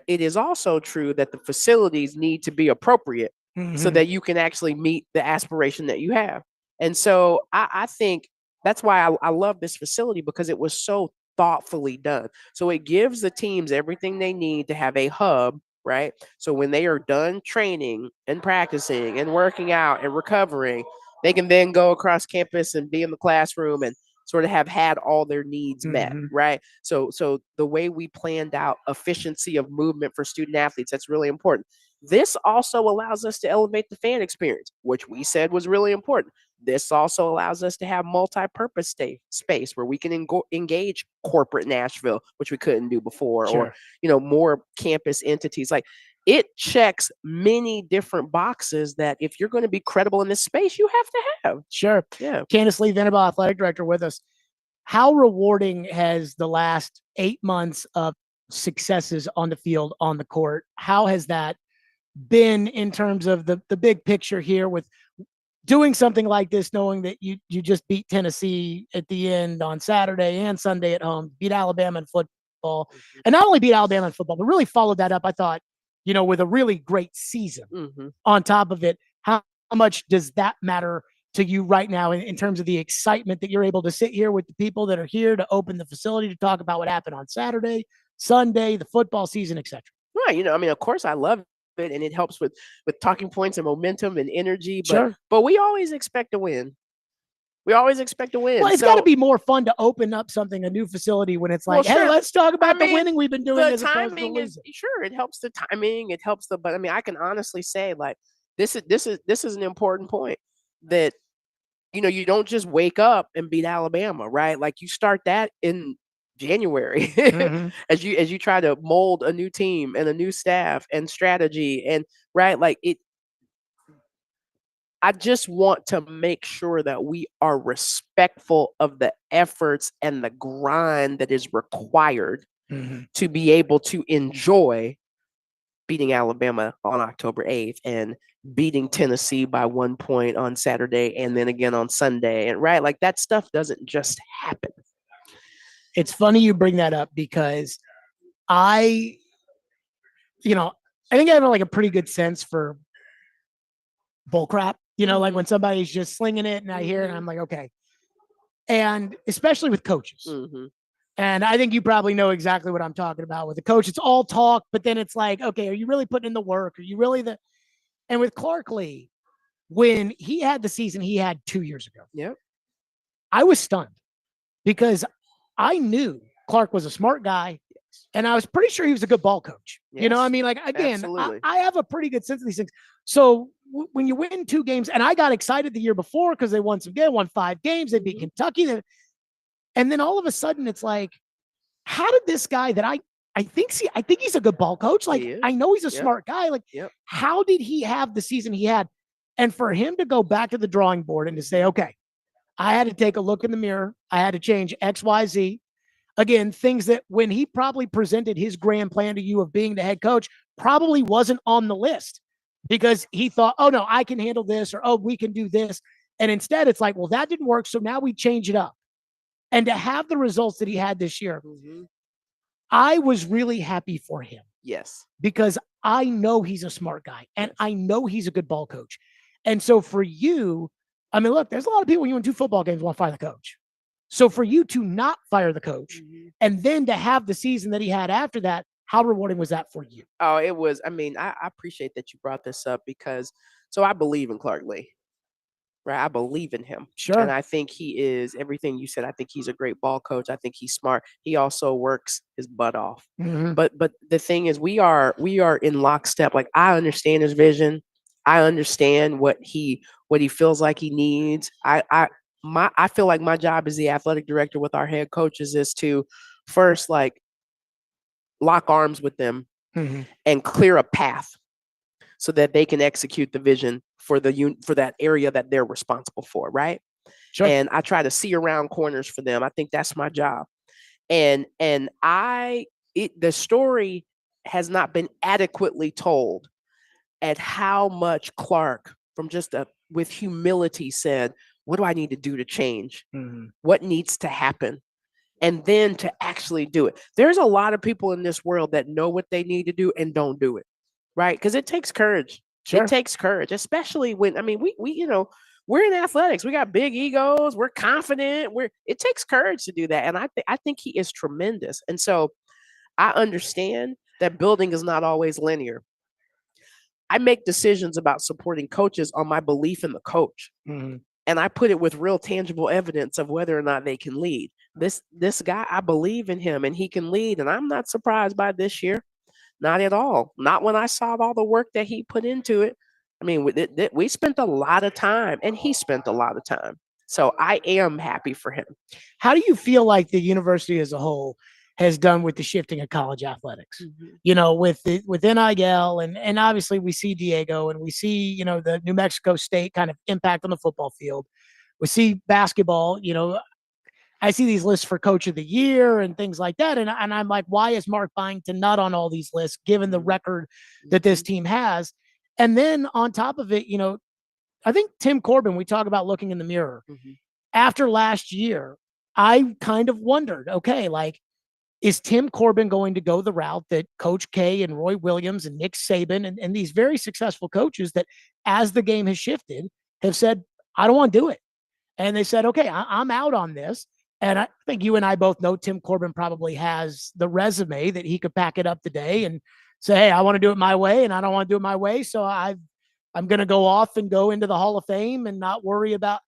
it is also true that the facilities need to be appropriate Mm-hmm. so that you can actually meet the aspiration that you have. And so I think that's why I love this facility, because it was so thoughtfully done. So it gives the teams everything they need to have a hub, right? So when they are done training and practicing and working out and recovering, they can then go across campus and be in the classroom and sort of have had all their needs met, Mm-hmm. right? So the way we planned out efficiency of movement for student athletes, that's really important. This also allows us to elevate the fan experience, which we said was really important. This also allows us to have multi-purpose space where we can engage corporate Nashville, which we couldn't do before, Sure. or more campus entities. Like, it checks many different boxes that if you're going to be credible in this space, you have to have. Sure. Yeah. Candace Lee, Vanderbilt Athletic Director, with us. How rewarding has the last 8 months of successes on the field, on the court. How has that been in terms of the big picture here with doing something like this, knowing that you just beat Tennessee at the end on Saturday and Sunday at home, beat Alabama in football, and not only beat Alabama in football, but really followed that up, I thought, with a really great season on top of it. How much does that matter to you right now in terms of the excitement that you're able to sit here with the people that are here to open the facility to talk about what happened on Saturday, Sunday, the football season, etc.? Right. Of course I love it, and it helps with talking points and momentum and energy. But Sure. but we always expect to win. We always expect to win. Well, it's got to be more fun to open up a new facility when it's like, hey, let's talk about the winning we've been doing. The as opposed to timing is losing. sure. It helps the timing. It helps but I can honestly say, like, this is an important point that you don't just wake up and beat Alabama, right? Like, you start that in January as you try to mold a new team and a new staff and strategy, and right, like it. I just want to make sure that we are respectful of the efforts and the grind that is required to be able to enjoy beating Alabama on October 8th and beating Tennessee by 1 point on Saturday and then again on Sunday. And right, like, that stuff doesn't just happen. It's funny you bring that up because I think I have like a pretty good sense for bull crap, like when somebody's just slinging it and I hear it and I'm like, okay. And especially with coaches. And I think you probably know exactly what I'm talking about with the coach. It's all talk, but then it's like, okay, are you really putting in the work? Are you really and with Clark Lee, when he had the season he had 2 years ago, I was stunned because I knew Clark was a smart guy and I was pretty sure he was a good ball coach. Like, again, I have a pretty good sense of these things. So when you win 2 games, and I got excited the year before because they won 5 games, they beat Kentucky. And then all of a sudden it's like, how did this guy that I think he's a good ball coach. Like, I know he's a smart guy. Like, how did he have the season he had? And for him to go back to the drawing board and to say, okay, I had to take a look in the mirror. I had to change X, Y, Z. Again, things that when he probably presented his grand plan to you of being the head coach probably wasn't on the list because he thought, oh no, I can handle this, or, oh, we can do this. And instead it's like, well, that didn't work. So now we change it up. And to have the results that he had this year, I was really happy for him. Yes. Because I know he's a smart guy and I know he's a good ball coach. And so for you, look, there's a lot of people when you win 2 football games want to fire the coach. So for you to not fire the coach and then to have the season that he had after that, how rewarding was that for you? Oh, it was. I appreciate that you brought this up because I believe in Clark Lee. Right. I believe in him. Sure. And I think he is everything you said. I think he's a great ball coach. I think he's smart. He also works his butt off. But the thing is, we are in lockstep. Like, I understand his vision. I understand what he feels like he needs. I feel like my job as the athletic director with our head coaches is to first, like, lock arms with them and clear a path so that they can execute the vision for that area that they're responsible for, right? Sure. And I try to see around corners for them. I think that's my job. And the story has not been adequately told at how much Clark, from with humility, said, what do I need to do to change? What needs to happen? And then to actually do it. There's a lot of people in this world that know what they need to do and don't do it, right? Because it takes courage. Sure. It takes courage, especially when, we're in athletics. We got big egos. We're confident. It takes courage to do that. And I think he is tremendous. And so I understand that building is not always linear. I make decisions about supporting coaches on my belief in the coach. And I put it with real tangible evidence of whether or not they can lead. This guy, I believe in him and he can lead. And I'm not surprised by this year. Not at all. Not when I saw all the work that he put into it. We spent a lot of time and he spent a lot of time. So I am happy for him. How do you feel like the university as a whole has done with the shifting of college athletics? With NIL and obviously we see Diego and we see, the New Mexico State kind of impact on the football field. We see basketball, I see these lists for coach of the year and things like that. And I'm like, why is Mark Byington not on all these lists, given the record that this team has? And then on top of it, I think Tim Corbin, we talk about looking in the mirror. After last year, I kind of wondered, okay, like, is Tim Corbin going to go the route that Coach K and Roy Williams and Nick Saban and these very successful coaches that, as the game has shifted, have said, I don't want to do it. And they said, okay, I'm out on this. And I think you and I both know Tim Corbin probably has the resume that he could pack it up today and say, hey, I want to do it my way and I don't want to do it my way. So I'm going to go off and go into the Hall of Fame and not worry about.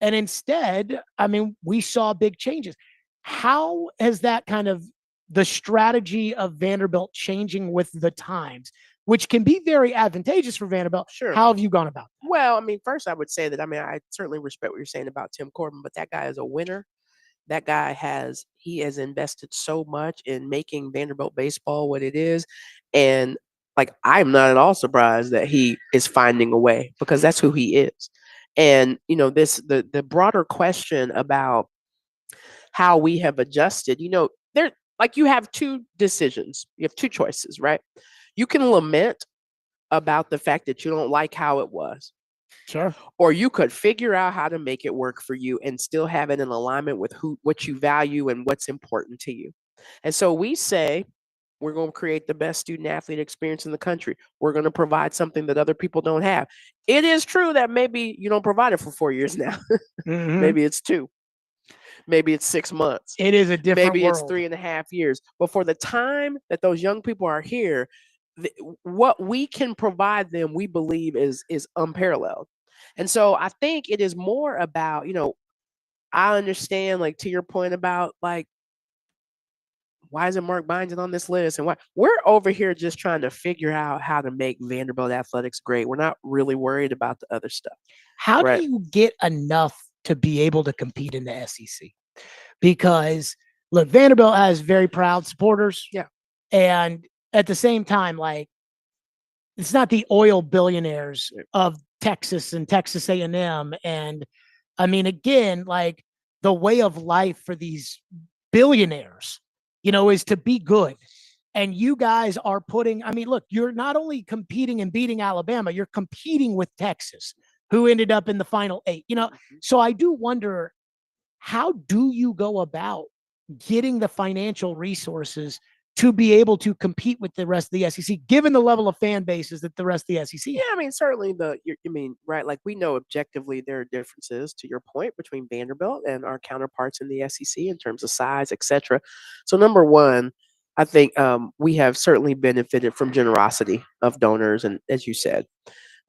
And instead, I mean, we saw big changes. How has that kind of the strategy of Vanderbilt changing with the times, which can be very advantageous for Vanderbilt? Sure. How have you gone about that? Well, I mean, first I would say that, I mean, I certainly respect what you're saying about Tim Corbin, but that guy is a winner. That guy has invested so much in making Vanderbilt baseball what it is. And like, I'm not at all surprised that he is finding a way, because that's who he is. And, the broader question about how we have adjusted, there, like, you have two decisions. You have two choices, right? You can lament about the fact that you don't like how it was. Sure. Or you could figure out how to make it work for you and still have it in alignment with what you value and what's important to you. And so we say, we're going to create the best student athlete experience in the country. We're going to provide something that other people don't have. It is true that maybe you don't provide it for 4 years now. Maybe it's 2. Maybe it's 6 months. It is a different Maybe world. it's 3.5 years. But for the time that those young people are here, what we can provide them, we believe is unparalleled. And so I think it is more about, I understand, like, to your point about, like, why isn't Mark Byington on this list? And why we're over here just trying to figure out how to make Vanderbilt athletics great. We're not really worried about the other stuff. How right? do you get enough to be able to compete in the SEC? Because look, Vanderbilt has very proud supporters. Yeah. And at the same time, like, it's not the oil billionaires of Texas and Texas A&M. And I mean, again, like, the way of life for these billionaires, is to be good. And you guys are I mean, look, you're not only competing and beating Alabama, you're competing with Texas, who ended up in the final 8, So I do wonder, how do you go about getting the financial resources to be able to compete with the rest of the SEC, given the level of fan bases that the rest of the SEC has? Yeah, I mean, certainly right? Like, we know objectively there are differences, to your point, between Vanderbilt and our counterparts in the SEC in terms of size, etc. So number one, I think we have certainly benefited from generosity of donors, and as you said.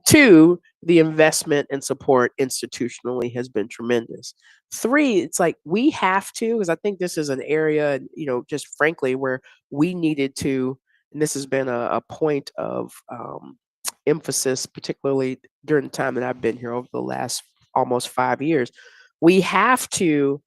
2, the investment and support institutionally has been tremendous. 3, it's like we have to, because I think this is an area, just frankly, where we needed to, and this has been a point of emphasis, particularly during the time that I've been here over the last almost 5 years. We have to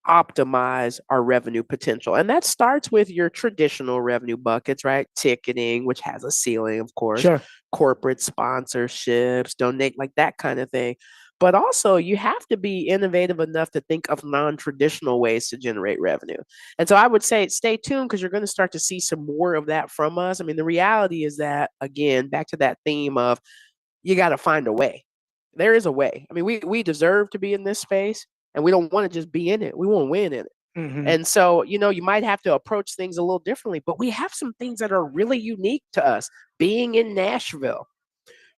optimize our revenue potential. And that starts with your traditional revenue buckets, right? Ticketing, which has a ceiling, of course, Sure. Corporate sponsorships, donate, like that kind of thing. But also, you have to be innovative enough to think of non-traditional ways to generate revenue. And so I would say stay tuned, because you're going to start to see some more of that from us. I mean, the reality is that, again, back to that theme of, you got to find a way. There is a way. I mean, we deserve to be in this space. And we don't want to just be in it. We want to win in it. And so, you might have to approach things a little differently, but we have some things that are really unique to us. Being in Nashville,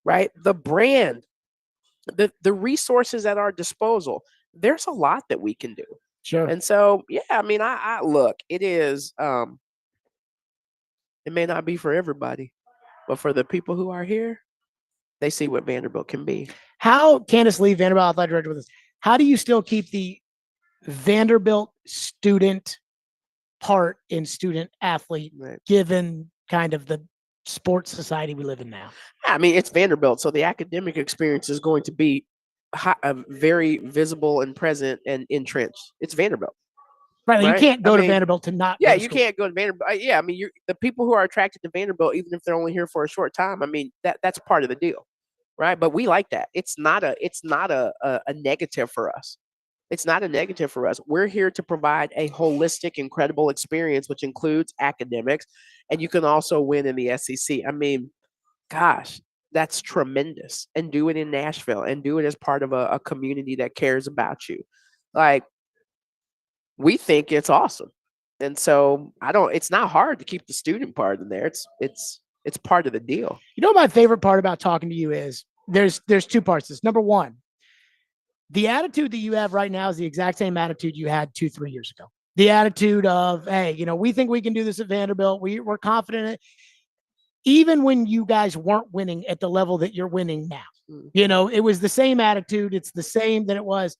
right? The brand, the resources at our disposal. There's a lot that we can do. Sure. And so, yeah, I mean, I look, it is, it may not be for everybody, but for the people who are here, they see what Vanderbilt can be. How, Candace Lee, Vanderbilt athletic director with us, how do you still keep the Vanderbilt student part in student athlete, given kind of the sports society we live in now? I mean, it's Vanderbilt, so the academic experience is going to be very visible and present and entrenched. It's Vanderbilt. Right. You can't go to Vanderbilt to not. Yeah, you can't go to Vanderbilt. Yeah, I mean, the people who are attracted to Vanderbilt, even if they're only here for a short time, I mean, that's part of the deal. Right. But we like that. It's not a negative for us. It's not a negative for us. We're here to provide a holistic, incredible experience, which includes academics, and you can also win in the SEC. I mean, gosh, that's tremendous. And do it in Nashville and do it as part of a community that cares about you. Like, we think it's awesome. And so it's not hard to keep the student part in there. It's part of the deal. You know what my favorite part about talking to you is? There's two parts to this. Number one, the attitude that you have right now is the exact same attitude you had 2-3 years ago. The attitude of, hey, we think we can do this at Vanderbilt. We're confident in it. Even when you guys weren't winning at the level that you're winning now, it was the same attitude. It's the same that it was.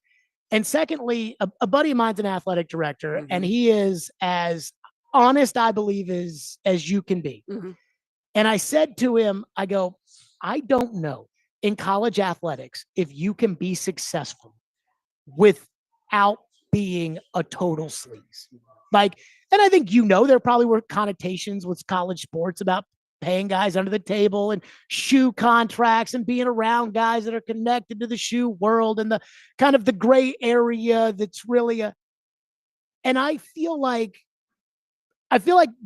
And secondly, a buddy of mine's an athletic director, and he is as honest, I believe, as you can be. And I said to him, I go, I don't know in college athletics if you can be successful without being a total sleaze. And I think there probably were connotations with college sports about paying guys under the table and shoe contracts and being around guys that are connected to the shoe world and the kind of the gray area that's really and I feel like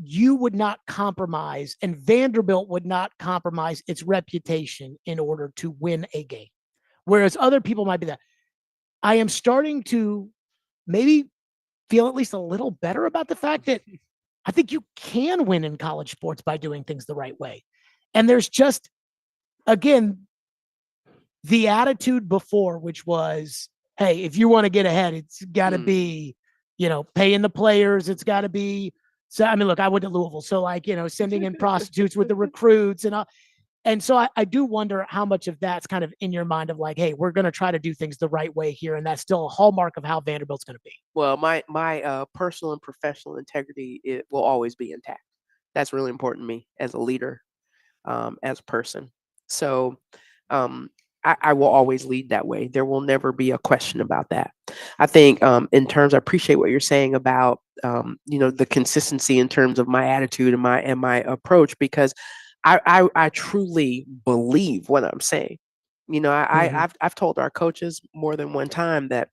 you would not compromise and Vanderbilt would not compromise its reputation in order to win a game. Whereas other people might be that. I am starting to maybe feel at least a little better about the fact that I think you can win in college sports by doing things the right way. And there's just, again, the attitude before, which was, hey, if you want to get ahead, it's got to be, paying the players. It's got to be, so, I mean, look, I went to Louisville. So sending in prostitutes with the recruits and all. And so I do wonder how much of that's kind of in your mind of like, hey, we're going to try to do things the right way here. And that's still a hallmark of how Vanderbilt's going to be. Well, my personal and professional integrity, it will always be intact. That's really important to me as a leader, as a person. So I will always lead that way. There will never be a question about that. I think in terms, I appreciate what you're saying about, the consistency in terms of my attitude and my approach, because I truly believe what I'm saying. I've told our coaches more than one time that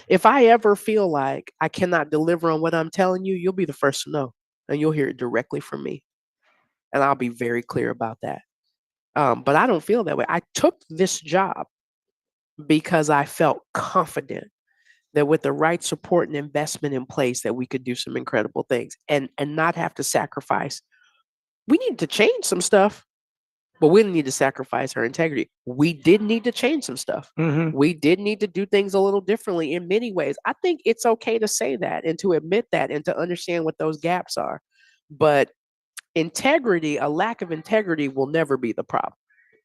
if I ever feel like I cannot deliver on what I'm telling you, you'll be the first to know, and you'll hear it directly from me. And I'll be very clear about that. But I don't feel that way. I took this job because I felt confident that with the right support and investment in place that we could do some incredible things and not have to sacrifice. We need to change some stuff, but we didn't need to sacrifice our integrity. We did need to change some stuff. We did need to do things a little differently in many ways. I think it's okay to say that and to admit that and to understand what those gaps are. But integrity, a lack of integrity will never be the problem,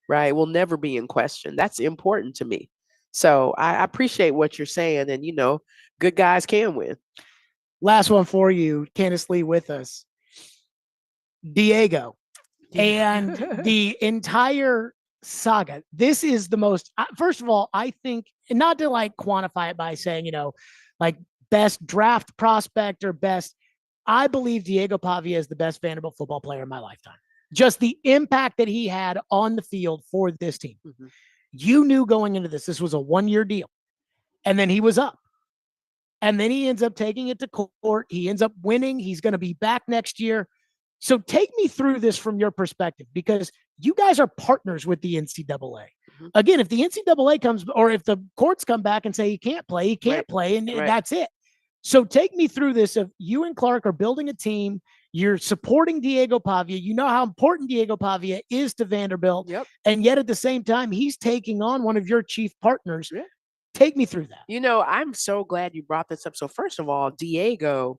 right? It will never be in question. That's important to me. So I appreciate what you're saying. And, good guys can win. Last one for you, Candace Lee with us. Diego and the entire saga. This is the most, first of all, I think, and not to like quantify it by saying, like best draft prospect or best, I believe Diego Pavia is the best Vanderbilt football player in my lifetime. Just the impact that he had on the field for this team. You knew going into this was a 1-year deal. And then he was up. And then he ends up taking it to court. He ends up winning. He's going to be back next year. So take me through this from your perspective, because you guys are partners with the NCAA. Again, if the NCAA comes, or if the courts come back and say he can't play, he can't play, and that's it. So take me through this of you and Clark are building a team. You're supporting Diego Pavia. You know how important Diego Pavia is to Vanderbilt. And yet at the same time, he's taking on one of your chief partners. Take me through that. I'm so glad you brought this up. So first of all, Diego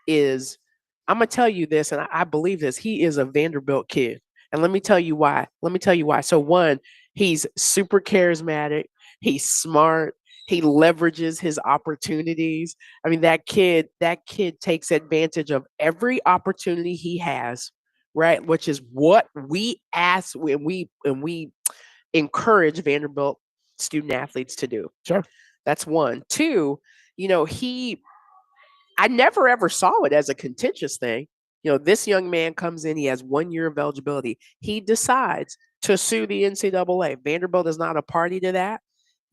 is, I'm going to tell you this, and I believe this. He is a Vanderbilt kid. And let me tell you why. So one, he's super charismatic. He's smart. He leverages his opportunities. I mean, that kid takes advantage of every opportunity he has, right? Which is what we ask when we encourage Vanderbilt student athletes to do. Sure. That's one. Two, I never ever saw it as a contentious thing. This young man comes in, he has 1 year of eligibility. He decides to sue the NCAA. Vanderbilt is not a party to that.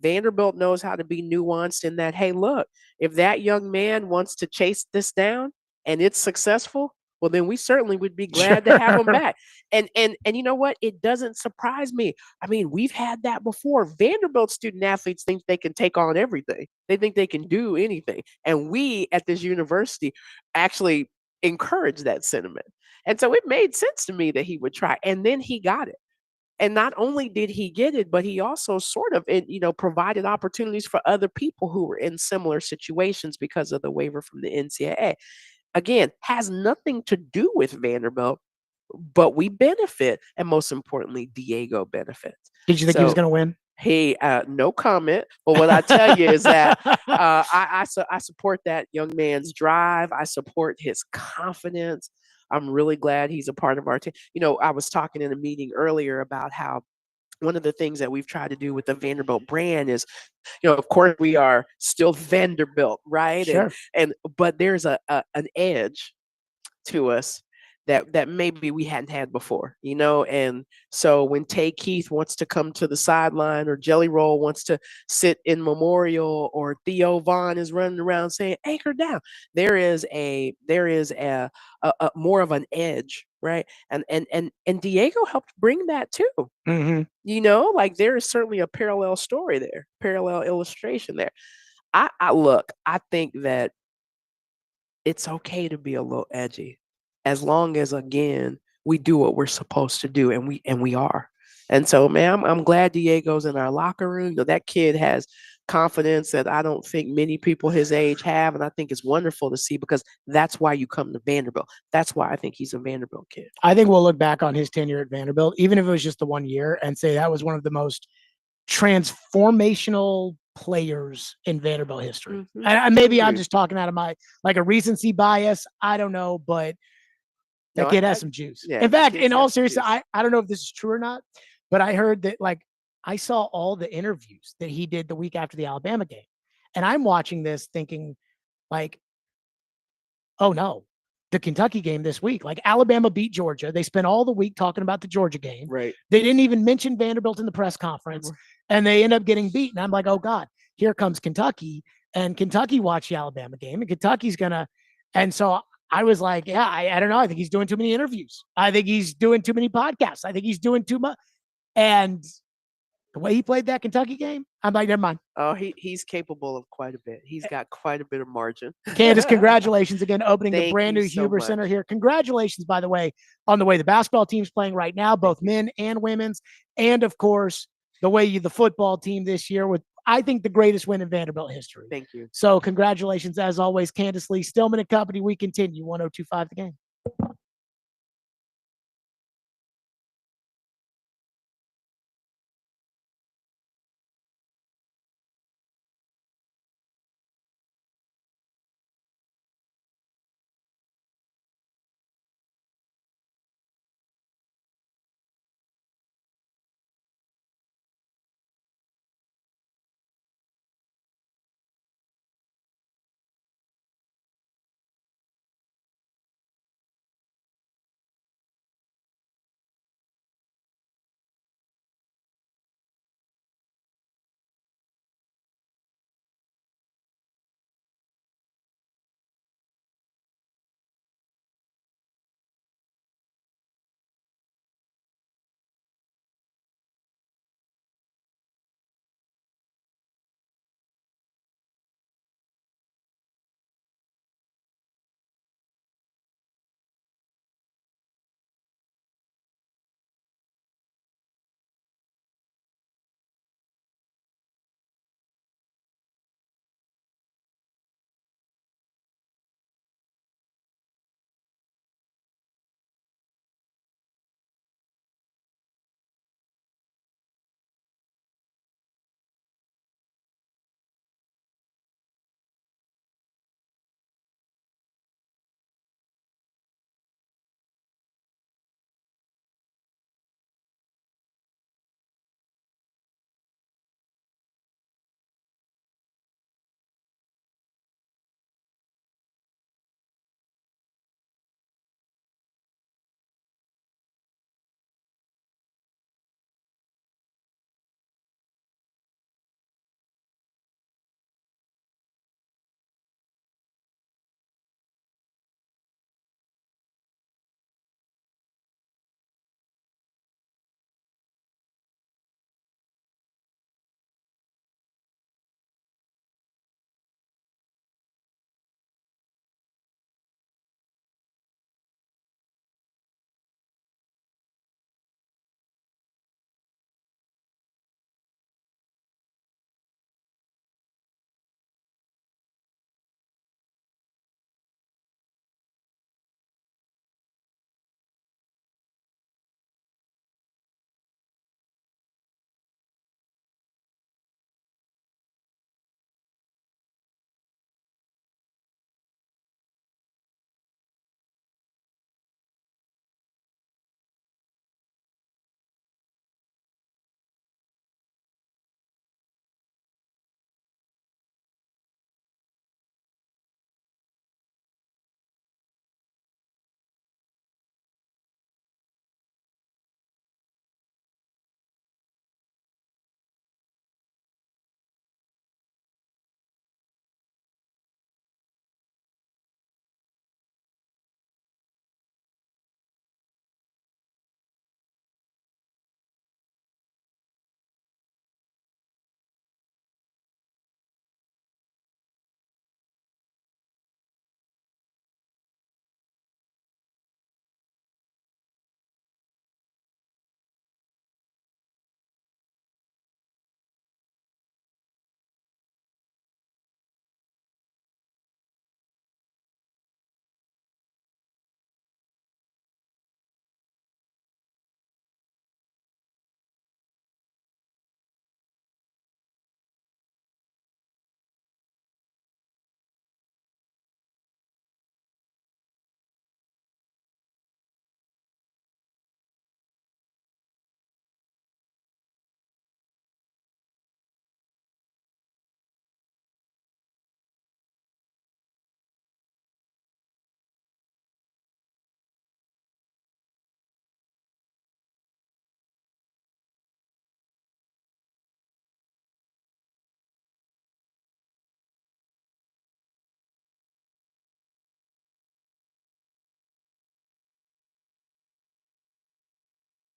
Vanderbilt knows how to be nuanced in that, hey, look, if that young man wants to chase this down and it's successful, well, then we certainly would be glad to have him back. And you know what? It doesn't surprise me. I mean, we've had that before. Vanderbilt student athletes think they can take on everything. They think they can do anything. And we at this university actually encourage that sentiment. And so it made sense to me that he would try. And then he got it. And not only did he get it, but he also sort of, provided opportunities for other people who were in similar situations because of the waiver from the NCAA. Again, has nothing to do with Vanderbilt, but we benefit, and most importantly, Diego benefits. Did you think he was going to win? Hey, no comment. But what I tell you is that I support that young man's drive. I support his confidence. I'm really glad he's a part of our team. I was talking in a meeting earlier about how one of the things that we've tried to do with the Vanderbilt brand is, of course, we are still Vanderbilt, right? Sure. But there's an edge to us that maybe we hadn't had before, and so when Tay Keith wants to come to the sideline, or Jelly Roll wants to sit in memorial, or Theo Vaughn is running around saying anchor down, there is a more of an edge, right? And Diego helped bring that too. Like there is certainly a parallel story there, parallel illustration there. I think that it's okay to be a little edgy, as long as, again, we do what we're supposed to do, and we are. And so, man, I'm glad Diego's in our locker room. That kid has confidence that I don't think many people his age have, and I think it's wonderful to see, because that's why you come to Vanderbilt. That's why I think he's a Vanderbilt kid. I think we'll look back on his tenure at Vanderbilt, even if it was just the 1 year, and say that was one of the most transformational players in Vanderbilt history. And maybe I'm just talking out of my a recency bias. I don't know, but that kid has some juice. Yeah, in fact, in all seriousness, I don't know if this is true or not, but I heard that I saw all the interviews that he did the week after the Alabama game. And I'm watching this thinking oh no, the Kentucky game this week. Alabama beat Georgia. They spent all the week talking about the Georgia game. Right. They didn't even mention Vanderbilt in the press conference, and they end up getting beaten. I'm like, oh God, here comes Kentucky. And Kentucky watched the Alabama game, and Kentucky's gonna. And so I was like, yeah, I don't know. I think he's doing too many interviews. I think he's doing too many podcasts. I think he's doing too much. And the way he played that Kentucky game, I'm like, never mind. Oh, he's capable of quite a bit. He's got quite a bit of margin. Candace, congratulations again, opening the Thank brand new you so Huber much. Center here. Congratulations, by the way, on the way the basketball team's playing right now, both men and women's, and of course, the way the football team this year with, I think, the greatest win in Vanderbilt history. Thank you. So congratulations, as always, Candace Lee, Stillman and Company. We continue 102.5 The Game.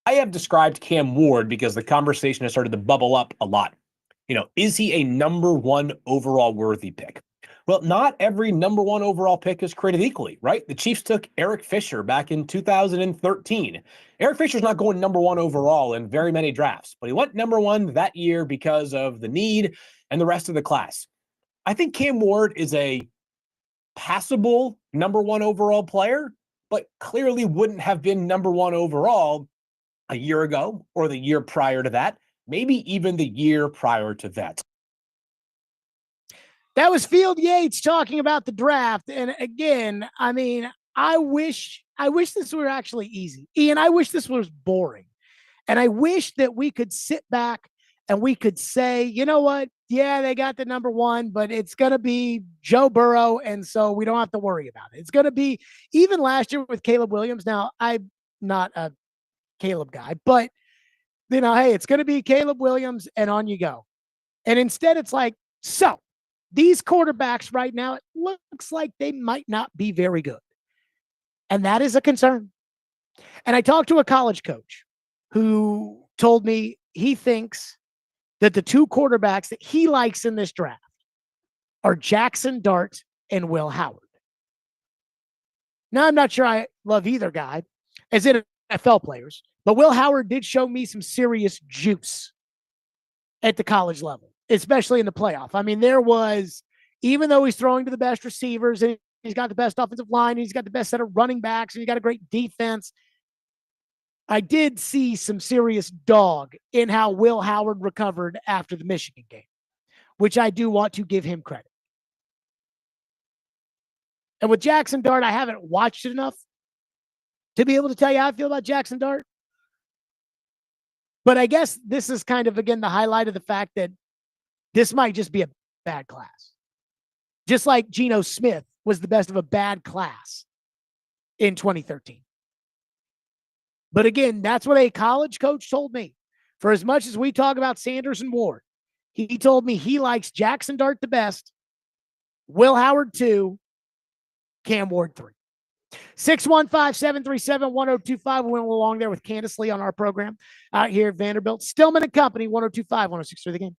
I have described Cam Ward because the conversation has started to bubble up a lot. Is he a number one overall worthy pick? Well, not every number one overall pick is created equally, right? The Chiefs took Eric Fisher back in 2013. Eric Fisher's not going number one overall in very many drafts, but he went number one that year because of the need and the rest of the class. I think Cam Ward is a passable number one overall player, but clearly wouldn't have been number one overall a year ago or the year prior to that, maybe even the year prior to that. That was Field Yates talking about the draft. And again, I mean, I wish this were actually easy. Ian, I wish this was boring. And I wish that we could sit back and we could say, you know what? Yeah, they got the number one, but it's going to be Joe Burrow. And so we don't have to worry about it. It's going to be even last year with Caleb Williams. Now, I'm not a Caleb guy, but hey, it's going to be Caleb Williams and on you go. And instead it's like, so these quarterbacks right now, it looks like they might not be very good. And that is a concern. And I talked to a college coach who told me he thinks that the two quarterbacks that he likes in this draft are Jackson Dart and Will Howard. Now, I'm not sure I love either guy as in NFL players, but Will Howard did show me some serious juice at the college level, especially in the playoff. I mean, there was, even though he's throwing to the best receivers and he's got the best offensive line, he's got the best set of running backs, and he's got a great defense, I did see some serious dog in how Will Howard recovered after the Michigan game, which I do want to give him credit. And with Jackson Dart, I haven't watched it enough to be able to tell you how I feel about Jackson Dart. But I guess this is kind of, again, the highlight of the fact that this might just be a bad class. Just like Geno Smith was the best of a bad class in 2013. But again, that's what a college coach told me. For as much as we talk about Sanders and Ward, he told me he likes Jackson Dart the best, Will Howard 2, Cam Ward 3. 615-737-1025. We went along there with Candace Lee on our program out here at Vanderbilt. Stillman and Company, 1025, 106 for the game.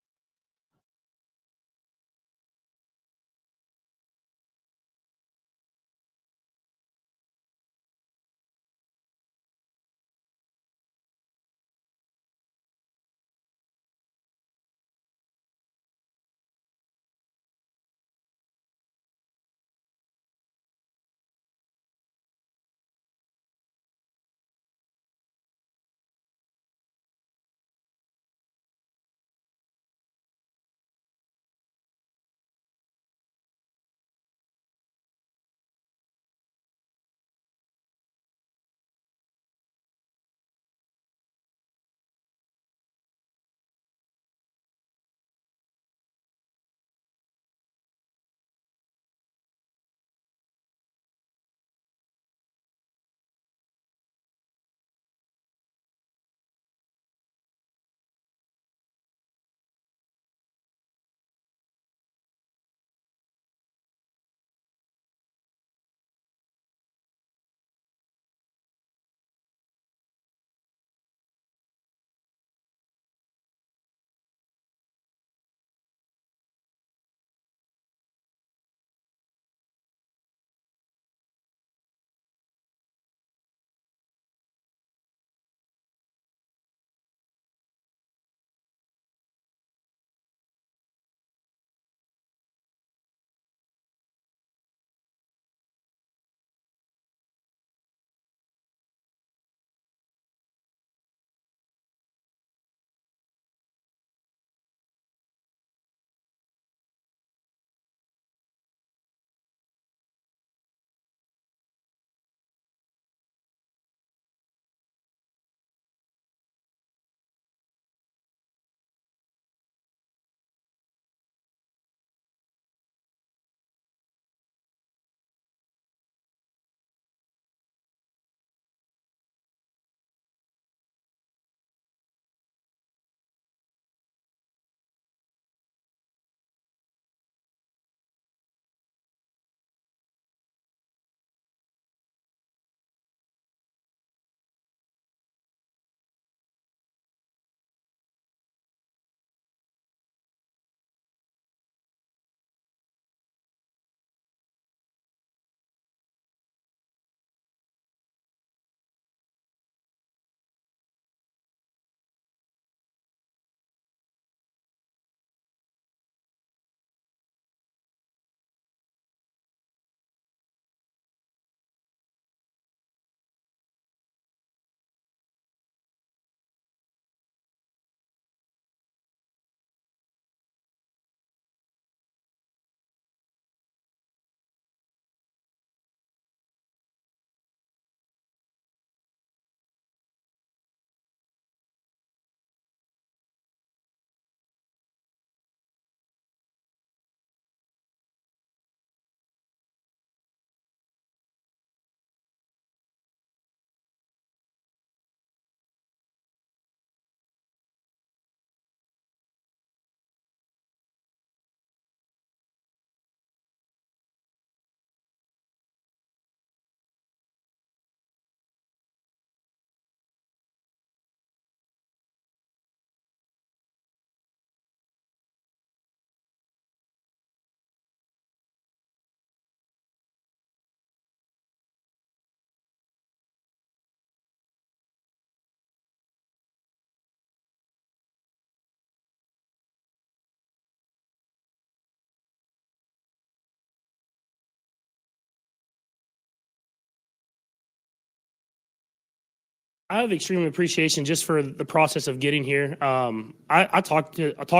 I have extreme appreciation just for the process of getting here. I talk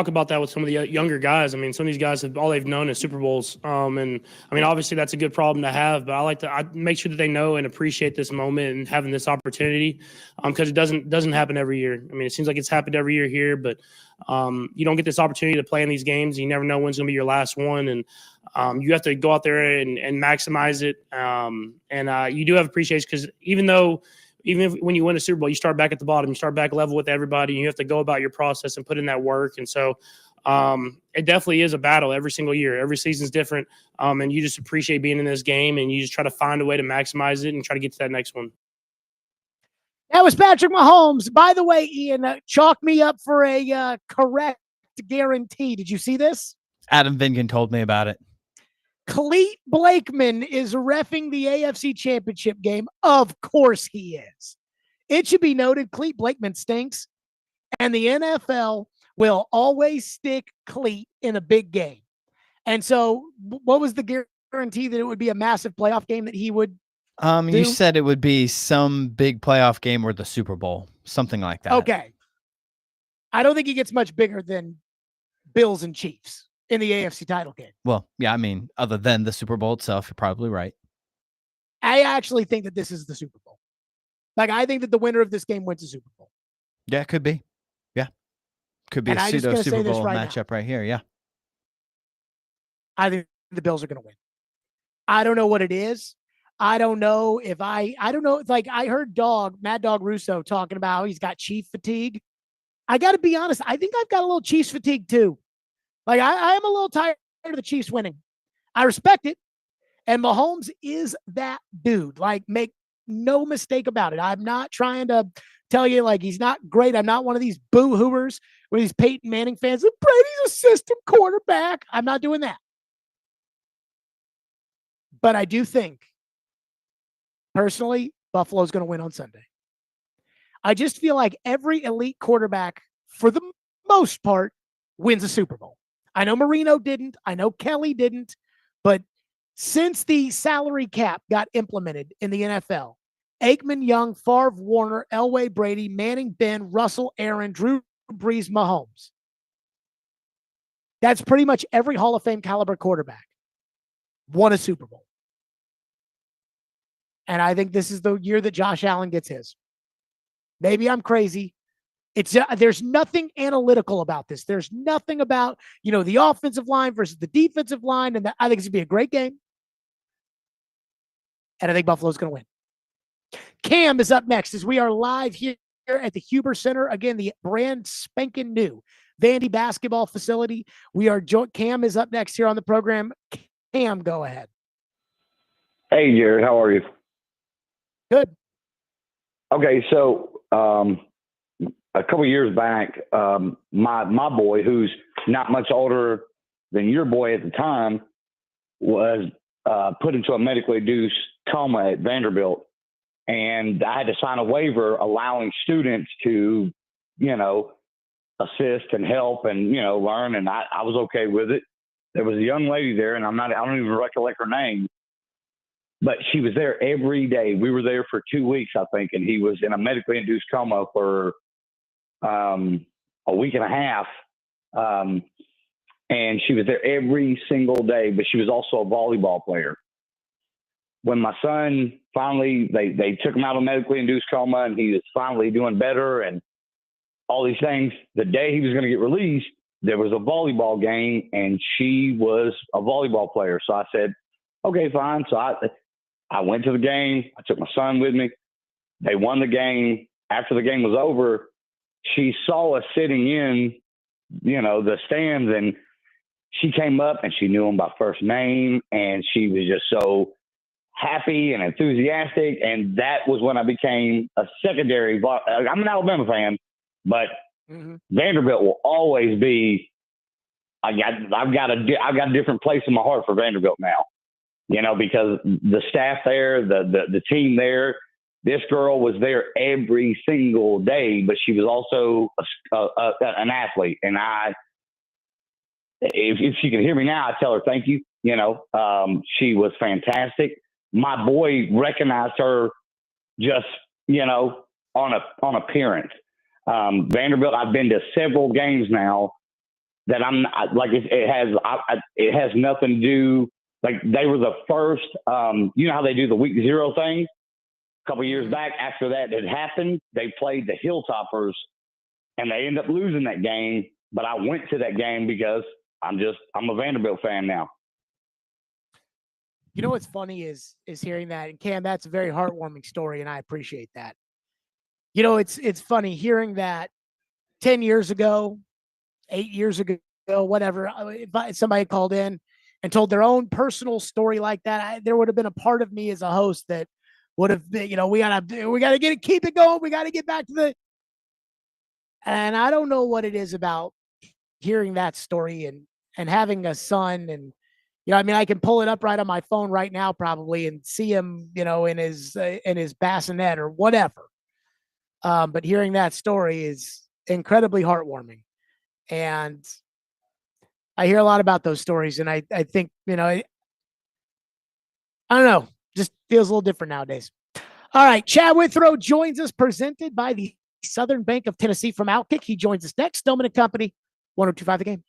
about that with some of the younger guys. I mean, some of these guys all they've known is Super Bowls. And I mean, obviously that's a good problem to have, but I make sure that they know and appreciate this moment and having this opportunity, because it doesn't happen every year. I mean, it seems like it's happened every year here, but you don't get this opportunity to play in these games. You never know when's going to be your last one, and you have to go out there and maximize it. And you do have appreciation, because even when you win a Super Bowl, you start back at the bottom, you start back level with everybody, and you have to go about your process and put in that work. And so it definitely is a battle every single year. Every season's different. And you just appreciate being in this game, and you just try to find a way to maximize it and try to get to that next one. That was Patrick Mahomes. By the way, Ian, chalk me up for a correct guarantee. Did you see this? Adam Vingan told me about it. Clete Blakeman is reffing the AFC Championship game. Of course he is. It should be noted, Clete Blakeman stinks, and the NFL will always stick Clete in a big game. And so what was the guarantee that it would be a massive playoff game that he would do? You said it would be some big playoff game or the Super Bowl, something like that. Okay. I don't think he gets much bigger than Bills and Chiefs in the AFC title game. Well, yeah, I mean, other than the Super Bowl itself, you're probably right. I actually think that this is the Super Bowl. Like, I think that the winner of this game wins the Super Bowl. Yeah, it could be. Yeah. Could be And a I'm just pseudo gonna Super say this Bowl right matchup right here. Yeah. I think the Bills are going to win. I don't know what it is. I don't know if I don't know. It's like I heard Mad Dog Russo talking about how he's got Chief fatigue. I got to be honest. I think I've got a little Chiefs fatigue too. Like I am a little tired of the Chiefs winning. I respect it. And Mahomes is that dude. Like, make no mistake about it. I'm not trying to tell you like he's not great. I'm not one of these boo-hooers with these Peyton Manning fans. Brady's a system quarterback. I'm not doing that. But I do think, personally, Buffalo's going to win on Sunday. I just feel like every elite quarterback, for the most part, wins a Super Bowl. I know Marino didn't. I know Kelly didn't. But since the salary cap got implemented in the NFL, Aikman, Young, Favre, Warner, Elway, Brady, Manning, Ben, Russell, Aaron, Drew Brees, Mahomes. That's pretty much every Hall of Fame caliber quarterback won a Super Bowl. And I think this is the year that Josh Allen gets his. Maybe I'm crazy. There's nothing analytical about this. There's nothing about, the offensive line versus the defensive line. And I think it's going to be a great game. And I think Buffalo's going to win. Cam is up next as we are live here at the Huber Center. Again, the brand spanking new Vandy basketball facility. Cam is up next here on the program. Cam, go ahead. Hey, Jared, how are you? Good. Okay, so a couple years back, my boy, who's not much older than your boy at the time, was put into a medically induced coma at Vanderbilt. And I had to sign a waiver allowing students to, assist and help and, learn. And I was okay with it. There was a young lady there, and I don't even recollect her name, but she was there every day. We were there for 2 weeks, I think, and he was in a medically induced coma for a week and a half. And she was there every single day, but she was also a volleyball player. When my son finally, they took him out of medically induced coma, and he was finally doing better and all these things, the day he was going to get released, there was a volleyball game, and she was a volleyball player. So I said, okay, fine. So I went to the game. I took my son with me. They won the game. After the game was over, she saw us sitting in, the stands, and she came up and she knew him by first name, and she was just so happy and enthusiastic. And that was when I became a secondary. I'm an Alabama fan, but Vanderbilt will always be. I've got a different place in my heart for Vanderbilt now, because the staff there, the team there. This girl was there every single day, but she was also an athlete. And if she can hear me now, I tell her thank you. She was fantastic. My boy recognized her just, on appearance. Vanderbilt, I've been to several games now that I'm not, like it has nothing to do. Like they were the first. You know how they do the week 0 thing? A couple years back, after that had happened, they played the Hilltoppers, and they ended up losing that game. But I went to that game because I'm a Vanderbilt fan now. You know what's funny is hearing that, and Cam, that's a very heartwarming story, and I appreciate that. You know, it's funny hearing that 10 years ago, 8 years ago, whatever, if somebody called in and told their own personal story like that, there would have been a part of me as a host that would have been, you know, we gotta keep it going. We gotta get back to the. And I don't know what it is about hearing that story and having a son, and you know, I mean, I can pull it up right on my phone right now probably and see him, you know, in his bassinet or whatever. But hearing that story is incredibly heartwarming, and I hear a lot about those stories, and I think, you know, I don't know, just feels a little different nowadays. All right, Chad Withrow joins us, presented by the Southern Bank of Tennessee from Outkick. He joins us next. Stillman and Company, 102.5 The Game.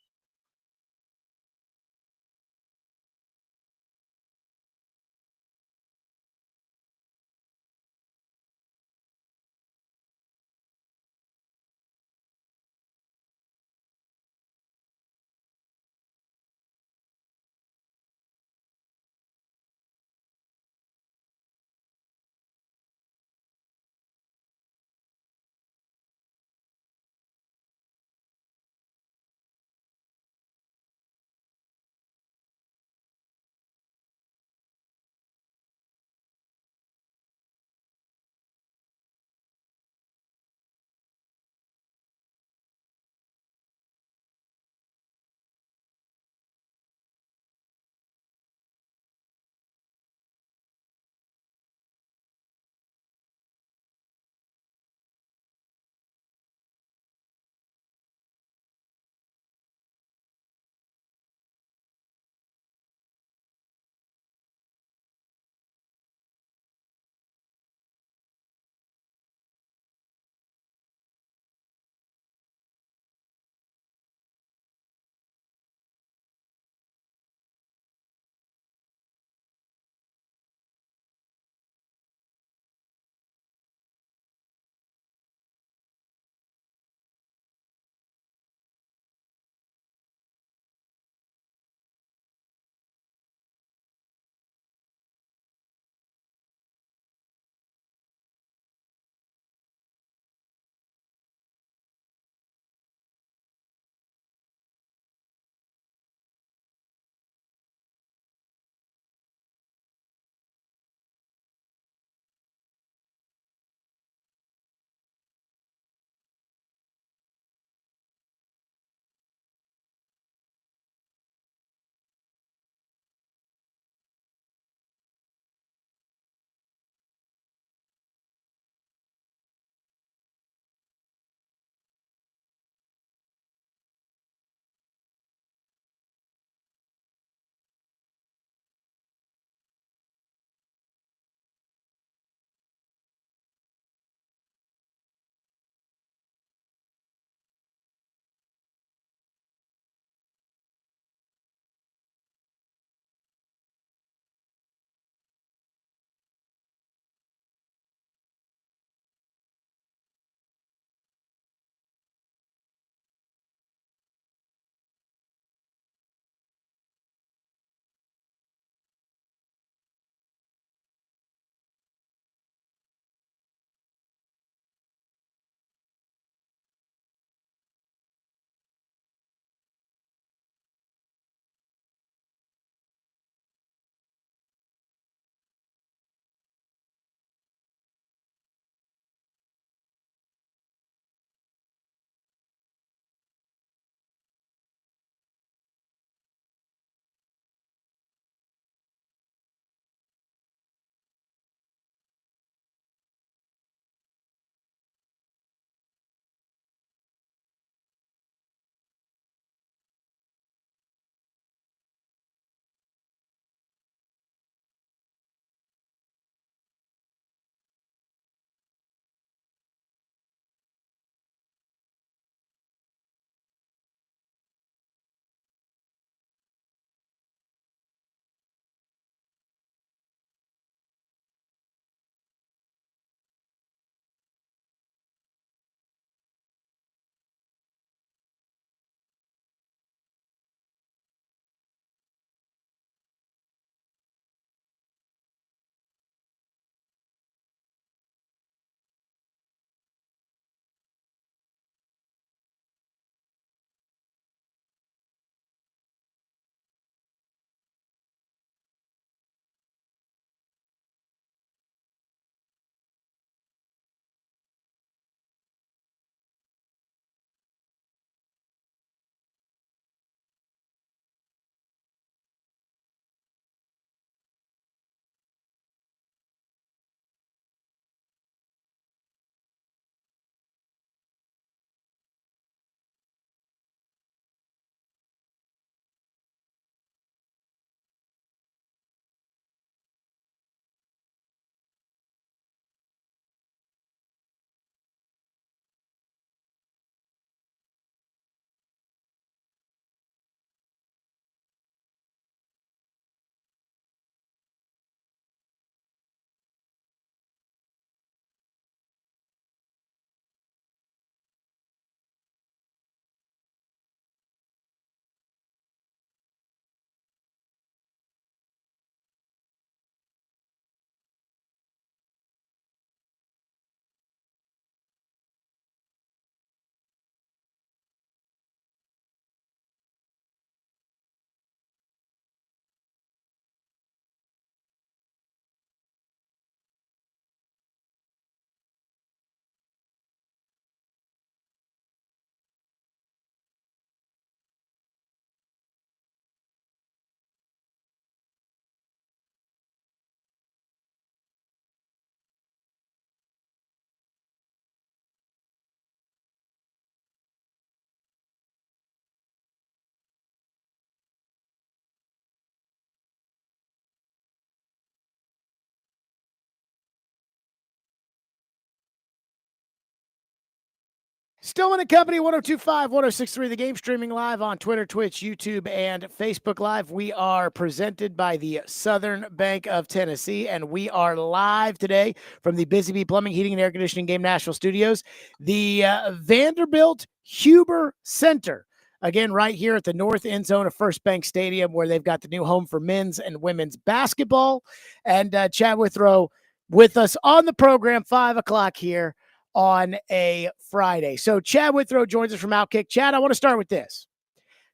Stillman and Company, 1025, 1063, the game, streaming live on Twitter, Twitch, YouTube, and Facebook Live. We are presented by the Southern Bank of Tennessee, and we are live today from the Busy Bee Plumbing, Heating, and Air Conditioning Game National Studios, the Vanderbilt Huber Center. Again, right here at the north end zone of First Bank Stadium, where they've got the new home for men's and women's basketball. And Chad Withrow with us on the program, 5 o'clock here on a Friday. So Chad Withrow joins us from Outkick. Chad, I want to start with this.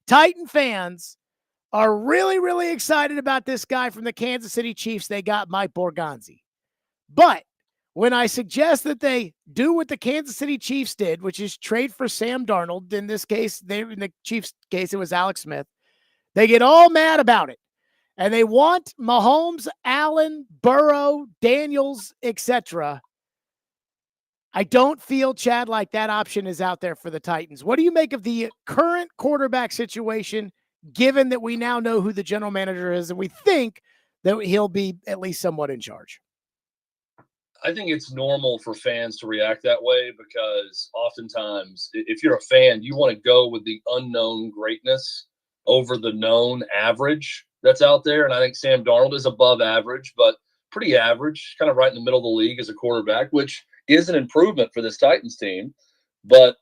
Titan fans are really, really excited about this guy from the Kansas City Chiefs. They got Mike Borgonzi. But when I suggest that they do what the Kansas City Chiefs did, which is trade for Sam Darnold, in this case, in the Chiefs' case, it was Alex Smith, they get all mad about it. And they want Mahomes, Allen, Burrow, Daniels, etc. I don't feel, Chad, like that option is out there for the Titans. What do you make of the current quarterback situation, given that we now know who the general manager is and we think that he'll be at least somewhat in charge? I think it's normal for fans to react that way because oftentimes, if you're a fan, you want to go with the unknown greatness over the known average that's out there. And I think Sam Darnold is above average, but pretty average, kind of right in the middle of the league as a quarterback, which is an improvement for this Titans team. But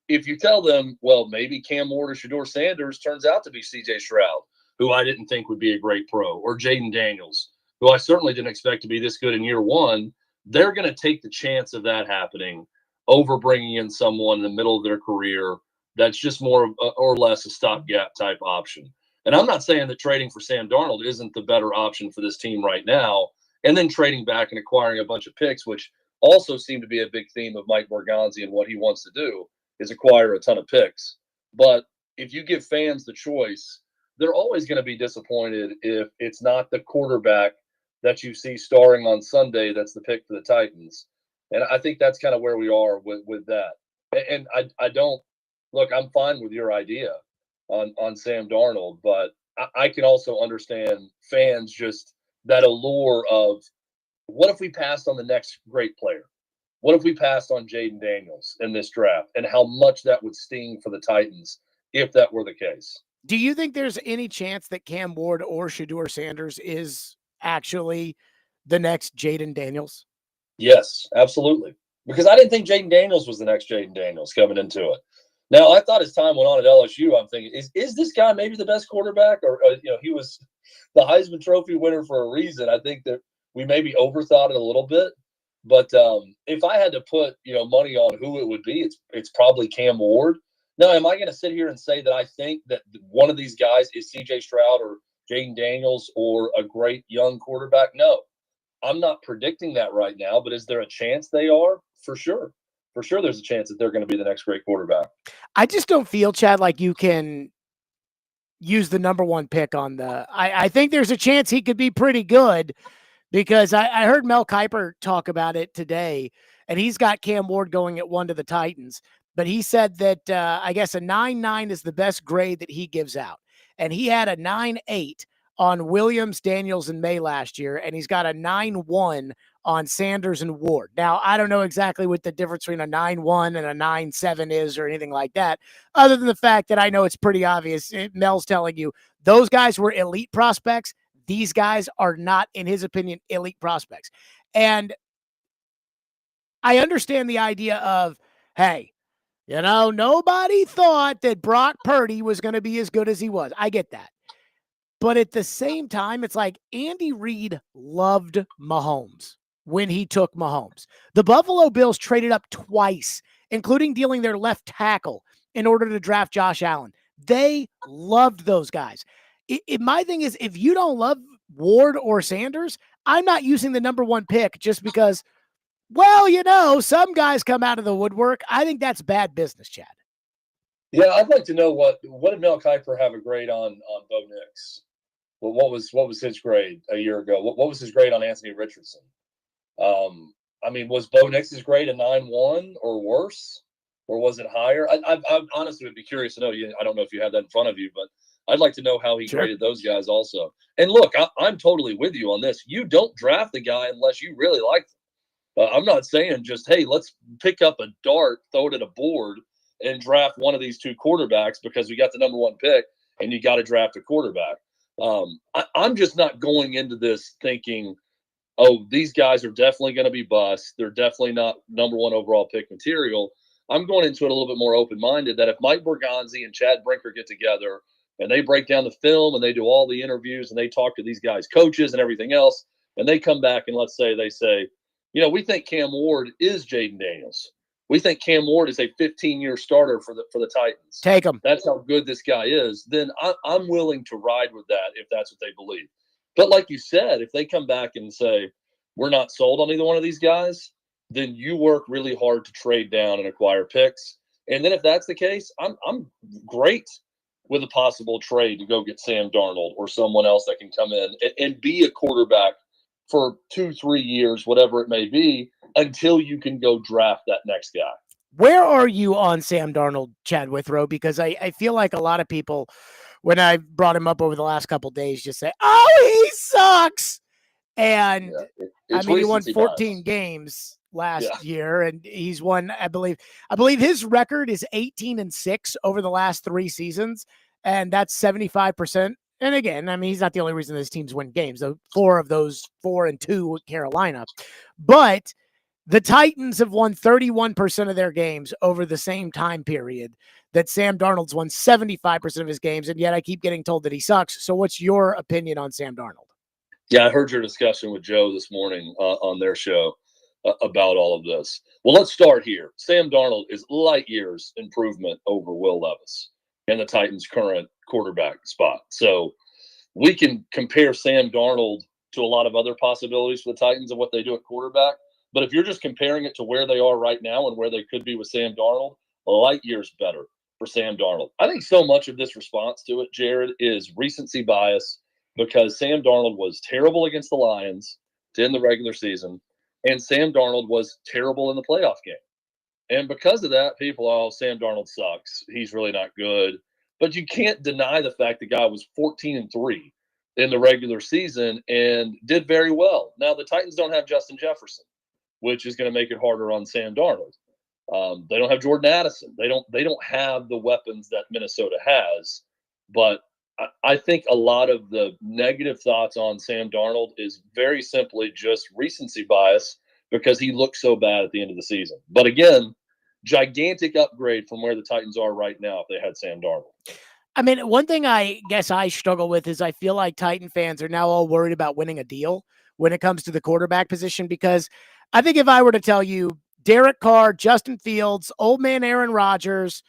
if you tell them, well, maybe Cam Ward or Shedeur Sanders turns out to be C.J. Stroud, who I didn't think would be a great pro, or Jaden Daniels, who I certainly didn't expect to be this good in year one, they're going to take the chance of that happening over bringing in someone in the middle of their career that's just more or less a stopgap type option. And I'm not saying that trading for Sam Darnold isn't the better option for this team right now, and then trading back and acquiring a bunch of picks, which also seem to be a big theme of Mike Borgonzi and what he wants to do is acquire a ton of picks. But if you give fans the choice, they're always going to be disappointed if it's not the quarterback that you see starring on Sunday that's the pick for the Titans. And I think that's kind of where we are with that. And I don't – look, I'm fine with your idea on Sam Darnold, but I can also understand fans just that allure of what if we passed on the next great player? What if we passed on Jaden Daniels in this draft, and how much that would sting for the Titans if that were the case? Do you think there's any chance that Cam Ward or Shedeur Sanders is actually the next Jaden Daniels? Yes, absolutely. Because I didn't think Jaden Daniels was the next Jaden Daniels coming into it. Now, I thought as time went on at LSU, I'm thinking, is this guy maybe the best quarterback? Or, he was the Heisman Trophy winner for a reason. I think that we maybe overthought it a little bit. But if I had to put, money on who it would be, it's probably Cam Ward. Now, am I going to sit here and say that I think that one of these guys is C.J. Stroud or Jaden Daniels or a great young quarterback? No, I'm not predicting that right now. But is there a chance they are? For sure. For sure, there's a chance that they're going to be the next great quarterback. I just don't feel, Chad, like you can use the number one pick on the – I think there's a chance he could be pretty good because I heard Mel Kiper talk about it today, and he's got Cam Ward going at 1 to the Titans. But he said that I guess a 9.9 is the best grade that he gives out. And he had a 9.8 on Williams, Daniels, and May last year, and he's got a 9.1 on Sanders and Ward. Now, I don't know exactly what the difference between a 9.1 and a 9.7 is or anything like that, other than the fact that I know it's pretty obvious. Mel's telling you those guys were elite prospects. These guys are not, in his opinion, elite prospects. And I understand the idea of, hey, nobody thought that Brock Purdy was going to be as good as he was. I get that. But at the same time, it's like Andy Reid loved Mahomes when he took Mahomes. The Buffalo Bills traded up twice, including dealing their left tackle in order to draft Josh Allen. They loved those guys. My thing is, if you don't love Ward or Sanders, I'm not using the number one pick just because, well, some guys come out of the woodwork. I think that's bad business, Chad. Yeah, I'd like to know what did Mel Kiper have a grade on Bo Nix? Well, what was his grade a year ago? What was his grade on Anthony Richardson? Was Bo Nix's grade a 9.1 or worse, or was it higher? I honestly would be curious to know. I don't know if you have that in front of you, but I'd like to know how he graded those guys also. And look, I'm totally with you on this. You don't draft the guy unless you really like him. I'm not saying just, hey, let's pick up a dart, throw it at a board, and draft one of these two quarterbacks because we got the number 1 pick and you got to draft a quarterback. I'm just not going into this thinking, oh, these guys are definitely going to be busts. They're definitely not number 1 overall pick material. I'm going into it a little bit more open-minded that if Mike Bergonzi and Chad Brinker get together and they break down the film and they do all the interviews and they talk to these guys' coaches and everything else, and they come back and let's say they say, you know, we think Cam Ward is Jaden Daniels. We think Cam Ward is a 15-year starter for the Titans. Take him. That's how good this guy is. Then I'm willing to ride with that if that's what they believe. But like you said, if they come back and say, we're not sold on either one of these guys, then you work really hard to trade down and acquire picks. And then if that's the case, I'm great with a possible trade to go get Sam Darnold or someone else that can come in and be a quarterback for 2-3 years, whatever it may be, until you can go draft that next guy. Where are you on Sam Darnold, Chad Withrow? Because I feel like a lot of people, when I brought him up over the last couple of days, just say, oh, he sucks. And I mean, he won 14 games last year, and he's won, I believe his record is 18-6 over the last 3 seasons, and that's 75%. And again, I mean, he's not the only reason this teams win games. Though 4 of those 4-2 with Carolina, but the Titans have won 31% of their games over the same time period that Sam Darnold's won 75% of his games, and yet I keep getting told that he sucks. So, what's your opinion on Sam Darnold? Yeah, I heard your discussion with Joe this morning on their show about all of this. Well, let's start here. Sam Darnold is light years improvement over Will Levis and the Titans' current quarterback spot. So we can compare Sam Darnold to a lot of other possibilities for the Titans of what they do at quarterback. But if you're just comparing it to where they are right now and where they could be with Sam Darnold, light years better for Sam Darnold. I think so much of this response to it, Jared, is recency bias because Sam Darnold was terrible against the Lions to end the regular season, and Sam Darnold was terrible in the playoff game. And because of that, people, oh, Sam Darnold sucks. He's really not good. But you can't deny the fact the guy was 14-3 in the regular season and did very well. Now, the Titans don't have Justin Jefferson, which is going to make it harder on Sam Darnold. They don't have Jordan Addison. They don't have the weapons that Minnesota has. But I think a lot of the negative thoughts on Sam Darnold is very simply just recency bias because he looked so bad at the end of the season. But again, gigantic upgrade from where the Titans are right now if they had Sam Darnold. I mean, one thing I guess I struggle with is I feel like Titan fans are now all worried about winning a deal when it comes to the quarterback position, because I think if I were to tell you Derek Carr, Justin Fields, old man Aaron Rodgers,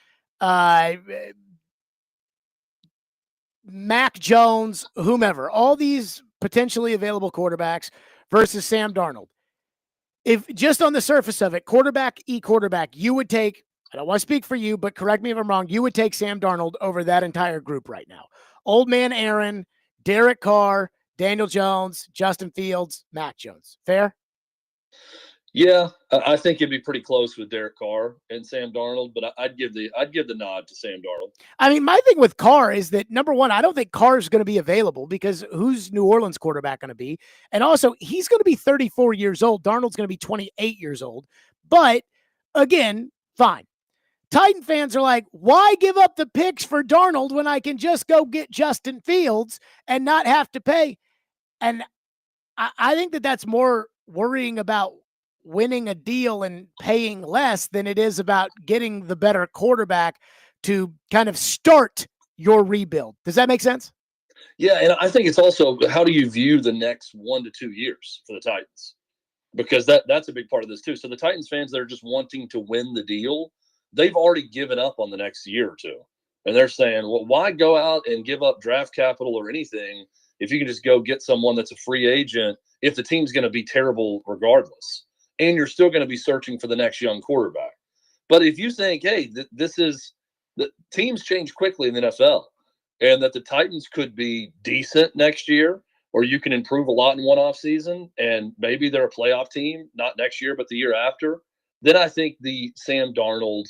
Mac Jones, whomever, all these potentially available quarterbacks versus Sam Darnold. If just on the surface of it, quarterback, you would take, I don't want to speak for you, but correct me if I'm wrong, you would take Sam Darnold over that entire group right now. Old man Aaron, Derek Carr, Daniel Jones, Justin Fields, Mac Jones. Fair? Yeah, I think it'd be pretty close with Derek Carr and Sam Darnold, but I'd give the nod to Sam Darnold. I mean, my thing with Carr is that, number one, I don't think Carr's going to be available because who's New Orleans quarterback going to be? And also, he's going to be 34 years old. Darnold's going to be 28 years old. But again, fine. Titan fans are like, why give up the picks for Darnold when I can just go get Justin Fields and not have to pay? And I think that that's more worrying about winning a deal and paying less than it is about getting the better quarterback to kind of start your rebuild. Does that make sense? Yeah, and I think it's also, how do you view the next 1 to 2 years for the Titans? Because that's a big part of this too. So the Titans fans that are just wanting to win the deal, they've already given up on the next year or two. And they're saying, well, why go out and give up draft capital or anything if you can just go get someone that's a free agent if the team's going to be terrible regardless? And you're still going to be searching for the next young quarterback. But if you think, hey, the teams change quickly in the NFL, and that the Titans could be decent next year, or you can improve a lot in one off season, and maybe they're a playoff team, not next year, but the year after, then I think the Sam Darnold,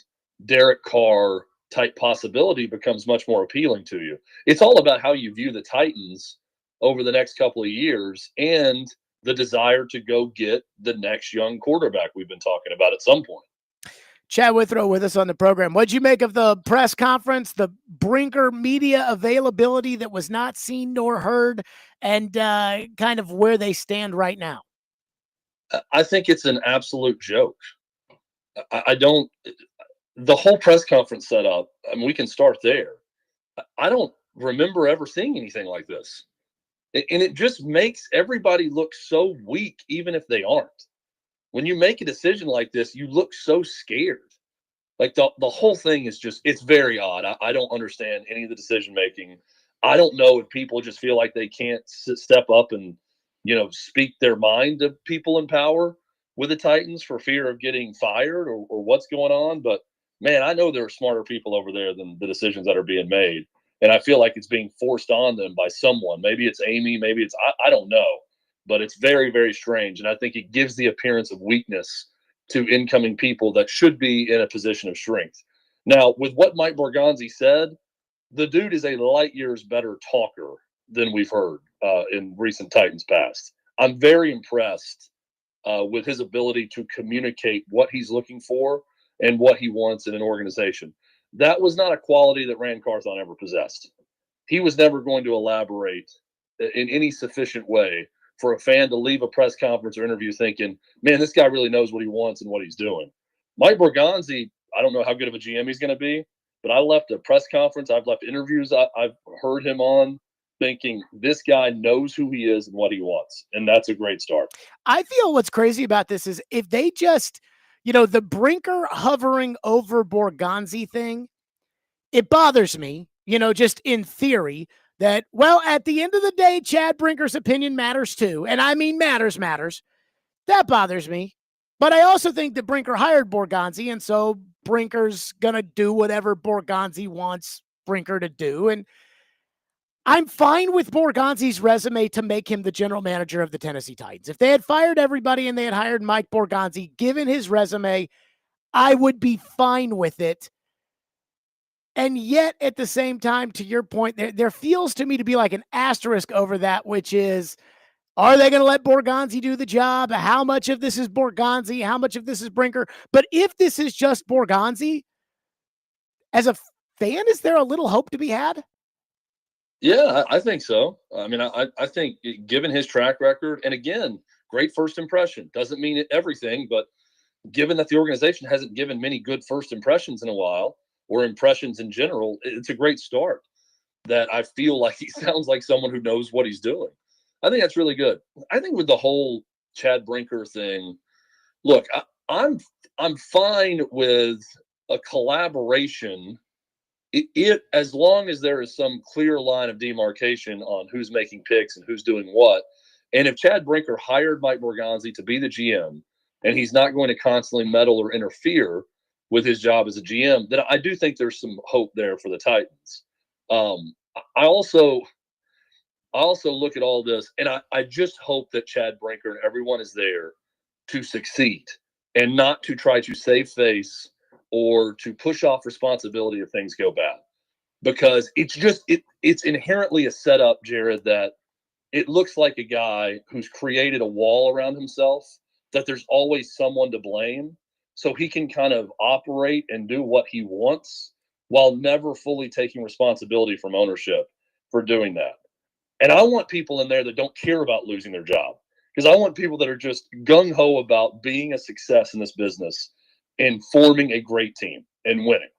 Derek Carr type possibility becomes much more appealing to you. It's all about how you view the Titans over the next couple of years and the desire to go get the next young quarterback we've been talking about at some point. Chad Withrow with us on the program. What'd you make of the press conference, the Brinker media availability that was not seen nor heard, and kind of where they stand right now? I think it's an absolute joke. I don't. The whole press conference setup. I mean, we can start there. I don't remember ever seeing anything like this, and it just makes everybody look so weak, even if they aren't. When you make a decision like this, you look so scared. Like the whole thing is just, it's very odd. I don't understand any of the decision making. I don't know if people just feel like they can't step up and, speak their mind to people in power with the Titans for fear of getting fired or what's going on. But man, I know there are smarter people over there than the decisions that are being made. And I feel like it's being forced on them by someone. Maybe it's Amy, maybe it's, I don't know. But it's very, very strange. And I think it gives the appearance of weakness to incoming people that should be in a position of strength. Now, with what Mike Borgonzi said, the dude is a light years better talker than we've heard in recent Titans past. I'm very impressed with his ability to communicate what he's looking for and what he wants in an organization. That was not a quality that Rand Carthon ever possessed. He was never going to elaborate in any sufficient way for a fan to leave a press conference or interview thinking, man, this guy really knows what he wants and what he's doing. Mike Borgonzi, I don't know how good of a GM he's going to be, but I left a press conference, I've left interviews I've heard him on thinking this guy knows who he is and what he wants. And that's a great start. I feel what's crazy about this is if they just, the Brinker hovering over Borgonzi thing, it bothers me, just in theory, that, well, at the end of the day, Chad Brinker's opinion matters too. And I mean matters. That bothers me. But I also think that Brinker hired Borgonzi, and so Brinker's going to do whatever Borgonzi wants Brinker to do. And I'm fine with Borgonzi's resume to make him the general manager of the Tennessee Titans. If they had fired everybody and they had hired Mike Borgonzi, given his resume, I would be fine with it. And yet, at the same time, to your point, there feels to me to be like an asterisk over that, which is, are they going to let Borgonzi do the job? How much of this is Borgonzi? How much of this is Brinker? But if this is just Borgonzi, as a fan, is there a little hope to be had? Yeah, I think so. I mean, I think given his track record, and again, great first impression, doesn't mean everything, but given that the organization hasn't given many good first impressions in a while, or impressions in general, it's a great start. That I feel like he sounds like someone who knows what he's doing. I think that's really good. I think with the whole Chad Brinker thing, look, I'm fine with a collaboration, it as long as there is some clear line of demarcation on who's making picks and who's doing what. And if Chad Brinker hired Mike Borgonzi to be the GM, and he's not going to constantly meddle or interfere with his job as a GM, then I do think there's some hope there for the Titans. I also look at all this, and I just hope that Chad Brinker and everyone is there to succeed and not to try to save face or to push off responsibility if things go bad. Because it's inherently a setup, Jared, that it looks like a guy who's created a wall around himself, that there's always someone to blame. So he can kind of operate and do what he wants while never fully taking responsibility from ownership for doing that. And I want people in there that don't care about losing their job, because I want people that are just gung-ho about being a success in this business and forming a great team and winning.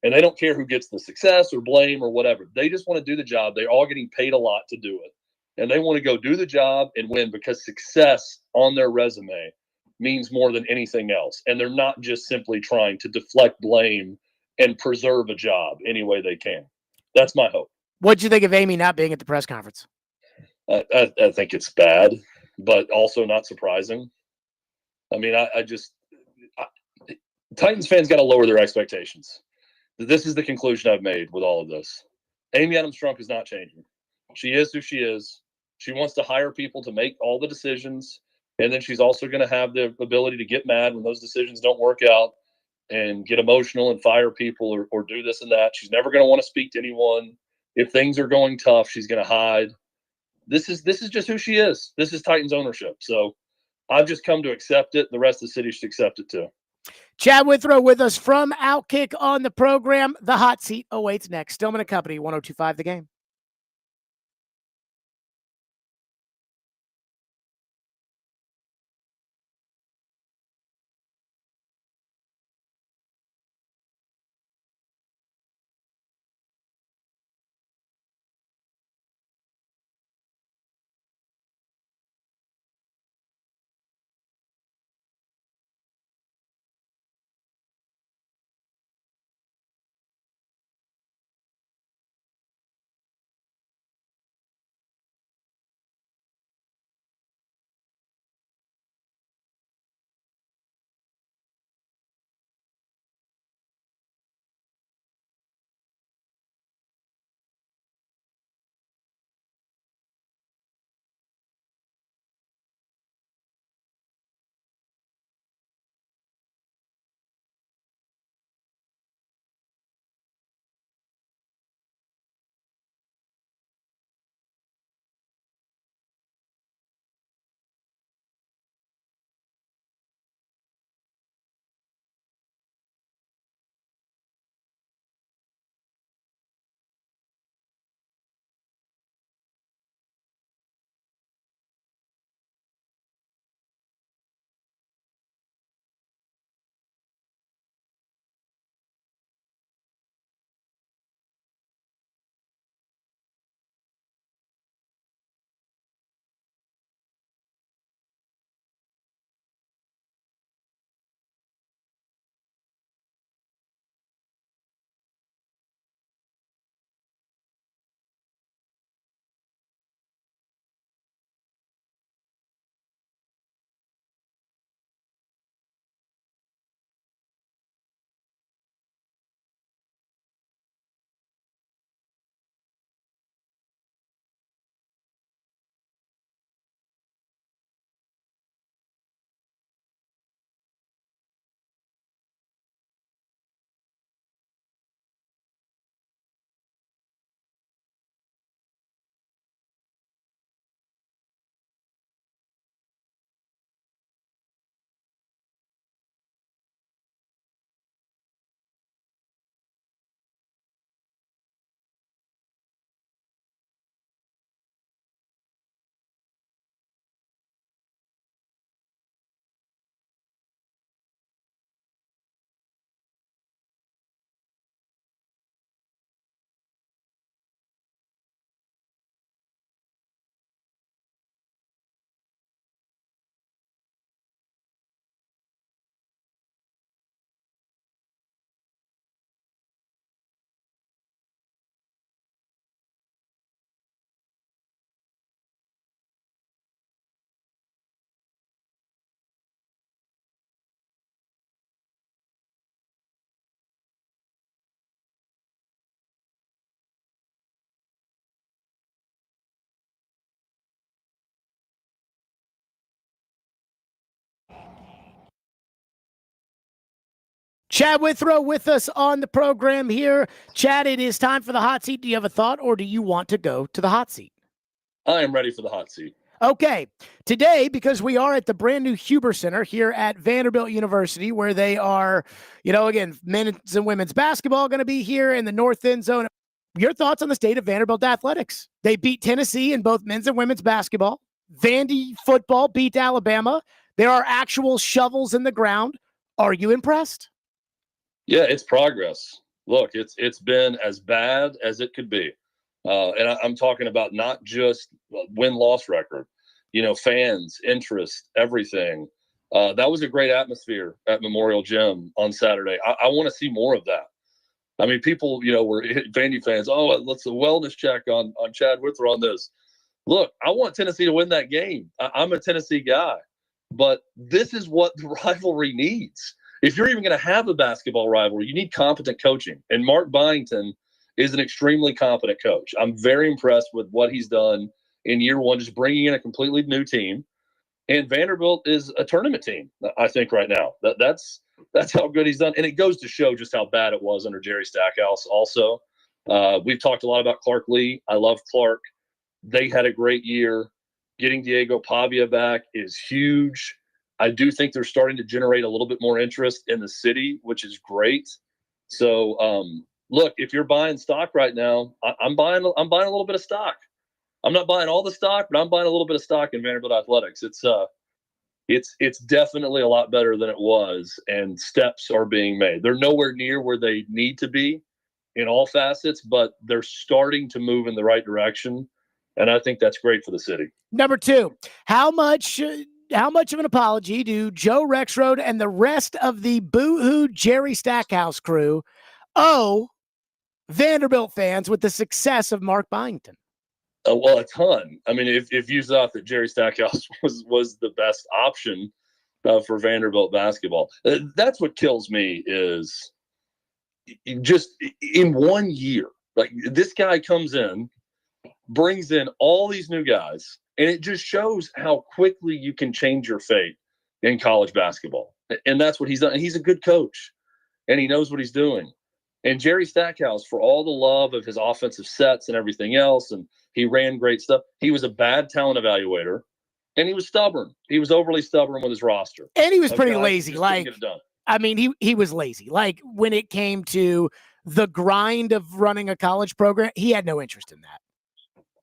And they don't care who gets the success or blame or whatever. They just want to do the job. They're all getting paid a lot to do it. And they want to go do the job and win, because success on their resume means more than anything else. And they're not just simply trying to deflect blame and preserve a job any way they can. That's my hope. What'd you think of Amy not being at the press conference? I think it's bad, but also not surprising. I mean, Titans fans got to lower their expectations. This is the conclusion I've made with all of this. Amy Adams-Strunk is not changing. She is who she is. She wants to hire people to make all the decisions. And then she's also going to have the ability to get mad when those decisions don't work out and get emotional and fire people or do this and that. She's never going to want to speak to anyone. If things are going tough, she's going to hide. This is just who she is. This is Titans ownership. So I've just come to accept it. The rest of the city should accept it too. Chad Withrow with us from Outkick on the program. The hot seat awaits next. Stillman and Company, 102.5 The Game. Chad Withrow with us on the program here. Chad, it is time for the hot seat. Do you have a thought, or do you want to go to the hot seat? I am ready for the hot seat. Okay. Today, because we are at the brand new Huber Center here at Vanderbilt University, where they are, again, men's and women's basketball going to be here in the north end zone. Your thoughts on the state of Vanderbilt athletics? They beat Tennessee in both men's and women's basketball. Vandy football beat Alabama. There are actual shovels in the ground. Are you impressed? Yeah, it's progress. Look, it's been as bad as it could be. And I'm talking about not just win-loss record, fans, interest, everything. That was a great atmosphere at Memorial Gym on Saturday. I want to see more of that. I mean, people, were Vandy fans. Oh, let's a wellness check on Chad Withrow on this. Look, I want Tennessee to win that game. I'm a Tennessee guy, but this is what the rivalry needs. If you're even going to have a basketball rivalry, you need competent coaching. And Mark Byington is an extremely competent coach. I'm very impressed with what he's done in year one, just bringing in a completely new team. And Vanderbilt is a tournament team, I think, right now. That's how good he's done. And it goes to show just how bad it was under Jerry Stackhouse also. We've talked a lot about Clark Lee. I love Clark. They had a great year. Getting Diego Pavia back is huge. I do think they're starting to generate a little bit more interest in the city, which is great. So, look, if you're buying stock right now, I'm buying a little bit of stock. I'm not buying all the stock, but I'm buying a little bit of stock in Vanderbilt athletics. It's definitely a lot better than it was, and steps are being made. They're nowhere near where they need to be in all facets, but they're starting to move in the right direction, and I think that's great for the city. Number 2, how much of an apology do Joe Rexrode and the rest of the boo-hoo Jerry Stackhouse crew owe Vanderbilt fans with the success of Mark Byington? Well, a ton. I mean, if you thought that Jerry Stackhouse was the best option for Vanderbilt basketball, that's what kills me is just in 1 year, like this guy comes in, brings in all these new guys, and it just shows how quickly you can change your fate in college basketball. And that's what he's done. And he's a good coach, and he knows what he's doing. And Jerry Stackhouse, for all the love of his offensive sets and everything else, and he ran great stuff, he was a bad talent evaluator, and he was stubborn. He was overly stubborn with his roster. And he was pretty lazy. Like, get it done. I mean, he was lazy. Like, when it came to the grind of running a college program, he had no interest in that.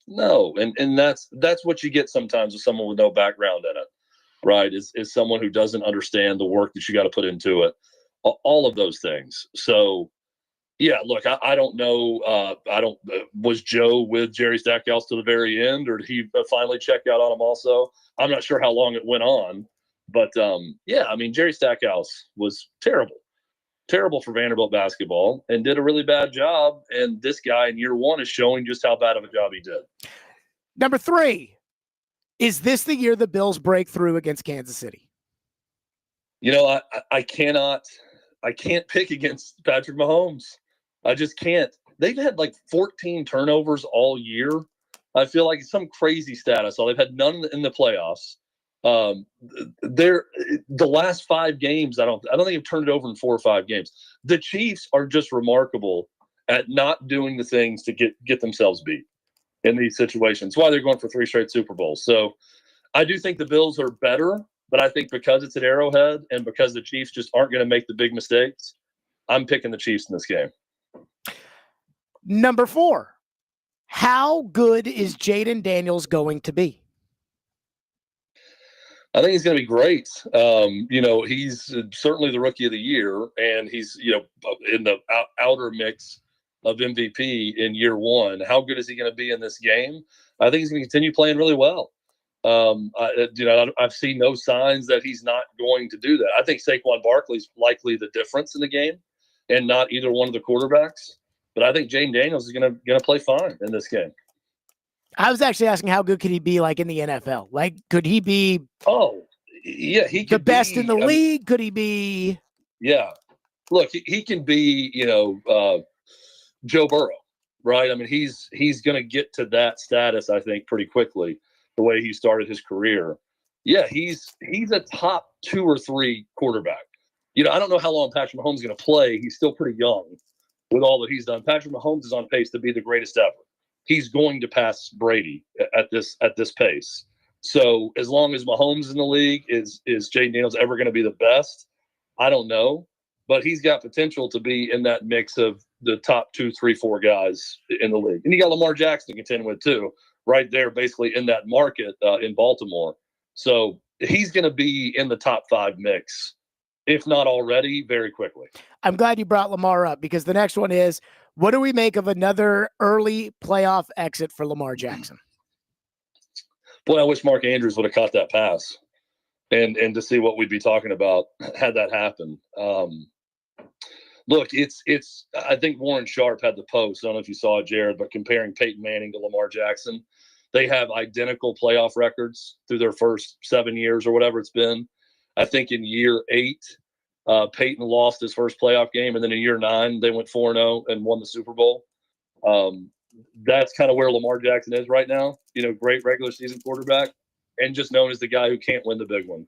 No, and that's what you get sometimes with someone with no background in it, right? Is someone who doesn't understand the work that you got to put into it, all of those things. So, yeah, look, I don't know. Was Joe with Jerry Stackhouse to the very end, or did he finally check out on him also? I'm not sure how long it went on, but yeah, I mean, Jerry Stackhouse was terrible for Vanderbilt basketball and did a really bad job. And this guy in year 1 is showing just how bad of a job he did. Number 3, is this the year the Bills break through against Kansas City? You know, I can't pick against Patrick Mahomes. I just can't. They've had like 14 turnovers all year. I feel like it's some crazy stat I saw. They've had none in the playoffs. The last 5 games, I don't think they've turned it over in 4 or 5 games. The Chiefs are just remarkable at not doing the things to get themselves beat in these situations. That's why they're going for 3 straight Super Bowls. So I do think the Bills are better, but I think because it's at Arrowhead and because the Chiefs just aren't going to make the big mistakes, I'm picking the Chiefs in this game. Number 4, how good is Jaden Daniels going to be? I think he's going to be great. You know, he's certainly the rookie of the year, and he's, you know, in the outer mix of MVP in year 1. How good is he going to be in this game? I think he's going to continue playing really well. I've seen no signs that he's not going to do that. I think Saquon Barkley's likely the difference in the game, and not either one of the quarterbacks. But I think Jaden Daniels is going to play fine in this game. I was actually asking how good could he be like in the NFL? Like, could he be he the best in the league? Could he be? Yeah. Look, he can be, Joe Burrow, right? I mean, he's going to get to that status, I think, pretty quickly, the way he started his career. Yeah, he's a top 2 or 3 quarterback. You know, I don't know how long Patrick Mahomes is going to play. He's still pretty young with all that he's done. Patrick Mahomes is on pace to be the greatest ever. He's going to pass Brady at this pace. So as long as Mahomes in the league, is Jaden Daniels ever going to be the best? I don't know, but he's got potential to be in that mix of the top 2, 3, 4 guys in the league. And you got Lamar Jackson to contend with too, right there, basically in that market in Baltimore. So he's going to be in the top 5 mix, if not already, very quickly. I'm glad you brought Lamar up, because the next one is, what do we make of another early playoff exit for Lamar Jackson? Boy, I wish Mark Andrews would have caught that pass and to see what we'd be talking about had that happen. Look, I think Warren Sharp had the post. I don't know if you saw it, Jared, but comparing Peyton Manning to Lamar Jackson, they have identical playoff records through their first 7 years or whatever it's been. I think in year 8, Peyton lost his first playoff game, and then in year 9, they went 4-0 and won the Super Bowl. That's kind of where Lamar Jackson is right now. Great regular season quarterback, and just known as the guy who can't win the big one.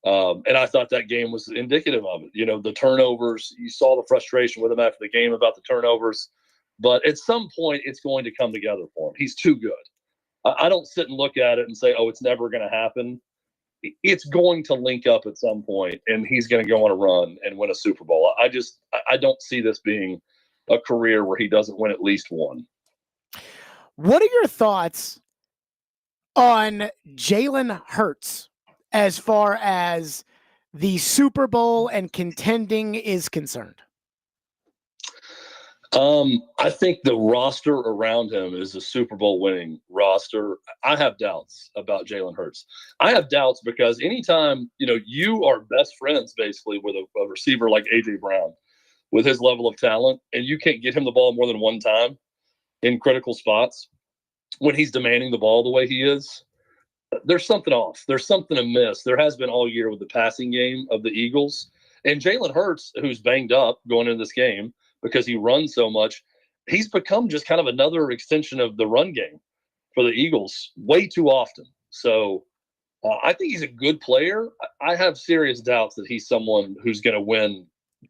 And I thought that game was indicative of it. The turnovers, you saw the frustration with him after the game about the turnovers. But at some point, it's going to come together for him. He's too good. I don't sit and look at it and say, oh, it's never going to happen. it's going to link up at some point, and he's going to go on a run and win a Super Bowl. I don't see this being a career where he doesn't win at least one. What are your thoughts on Jalen Hurts as far as the Super Bowl and contending is concerned? I think the roster around him is a Super Bowl winning roster. I have doubts about Jalen Hurts. I have doubts because anytime, you are best friends basically with a receiver like A.J. Brown with his level of talent, and you can't get him the ball more than one time in critical spots when he's demanding the ball the way he is, there's something off. There's something amiss. There has been all year with the passing game of the Eagles. And Jalen Hurts, who's banged up going into this game because he runs so much, he's become just kind of another extension of the run game for the Eagles way too often. So I think he's a good player. I have serious doubts that he's someone who's going to win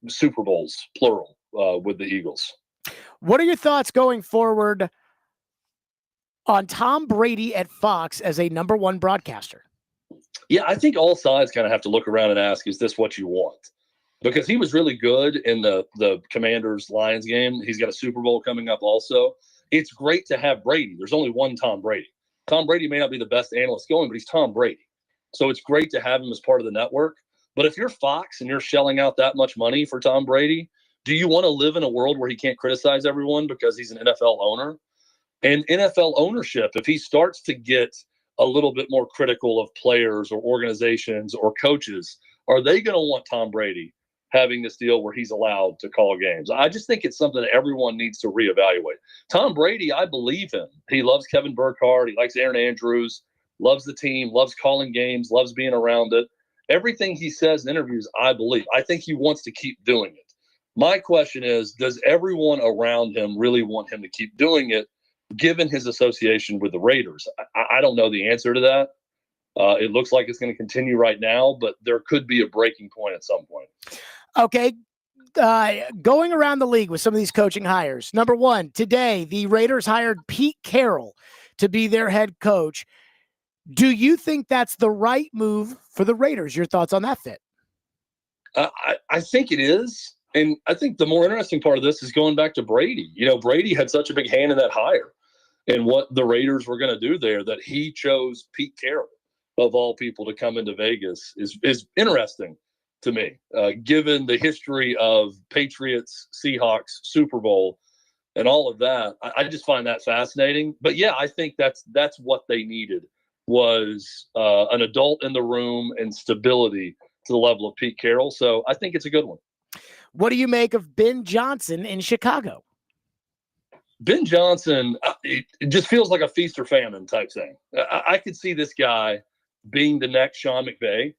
Super Bowls, plural, with the Eagles. What are your thoughts going forward on Tom Brady at Fox as a number one broadcaster? Yeah, I think all sides kind of have to look around and ask, is this what you want? Because he was really good in the Commanders-Lions game. He's got a Super Bowl coming up also. It's great to have Brady. There's only one Tom Brady. Tom Brady may not be the best analyst going, but he's Tom Brady. So it's great to have him as part of the network. But if you're Fox and you're shelling out that much money for Tom Brady, do you want to live in a world where he can't criticize everyone because he's an NFL owner? And NFL ownership, if he starts to get a little bit more critical of players or organizations or coaches, are they going to want Tom Brady having this deal where he's allowed to call games? I just think it's something that everyone needs to reevaluate. Tom Brady, I believe him. He loves Kevin Burkhardt. He likes Aaron Andrews, loves the team, loves calling games, loves being around it. Everything he says in interviews, I believe. I think he wants to keep doing it. My question is, does everyone around him really want him to keep doing it, given his association with the Raiders? I don't know the answer to that. It looks like it's going to continue right now, but there could be a breaking point at some point. Okay. Going around the league with some of these coaching hires. Number one, today, the Raiders hired Pete Carroll to be their head coach. Do you think that's the right move for the Raiders? Your thoughts on that fit? I think it is. And I think the more interesting part of this is going back to Brady. Brady had such a big hand in that hire and what the Raiders were going to do there, that he chose Pete Carroll, of all people, to come into Vegas is interesting to me, given the history of Patriots, Seahawks, Super Bowl, and all of that. I just find that fascinating. But yeah, I think that's what they needed, was an adult in the room and stability to the level of Pete Carroll. So I think it's a good one. What do you make of Ben Johnson in Chicago? Ben Johnson, it just feels like a feast or famine type thing. I could see this guy being the next Sean McVay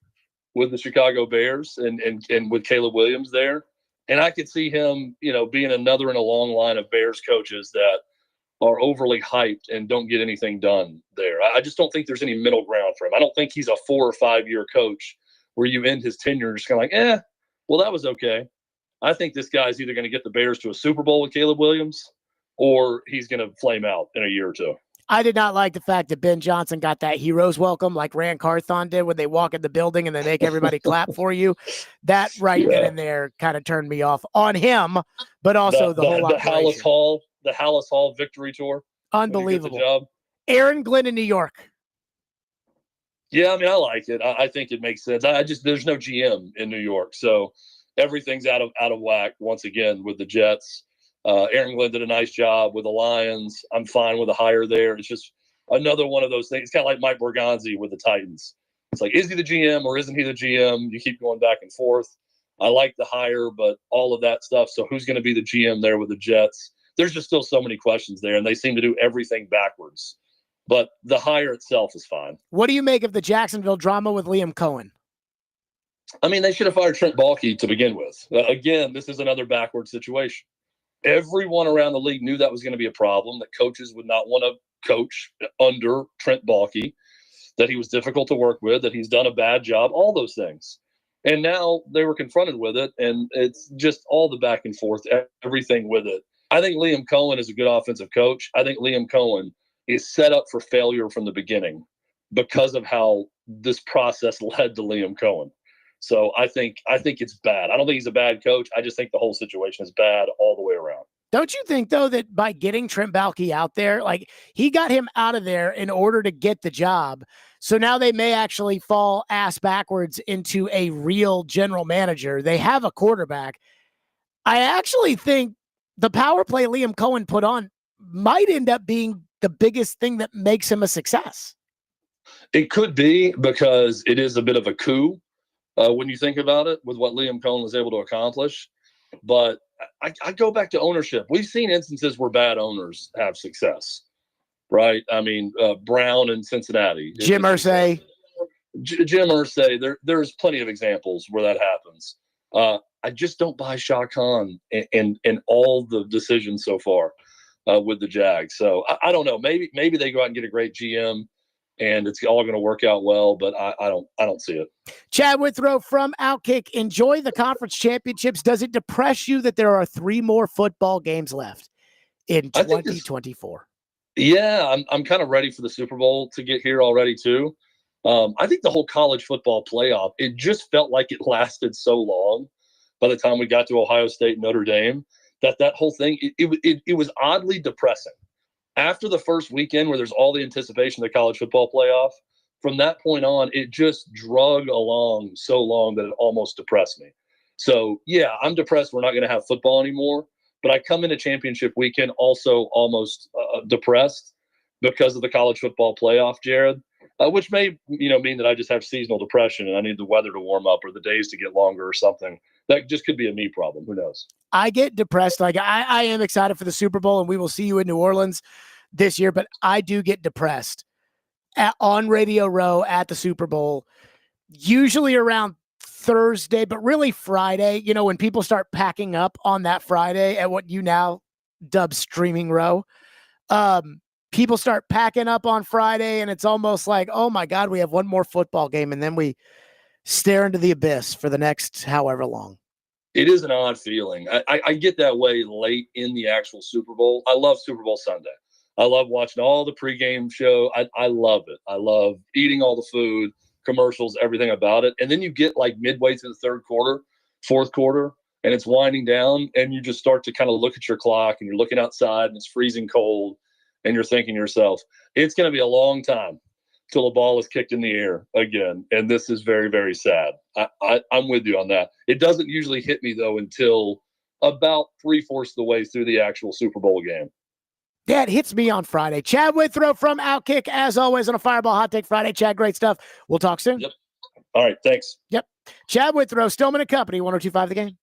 with the Chicago Bears and with Caleb Williams there. And I could see him, being another in a long line of Bears coaches that are overly hyped and don't get anything done there. I just don't think there's any middle ground for him. I don't think he's a 4 or 5 year coach where you end his tenure just kind of like, well, that was okay. I think this guy's either going to get the Bears to a Super Bowl with Caleb Williams, or he's going to flame out in a year or two. I did not like the fact that Ben Johnson got that hero's welcome like Rand Carthon did when they walk in the building and they make everybody clap for you. That then and there kind of turned me off on him, but also the whole operation. The Hallis Hall victory tour. Unbelievable. Aaron Glenn in New York. Yeah, I like it. I think it makes sense. There's no GM in New York, so everything's out of whack once again with the Jets. Aaron Glenn did a nice job with the Lions. I'm fine with the hire there. It's just another one of those things. It's kind of like Mike Borgonzi with the Titans. It's like, is he the GM or isn't he the GM? You keep going back and forth. I like the hire, but all of that stuff. So who's going to be the GM there with the Jets? There's just still so many questions there, and they seem to do everything backwards. But the hire itself is fine. What do you make of the Jacksonville drama with Liam Cohen? They should have fired Trent Baalke to begin with. Again, this is another backward situation. Everyone around the league knew that was going to be a problem, that coaches would not want to coach under Trent Baalke, that he was difficult to work with, that he's done a bad job, all those things. And now they were confronted with it, and it's just all the back and forth, everything with it. I think Liam Cohen is a good offensive coach. I think Liam Cohen is set up for failure from the beginning because of how this process led to Liam Cohen. So I think it's bad. I don't think he's a bad coach. I just think the whole situation is bad all the way around. Don't you think, though, that by getting Trent Baalke out there, like he got him out of there in order to get the job. So now they may actually fall ass backwards into a real general manager. They have a quarterback. I actually think the power play Liam Cohen put on might end up being the biggest thing that makes him a success. It could be, because it is a bit of a coup when you think about it, with what Liam Cohen was able to accomplish. But I go back to ownership. We've seen instances where bad owners have success, right? I mean, Brown in Cincinnati. Jim Irsay. Jim Irsay. There's plenty of examples where that happens. I just don't buy Shah Khan and all the decisions so far with the Jags. So I don't know. Maybe they go out and get a great GM and it's all going to work out well, but I don't see it. Chad Withrow from Outkick. Enjoy the conference championships. Does it depress you that there are 3 more football games left in 2024? Yeah, I'm kind of ready for the Super Bowl to get here already too. I think the whole college football playoff, it just felt like it lasted so long by the time we got to Ohio State and Notre Dame that whole thing, it was oddly depressing. After the first weekend where there's all the anticipation of the college football playoff, from that point on, it just drug along so long that it almost depressed me. So, yeah, I'm depressed we're not going to have football anymore. But I come into championship weekend also almost depressed because of the college football playoff, Jared, which may mean that I just have seasonal depression and I need the weather to warm up or the days to get longer or something. That just could be a me problem. Who knows? I get depressed. Like I am excited for the Super Bowl, and we will see you in New Orleans this year, but I do get depressed on Radio Row at the Super Bowl, usually around Thursday, but really Friday, when people start packing up on that Friday at what you now dub Streaming Row. People start packing up on Friday, and it's almost like, oh my God, we have one more football game, and then we stare into the abyss for the next however long. It is an odd feeling. I get that way late in the actual Super Bowl. I love Super Bowl Sunday. I love watching all the pregame show. I love it. I love eating all the food, commercials, everything about it. And then you get like midway through the third quarter, fourth quarter, and it's winding down, and you just start to kind of look at your clock, and you're looking outside, and it's freezing cold, and you're thinking to yourself, it's going to be a long time till the ball is kicked in the air again. And this is very, very sad. I'm with you on that. It doesn't usually hit me, though, until about 3/4 of the way through the actual Super Bowl game. Yeah, it hits me on Friday. Chad Withrow from Outkick, as always, on a Fireball Hot Take Friday. Chad, great stuff. We'll talk soon. Yep. All right, thanks. Yep. Chad Withrow, Stillman and Company, 102.5 The Game.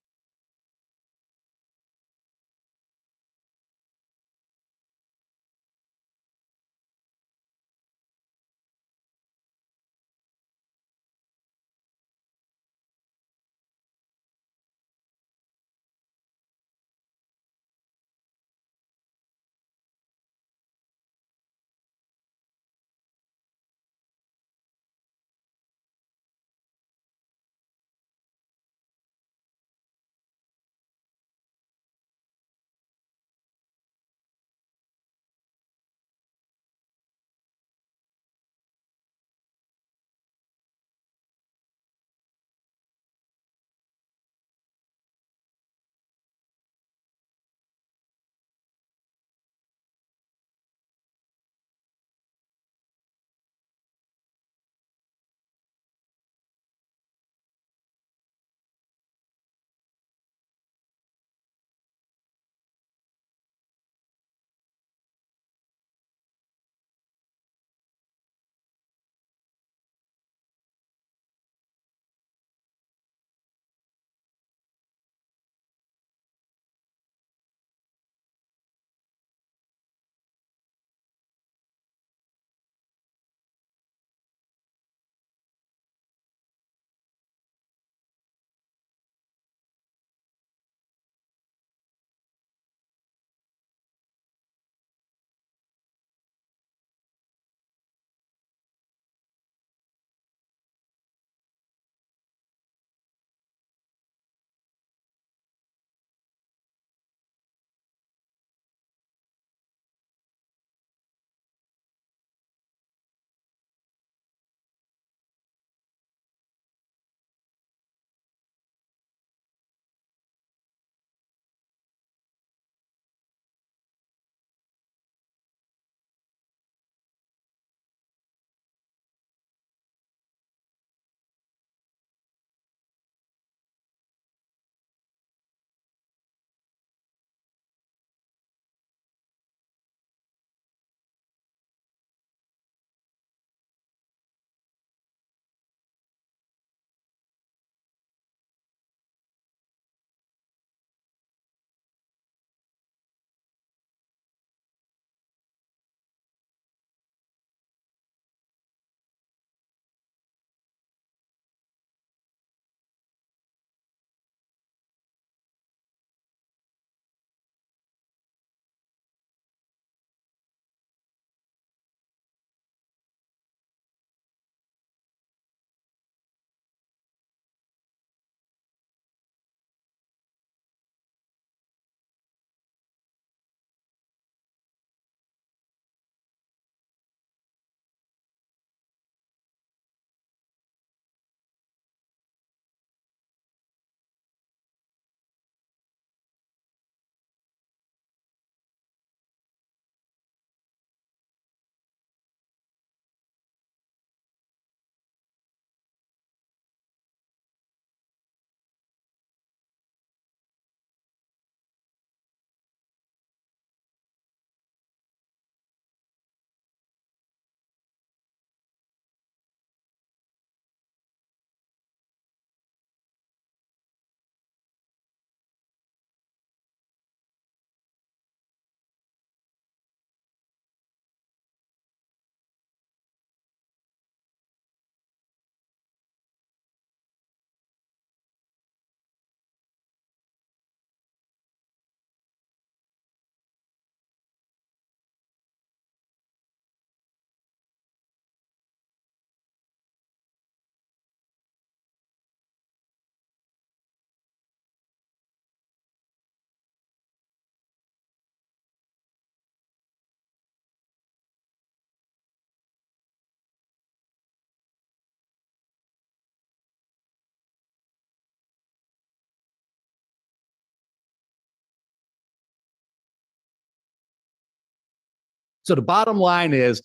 So the bottom line is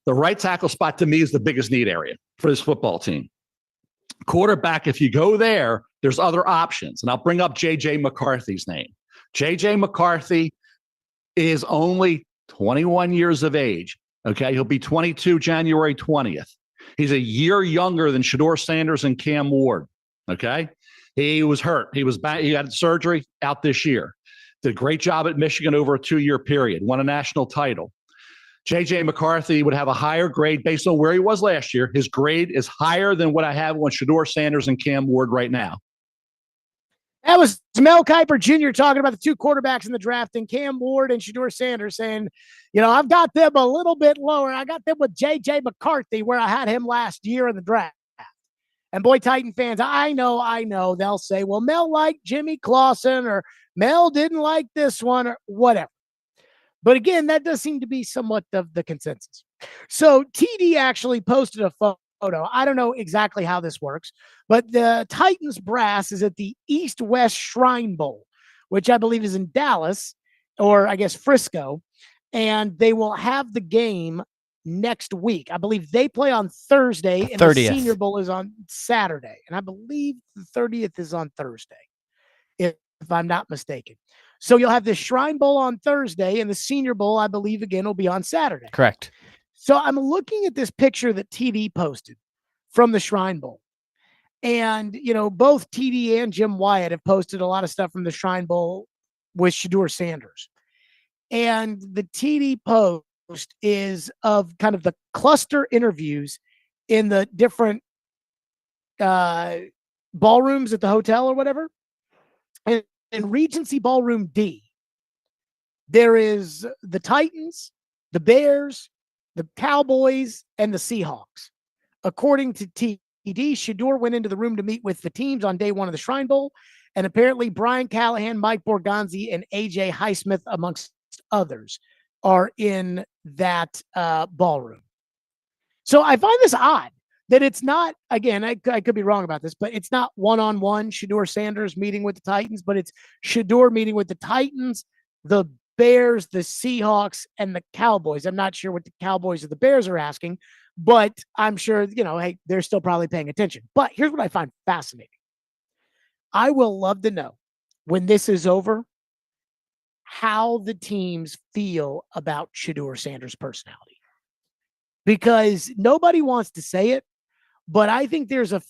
the right tackle spot to me is the biggest need area for this football team. Quarterback, if you go there, there's other options. And I'll bring up J.J. McCarthy's name. J.J. McCarthy is only 21 years of age. Okay. He'll be 22 January 20th. He's a year younger than Shedeur Sanders and Cam Ward. Okay. He was hurt. He was back. He had surgery out this year. Did a great job at Michigan over a 2-year period, won a national title. J.J. McCarthy would have a higher grade based on where he was last year. His grade is higher than what I have on Shedeur Sanders and Cam Ward right now. That was Mel Kiper Jr. talking about the two quarterbacks in the draft, and Cam Ward and Shedeur Sanders saying, I've got them a little bit lower. I got them with J.J. McCarthy where I had him last year in the draft. And boy, Titan fans, I know. They'll say, well, Mel liked Jimmy Clausen, or Mel didn't like this one, or whatever. But again, that does seem to be somewhat of the consensus. So TD actually posted a photo. I don't know exactly how this works, but the Titans brass is at the East-West Shrine Bowl, which I believe is in Dallas, or I guess Frisco, and they will have the game next week. I believe they play on Thursday, and the Senior Bowl is on Saturday, and I believe the 30th is on Thursday, if I'm not mistaken. So you'll have the Shrine Bowl on Thursday, and the Senior Bowl, I believe, again, will be on Saturday. Correct. So I'm looking at this picture that TD posted from the Shrine Bowl. And, both TD and Jim Wyatt have posted a lot of stuff from the Shrine Bowl with Shedeur Sanders. And the TD post is of kind of the cluster interviews in the different ballrooms at the hotel or whatever. And in Regency Ballroom D, there is the Titans, the Bears, the Cowboys, and the Seahawks. According to TD, Shedeur went into the room to meet with the teams on day one of the Shrine Bowl, and apparently Brian Callahan, Mike Borgonzi, and AJ Highsmith, amongst others, are in that ballroom. So I find this odd that it's not, again, I could be wrong about this, but it's not one-on-one Shedeur Sanders meeting with the Titans, but it's Shedeur meeting with the Titans, the Bears, the Seahawks, and the Cowboys. I'm not sure what the Cowboys or the Bears are asking, but I'm sure, hey, they're still probably paying attention. But here's what I find fascinating. I will love to know when this is over how the teams feel about Shedeur Sanders' personality. Because nobody wants to say it, but I think there's a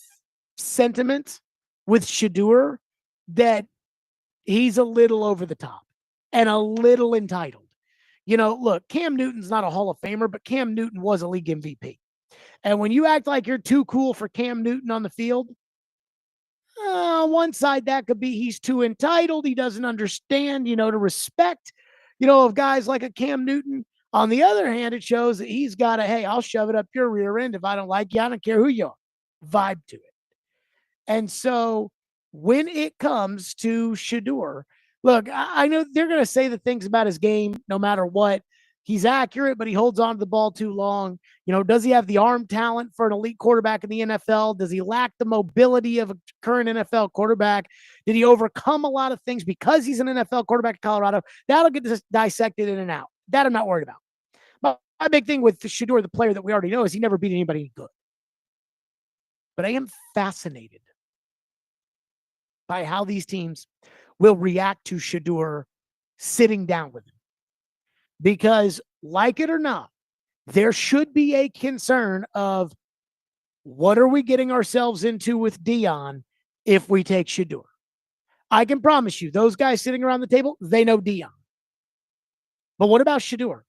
sentiment with Shedeur that he's a little over the top and a little entitled. Look, Cam Newton's not a Hall of Famer, but Cam Newton was a league MVP. And when you act like you're too cool for Cam Newton on the field, one side that could be he's too entitled. He doesn't understand, to respect, of guys like a Cam Newton. On the other hand, it shows that he's got a, hey, I'll shove it up your rear end. If I don't like you, I don't care who you are. Vibe to it. And so when it comes to Shedeur, look, I know they're going to say the things about his game no matter what. He's accurate, but he holds on to the ball too long. Does he have the arm talent for an elite quarterback in the NFL? Does he lack the mobility of a current NFL quarterback? Did he overcome a lot of things because he's an NFL quarterback in Colorado? That'll get dissected in and out. That I'm not worried about. But my big thing with Shedeur, the player that we already know, is he never beat anybody good. But I am fascinated by how these teams will react to Shedeur sitting down with him. Because, like it or not, there should be a concern of what are we getting ourselves into with Dion if we take Shedeur? I can promise you, those guys sitting around the table, they know Dion. But what about Shedeur?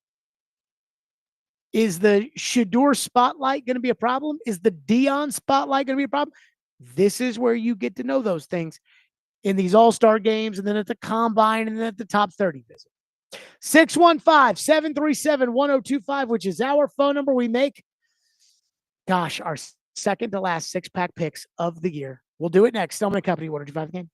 Is the Shedeur spotlight going to be a problem? Is the Dion spotlight going to be a problem? This is where you get to know those things in these all-star games, and then at the combine, and then at the top 30 visit. 615-737-1025, which is our phone number. We make, our second to last six-pack picks of the year. We'll do it next. Stillman & Company, 105 game.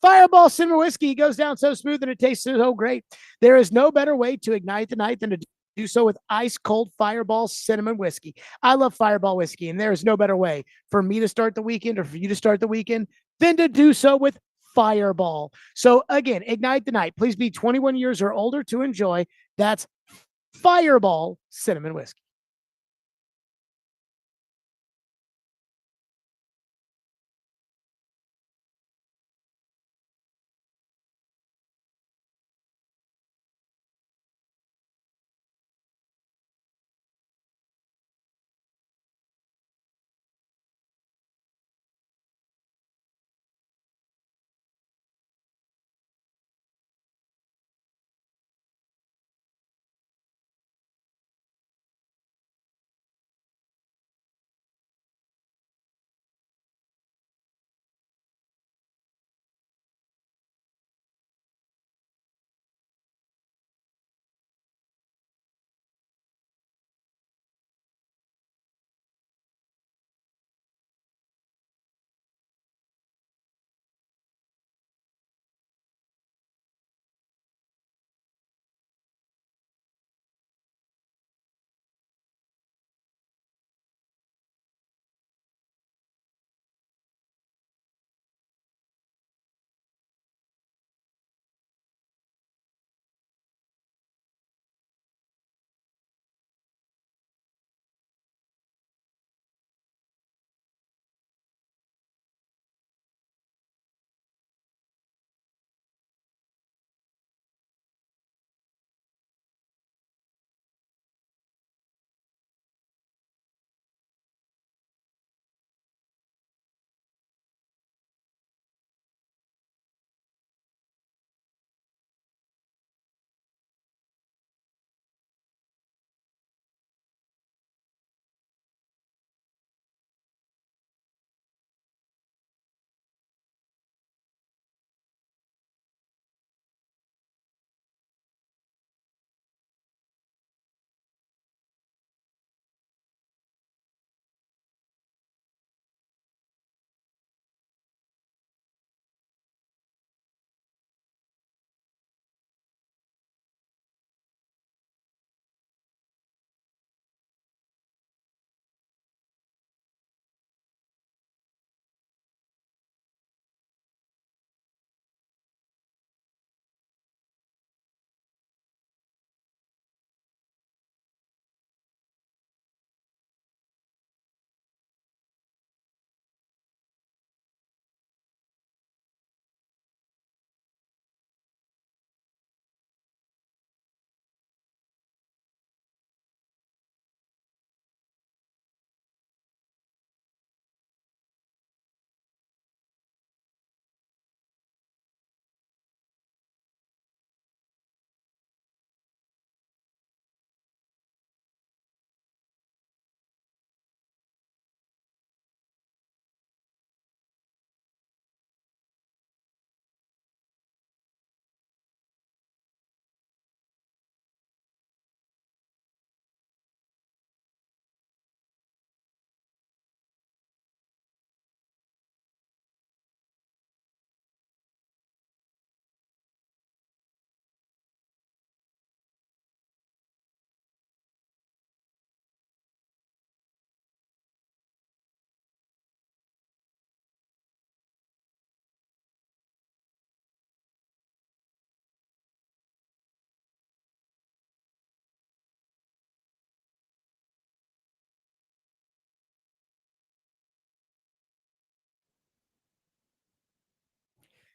Fireball Cinnamon Whiskey goes down so smooth and it tastes so great. There is no better way to ignite the night than to do so with ice cold Fireball Cinnamon Whiskey. I love Fireball Whiskey, and there is no better way for me to start the weekend or for you to start the weekend than to do so with Fireball. So again, ignite the night. Please be 21 years or older to enjoy. That's Fireball Cinnamon Whiskey.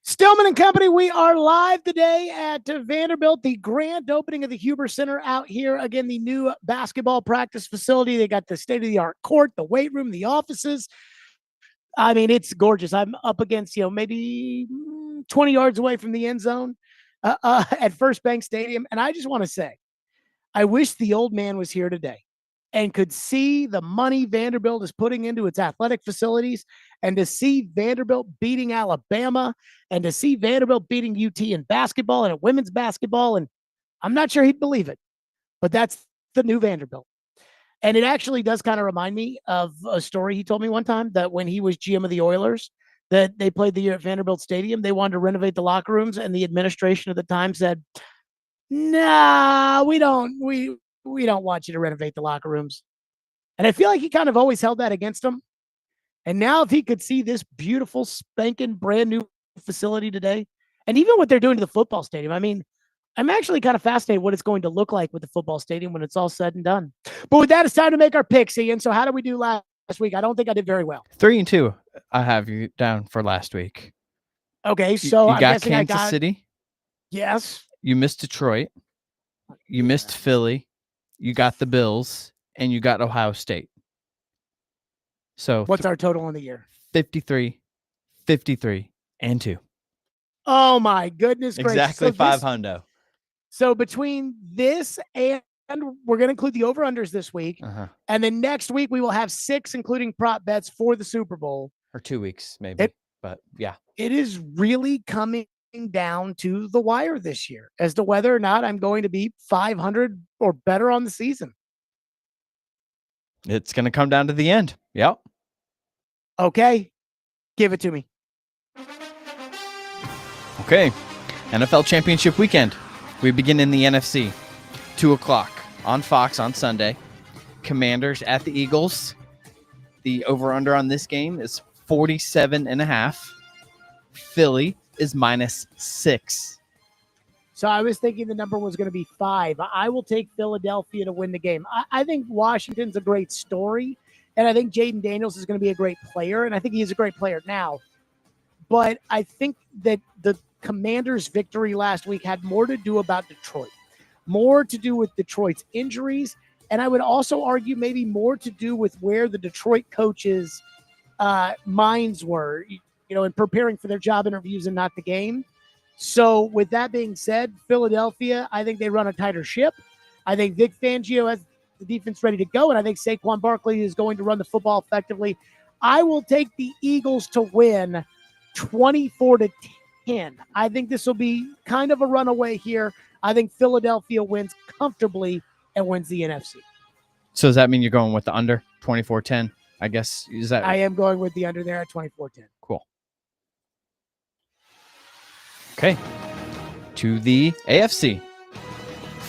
Stillman and Company, we are live today at Vanderbilt, the grand opening of the Huber Center out here. Again, the new basketball practice facility. They got the state-of-the-art court, the weight room, the offices. I mean, it's gorgeous. I'm up against, maybe 20 yards away from the end zone at First Bank Stadium. And I just want to say, I wish the old man was here today and could see the money Vanderbilt is putting into its athletic facilities, and to see Vanderbilt beating Alabama, and to see Vanderbilt beating UT in basketball and at women's basketball. And I'm not sure he'd believe it, but that's the new Vanderbilt. And it actually does kind of remind me of a story he told me one time, that when he was GM of the Oilers, that they played the year at Vanderbilt Stadium. They wanted to renovate the locker rooms, and the administration at the time said, "Nah, we don't want you to renovate the locker rooms." And I feel like he kind of always held that against them. And now if he could see this beautiful, spanking, brand new facility today, and even what they're doing to the football stadium, I mean, I'm actually kind of fascinated what it's going to look like with the football stadium when it's all said and done. But with that, it's time to make our picks, Ian. So how did we do last week? I don't think I did very well. 3-2. I have you down for last week. Okay, so you I'm got guessing Kansas I got City. Yes. You missed Detroit. You missed Philly. You got the Bills, and you got Ohio State. So What's our total on the year? 53, 53, and 2. Oh my goodness gracious! Exactly So 5 this- hundo. So between this and we're going to include the over-unders this week, and then next week we will have 6, including prop bets for the Super Bowl. Or 2 weeks, maybe. But yeah. It is really coming down to the wire this year as to whether or not I'm going to be 500 or better on the season. It's going to come down to the end. Yep. Okay. Give it to me. Okay. NFL Championship Weekend. We begin in the NFC. 2 o'clock on Fox on Sunday. Commanders at the Eagles. The over-under on this game is 47.5. Philly is -6. So I was thinking the number was going to be 5. I will take Philadelphia to win the game. I think Washington's a great story, and I think Jaden Daniels is going to be a great player, and I think he's a great player now. But I think that the Commanders' victory last week had more to do about Detroit, more to do with Detroit's injuries, and I would also argue maybe more to do with where the Detroit coaches' minds were, in preparing for their job interviews and not the game. So with that being said, Philadelphia, I think they run a tighter ship. I think Vic Fangio has the defense ready to go, and I think Saquon Barkley is going to run the football effectively. I will take the Eagles to win 24-10. I think this will be kind of a runaway here. I think Philadelphia wins comfortably and wins the NFC. So does that mean you're going with the under 24-10? I guess is that I am going with the under there at 24-10. Cool. Okay. To the AFC.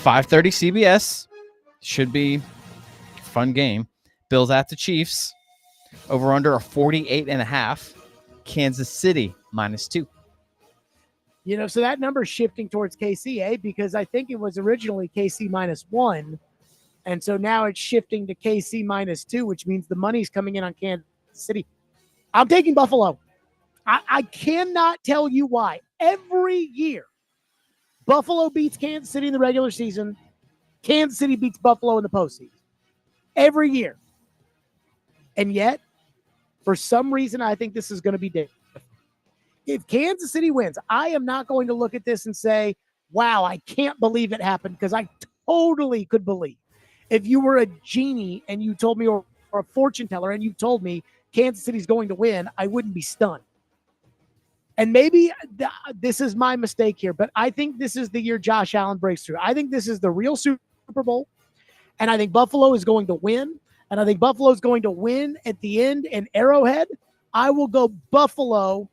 5:30 CBS. Should be a fun game. Bills at the Chiefs. Over under a 48.5. Kansas City -2. So that number is shifting towards KC, because I think it was originally KC -1. And so now it's shifting to KC -2, which means the money's coming in on Kansas City. I'm taking Buffalo. I cannot tell you why. Every year, Buffalo beats Kansas City in the regular season. Kansas City beats Buffalo in the postseason. Every year. And yet, for some reason, I think this is going to be different. If Kansas City wins, I am not going to look at this and say, wow, I can't believe it happened, because I totally could believe. If you were a genie and you told me, or a fortune teller, and you told me Kansas City's going to win, I wouldn't be stunned. And maybe this is my mistake here, but I think this is the year Josh Allen breaks through. I think this is the real Super Bowl, and I think Buffalo is going to win, and I think Buffalo is going to win at the end in Arrowhead. I will go Buffalo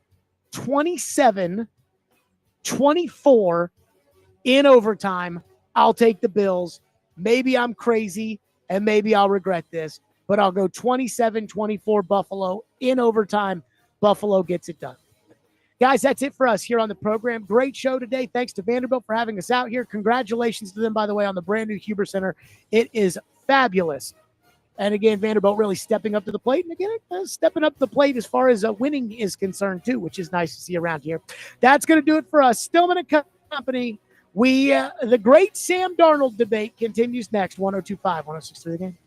27-24 in overtime. I'll take the Bills. Maybe I'm crazy, and maybe I'll regret this, but I'll go 27-24 Buffalo in overtime. Buffalo gets it done. Guys, that's it for us here on the program. Great show today. Thanks to Vanderbilt for having us out here. Congratulations to them, by the way, on the brand new Huber Center. It is fabulous. And again, Vanderbilt really stepping up to the plate. And again, stepping up to the plate as far as winning is concerned, too, which is nice to see around here. That's going to do it for us. Stillman and Company. The great Sam Darnold debate continues next. 102.5, 106.3 The Game.